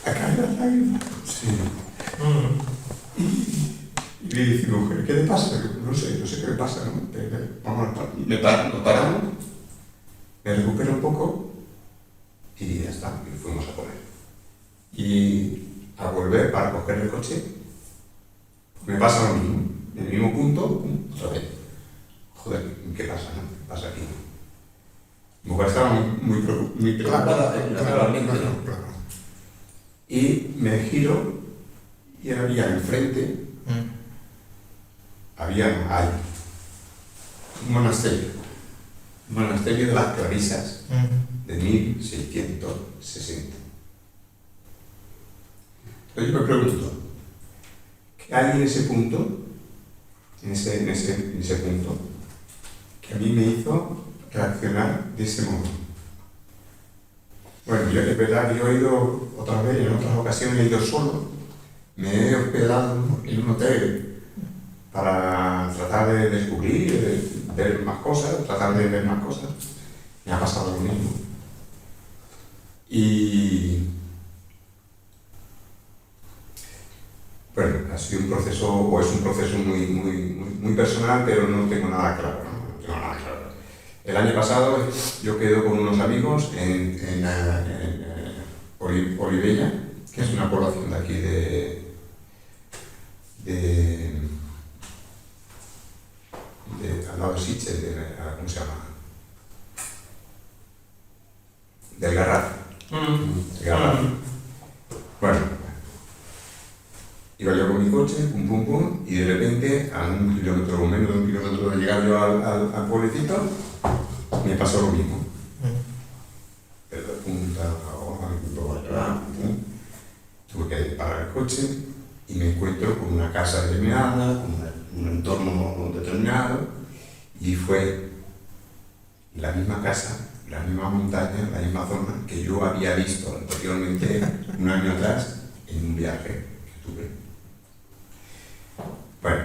Speaker 3: caer la lágrima. Sí. Y le dice, mujer, ¿qué le pasa? No sé qué le pasa, ¿no? Vamos nos paramos, me recupero un poco y ya está, y fuimos a comer. Y al volver para coger el coche, me pasa lo mismo. en el mismo punto, otra vez. Joder, ¿qué pasa, no? ¿Qué pasa aquí? Mi mujer estaba muy preocupada, naturalmente, ¿no?
Speaker 1: claro.
Speaker 3: Y me giro y había enfrente, hay un monasterio de las Clarisas de 1660. Entonces yo me pregunto, ¿qué hay en ese punto, en ese punto, que a mí me hizo reaccionar de ese modo? Bueno, yo es verdad que yo he ido otra vez, en otras ocasiones he ido solo, me he hospedado en un hotel para tratar de descubrir, ver más cosas, me ha pasado lo mismo. Y bueno, ha sido un proceso, o es un proceso muy personal, pero no tengo nada claro, ¿no? No tengo nada claro. El año pasado yo quedo con unos amigos en Olivella, que es una población de aquí al lado de Sitges, ¿cómo se llama? Del Garraf. Del Garraf. Bueno, iba yo con mi coche, pum, y de repente, a 1 kilómetro o menos de 1 kilómetro de llegar yo al pueblecito, me pasó lo mismo. De punta a tuve que parar el coche y me encuentro con una casa determinada, con un entorno determinado, y fue la misma casa, la misma montaña, la misma zona que yo había visto anteriormente, un año atrás, en un viaje que tuve. Bueno,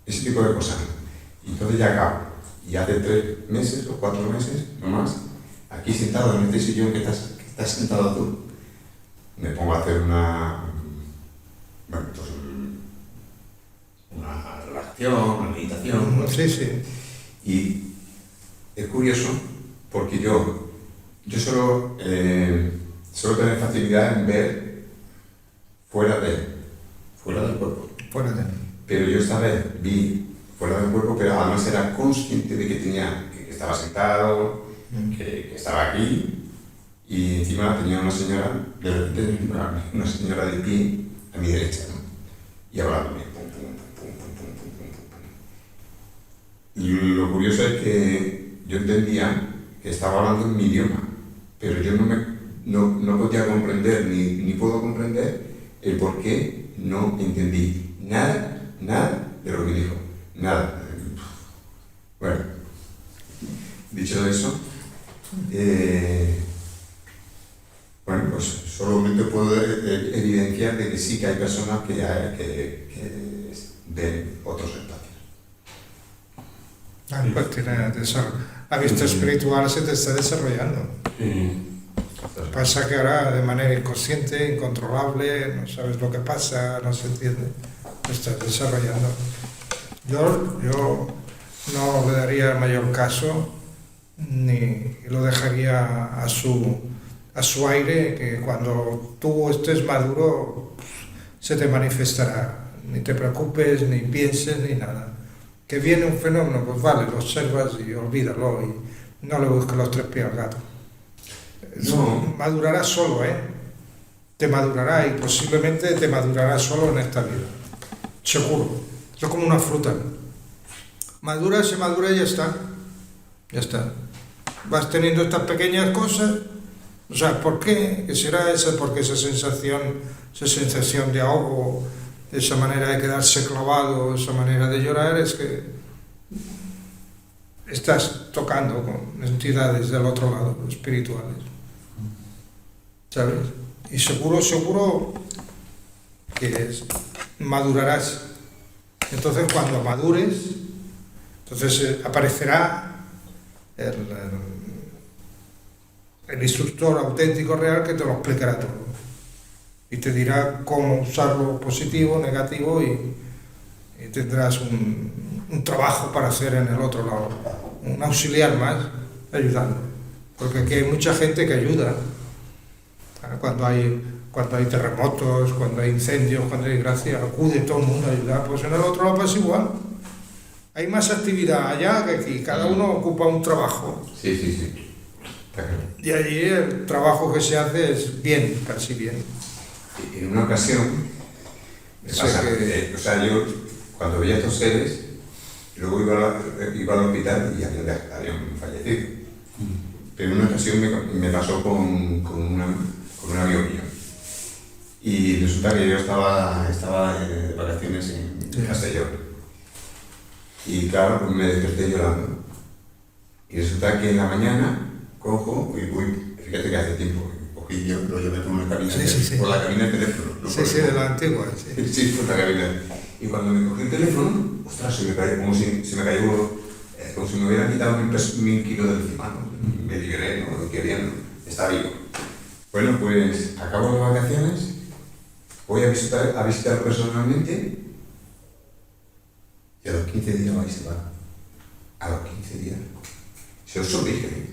Speaker 3: ese tipo de cosas. Y entonces ya acabo. Y hace 3 meses o 4 meses, no más, aquí sentado en este sillón que estás sentado tú, me pongo a hacer una relajación, una meditación. ¿No?
Speaker 1: Sí.
Speaker 3: Y es curioso porque yo suelo tener facilidad en ver fuera del cuerpo. Pero yo esta vez vi fuera del cuerpo, pero además era consciente de que estaba sentado, que estaba aquí, y encima tenía una señora de pie a mi derecha, ¿no? Y hablándome, pum. Y lo curioso es que yo entendía que estaba hablando en mi idioma, pero yo no podía comprender, ni puedo comprender el por qué no entendí nada de lo que dijo, nada. Bueno, dicho eso, bueno, pues solamente puedo evidenciar de que sí que hay personas que ven otros espacios.
Speaker 1: Pues la vista espiritual se te está desarrollando. Pasa que ahora de manera inconsciente, incontrolable, no sabes lo que pasa, no se entiende, lo estás desarrollando. Yo no le daría mayor caso ni lo dejaría a su aire, que cuando tú estés maduro se te manifestará. Ni te preocupes, ni pienses, ni nada. Que viene un fenómeno, pues vale, lo observas y olvídalo y no le busques los 3 pies al gato. No. Madurará solo, te madurará y posiblemente te madurará solo en esta vida. Seguro. Es como una fruta. Madura, se madura y ya está. Ya está. Vas teniendo estas pequeñas cosas. O sea, ¿por qué? ¿Qué será esa? Porque esa sensación de ahogo, esa manera de quedarse clavado, esa manera de llorar, es que estás tocando con entidades del otro lado, espirituales. ¿Sabes? Y seguro que madurarás. Entonces, cuando madures, entonces aparecerá el instructor auténtico real que te lo explicará todo. Y te dirá cómo usarlo positivo, negativo, y tendrás un trabajo para hacer en el otro lado. Un auxiliar más, ayudando. Porque aquí hay mucha gente que ayuda. cuando hay terremotos, cuando hay incendios, cuando hay desgracia, acude todo el mundo a ayudar. Pues en el otro lado pasa igual. Hay más actividad allá que aquí, cada uno ocupa un trabajo.
Speaker 3: Sí. Está claro.
Speaker 1: Y allí el trabajo que se hace es bien, casi bien.
Speaker 3: En una ocasión, me pasa o sea, yo cuando veía estos seres, luego iba al hospital y habían fallecido. Pero en una ocasión me pasó con un amigo mío. Y resulta que yo estaba de vacaciones en Castellón. Y claro, pues me desperté llorando. Y resulta que en la mañana cojo y voy, fíjate que hace tiempo, cogí yo, lo llevé por una cabina, por la cabina del teléfono.
Speaker 1: Sí, de la antigua, sí.
Speaker 3: Sí, por la cabina. Y cuando me cogí el teléfono, ostras, se me cayó, como si me hubieran quitado 1000 kilos de encima, ¿no? Me liberé, ¿no? Qué bien, ¿no? Está vivo. Bueno, pues acabo las vacaciones, voy a visitarlo personalmente y a los 15 días ahí se va. A los 15 días. Se os dije.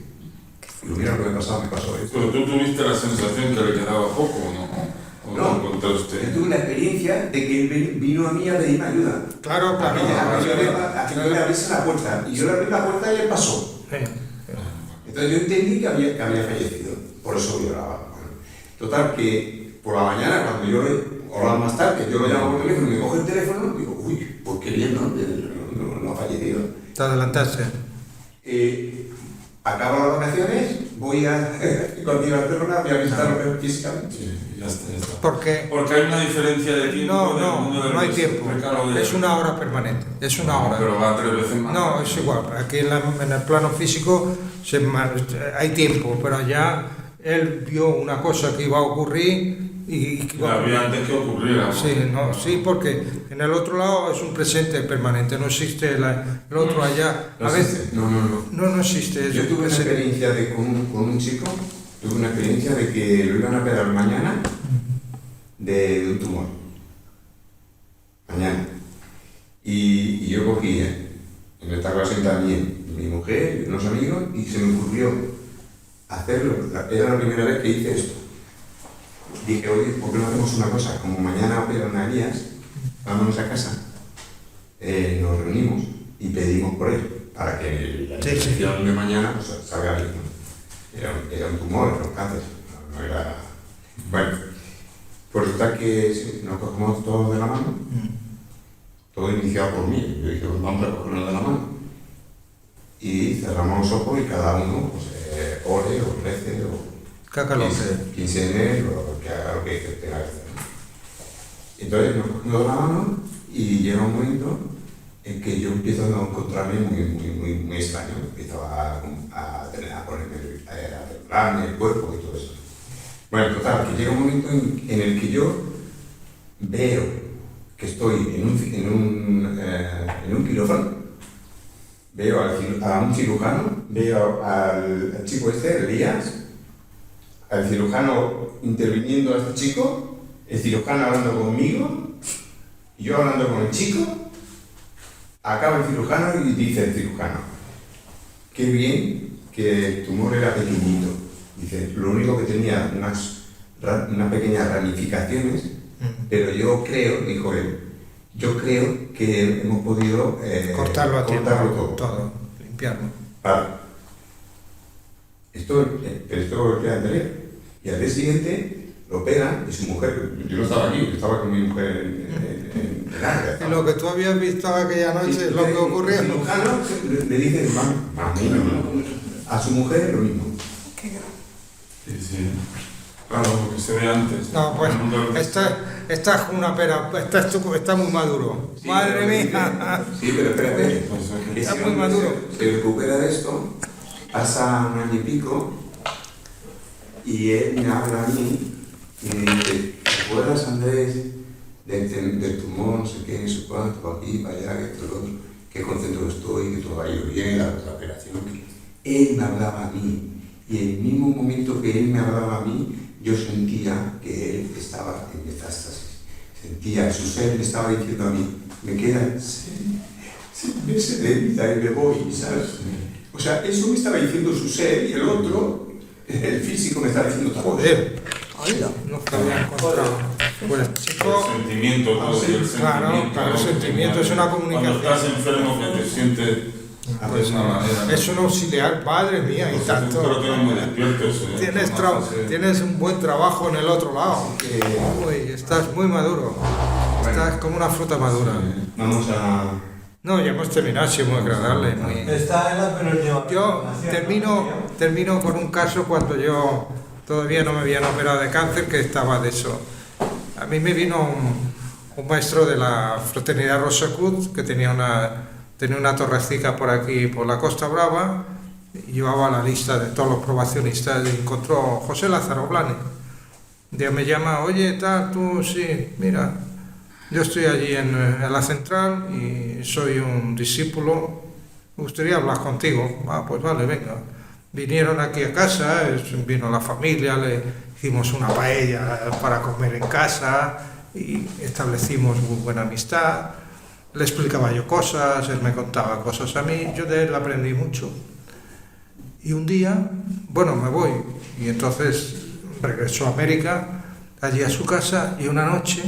Speaker 3: Y mira lo que me pasó esto.
Speaker 4: Pero tú tuviste la sensación que le quedaba poco, ¿no? ¿O
Speaker 3: No,
Speaker 4: encontraste?
Speaker 3: yo tuve la experiencia de que él vino a mí a pedirme ayuda.
Speaker 1: Claro.
Speaker 3: A que yo le abriese la puerta. Y yo le abrí la puerta y él pasó. Entonces yo entendí que había fallecido. Por eso lloraba. Bueno, total, que por la mañana, cuando yo horas más tarde, yo lo llamo por teléfono y me coge el teléfono, digo, uy, pues qué bien, ¿no? No ha fallecido.
Speaker 1: Te adelantaste.
Speaker 3: Acabo las vacaciones, cuando iba a Barcelona, voy a visitarlo físicamente.
Speaker 4: Sí, ya está.
Speaker 1: ¿Por qué?
Speaker 4: Porque hay una diferencia de tiempo.
Speaker 1: No hay tiempo. Es una hora permanente. Es una hora.
Speaker 4: Pero va 3 veces más.
Speaker 1: No, es igual. Aquí en el plano físico hay tiempo, pero allá él vio una cosa que iba a ocurrir y que iba a ocurrir.
Speaker 4: Había antes que ocurriera.
Speaker 1: Sí, porque en el otro lado es un presente permanente, no existe el otro allá.
Speaker 3: No
Speaker 1: A veces
Speaker 3: no
Speaker 1: existe.
Speaker 3: Yo tuve una experiencia con un chico, de que lo iban a operar mañana de un tumor. Mañana. Y yo cogí, en esta ocasión también, mi mujer y unos amigos, y se me ocurrió hacerlo. Era la primera vez que hice esto. Dije, oye, ¿por qué no hacemos una cosa? Como mañana operan a Elías, vámonos a casa, nos reunimos y pedimos por él, para que la infección de mañana pues, salga bien. Era un tumor, era un cáncer, no era... Bueno, pues resulta que sí, nos cogemos todos de la mano, todo iniciado por mí. Yo dije, pues vamos a cogernos de la mano. Y cerramos los ojos y cada uno pues, ore o rece o... Quien en él o que haga lo que tenga que hacer. Entonces nos cogemos la mano y llega un momento en que yo empiezo a encontrarme muy extraño. Empiezo a temblarme el cuerpo y todo eso. Bueno, total, que llega un momento en el que yo veo que estoy en un quirófano, veo a un cirujano, veo al chico Elías, al cirujano interviniendo a este chico, el cirujano hablando conmigo, y yo hablando con el chico. Acaba el cirujano y dice el cirujano, qué bien que el tumor era pequeñito. Dice, lo único que tenía unas pequeñas ramificaciones, pero yo creo, dijo él, que hemos podido
Speaker 1: cortarlo todo, limpiarlo.
Speaker 3: Vale. Esto ya entré. Y al día siguiente lo operan y su mujer, yo no estaba aquí, yo estaba con mi mujer en África.
Speaker 1: Y lo que tú habías visto aquella noche es lo que ocurrió.
Speaker 3: El cirujano le dice, a su mujer lo mismo.
Speaker 7: Qué grave.
Speaker 4: Sí. Claro, porque se ve antes.
Speaker 1: No, pues esta es una pera, está muy maduro.
Speaker 3: Sí,
Speaker 1: Madre mía.
Speaker 3: Sí, pero espérate.
Speaker 1: Está muy maduro.
Speaker 3: Se recupera de esto, pasa un año y pico, y él me habla a mí y me dice, ¿te acuerdas, Andrés, del tumor, no sé qué, no sé cuánto, aquí, para allá, que esto, lo otro, qué contento estoy, que todo ha ido bien, la operación? Él me hablaba a mí, y en el mismo momento que él me hablaba a mí, yo sentía que él estaba en metástasis. Sentía, su ser me estaba diciendo a mí, me quedan 6 meses de vida y me voy, ¿sabes? O sea, eso me estaba diciendo su ser, y el otro, el físico, me estaba diciendo, joder,
Speaker 7: Hola.
Speaker 1: Nunca había encontrado. Pues el chico,
Speaker 4: El sentimiento, todo, y el
Speaker 1: claro,
Speaker 4: sentimiento,
Speaker 1: claro, el
Speaker 4: ¿no?
Speaker 1: sentimiento es una comunicación.
Speaker 4: Cuando estás enfermo, que te sientes de una manera, ¿no?
Speaker 1: es un auxiliar, madre mía, y
Speaker 4: Los efectos lo
Speaker 1: tanto.
Speaker 4: tienen muy despiertos,
Speaker 1: Tienes un buen trabajo en el otro lado. Uy, estás muy maduro. Estás como una fruta madura.
Speaker 3: Vamos a...
Speaker 1: No, ya hemos terminado, ha sido muy agradable.
Speaker 2: Está en la penúltima.
Speaker 1: Yo
Speaker 2: recomendación,
Speaker 1: termino con un caso cuando yo todavía no me habían operado de cáncer, que estaba de eso. A mí me vino un maestro de la Fraternidad Rosa Cruz, que tenía una torrecita por aquí, por la Costa Brava, y llevaba la lista de todos los probacionistas, y encontró José Lázaro Blanes. Un día me llama, oye, tal, tú, sí, mira, yo estoy allí en la central y soy un discípulo, me gustaría hablar contigo. Ah, pues vale, venga. Vinieron aquí a casa, vino la familia, le hicimos una paella para comer en casa y establecimos muy buena amistad. Le explicaba yo cosas, él me contaba cosas a mí, yo de él aprendí mucho. Y un día, bueno, me voy y entonces regreso a América, allí a su casa, y una noche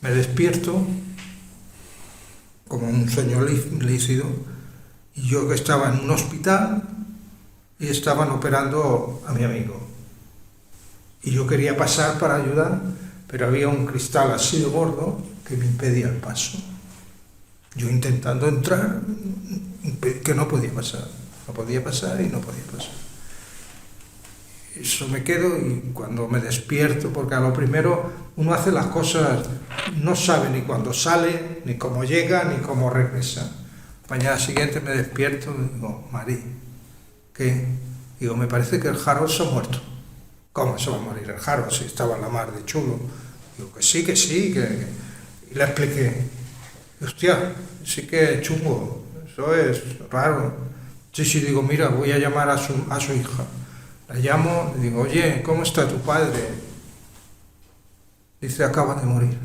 Speaker 1: me despierto como un sueño lícido, y yo que estaba en un hospital y estaban operando a mi amigo. Y yo quería pasar para ayudar, pero había un cristal así de gordo que me impedía el paso. Yo intentando entrar, que no podía pasar. No podía pasar y no podía pasar. Eso me quedo, y cuando me despierto, porque a lo primero uno hace las cosas, no sabe ni cuándo sale, ni cómo llega, ni cómo regresa. Mañana siguiente me despierto y digo, Marí, ¿qué? Digo, me parece que el Harold se ha muerto. ¿Cómo se va a morir el Harold si estaba en la mar de chulo? Digo, que sí, y le expliqué. Hostia, sí que es chungo, eso es raro. Sí, digo, mira, voy a llamar a su hija. La llamo y digo, oye, ¿cómo está tu padre? Dice, acaba de morir.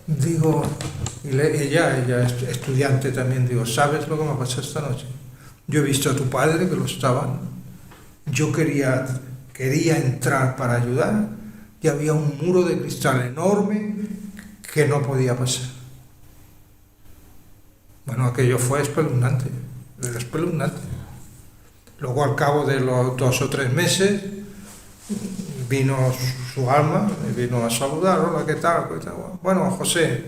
Speaker 1: Digo, ella es estudiante también, digo, ¿sabes lo que me ha pasado esta noche? Yo he visto a tu padre que lo estaban. Yo quería entrar para ayudar y había un muro de cristal enorme que no podía pasar. Bueno, aquello fue espeluznante. Luego, al cabo de los 2 o 3 meses, vino su alma, vino a saludar, hola, ¿qué tal? Bueno, José,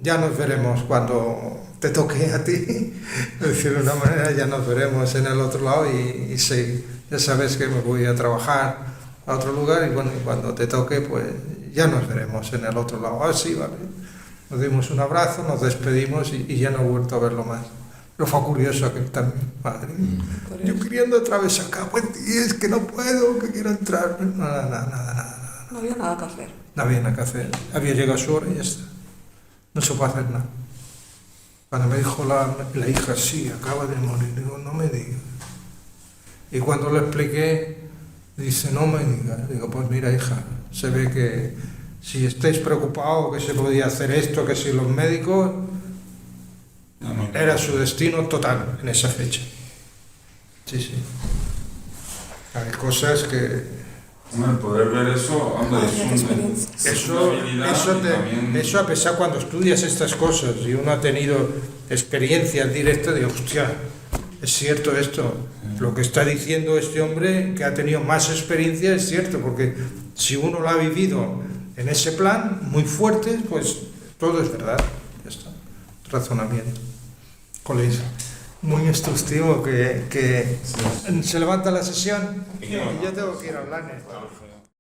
Speaker 1: ya nos veremos cuando te toque a ti, de decir de una manera, ya nos veremos en el otro lado, y sí, ya sabes que me voy a trabajar a otro lugar, y bueno, y cuando te toque, pues ya nos veremos en el otro lado. Ah, sí, vale. Nos dimos un abrazo, nos despedimos y ya no he vuelto a verlo más. Pero fue curioso aquel también, madre. Yo queriendo otra vez acá, pues es que no puedo, que quiero entrar. Nada.
Speaker 7: No había nada que hacer.
Speaker 1: No había nada que hacer. Había llegado su hora y ya está. No se puede hacer nada. Cuando me dijo la hija, sí, acaba de morir, digo, no me digas. Y cuando le expliqué, dice, no me digas. Digo, pues mira, hija, se ve que si estáis preocupados, que se podía hacer esto, que si los médicos... Era su destino total en esa fecha. Sí. Hay cosas que...
Speaker 4: Bueno, poder ver eso, hombre, es una habilidad.
Speaker 1: Eso a pesar cuando estudias estas cosas y uno ha tenido experiencias directas, digo, hostia, es cierto esto. Lo que está diciendo este hombre, que ha tenido más experiencia, es cierto, porque si uno lo ha vivido en ese plan muy fuerte, pues todo es verdad. Ya está. Razonamiento. Colegio. Muy instructivo que se levanta la sesión y yo tengo que ir a hablar.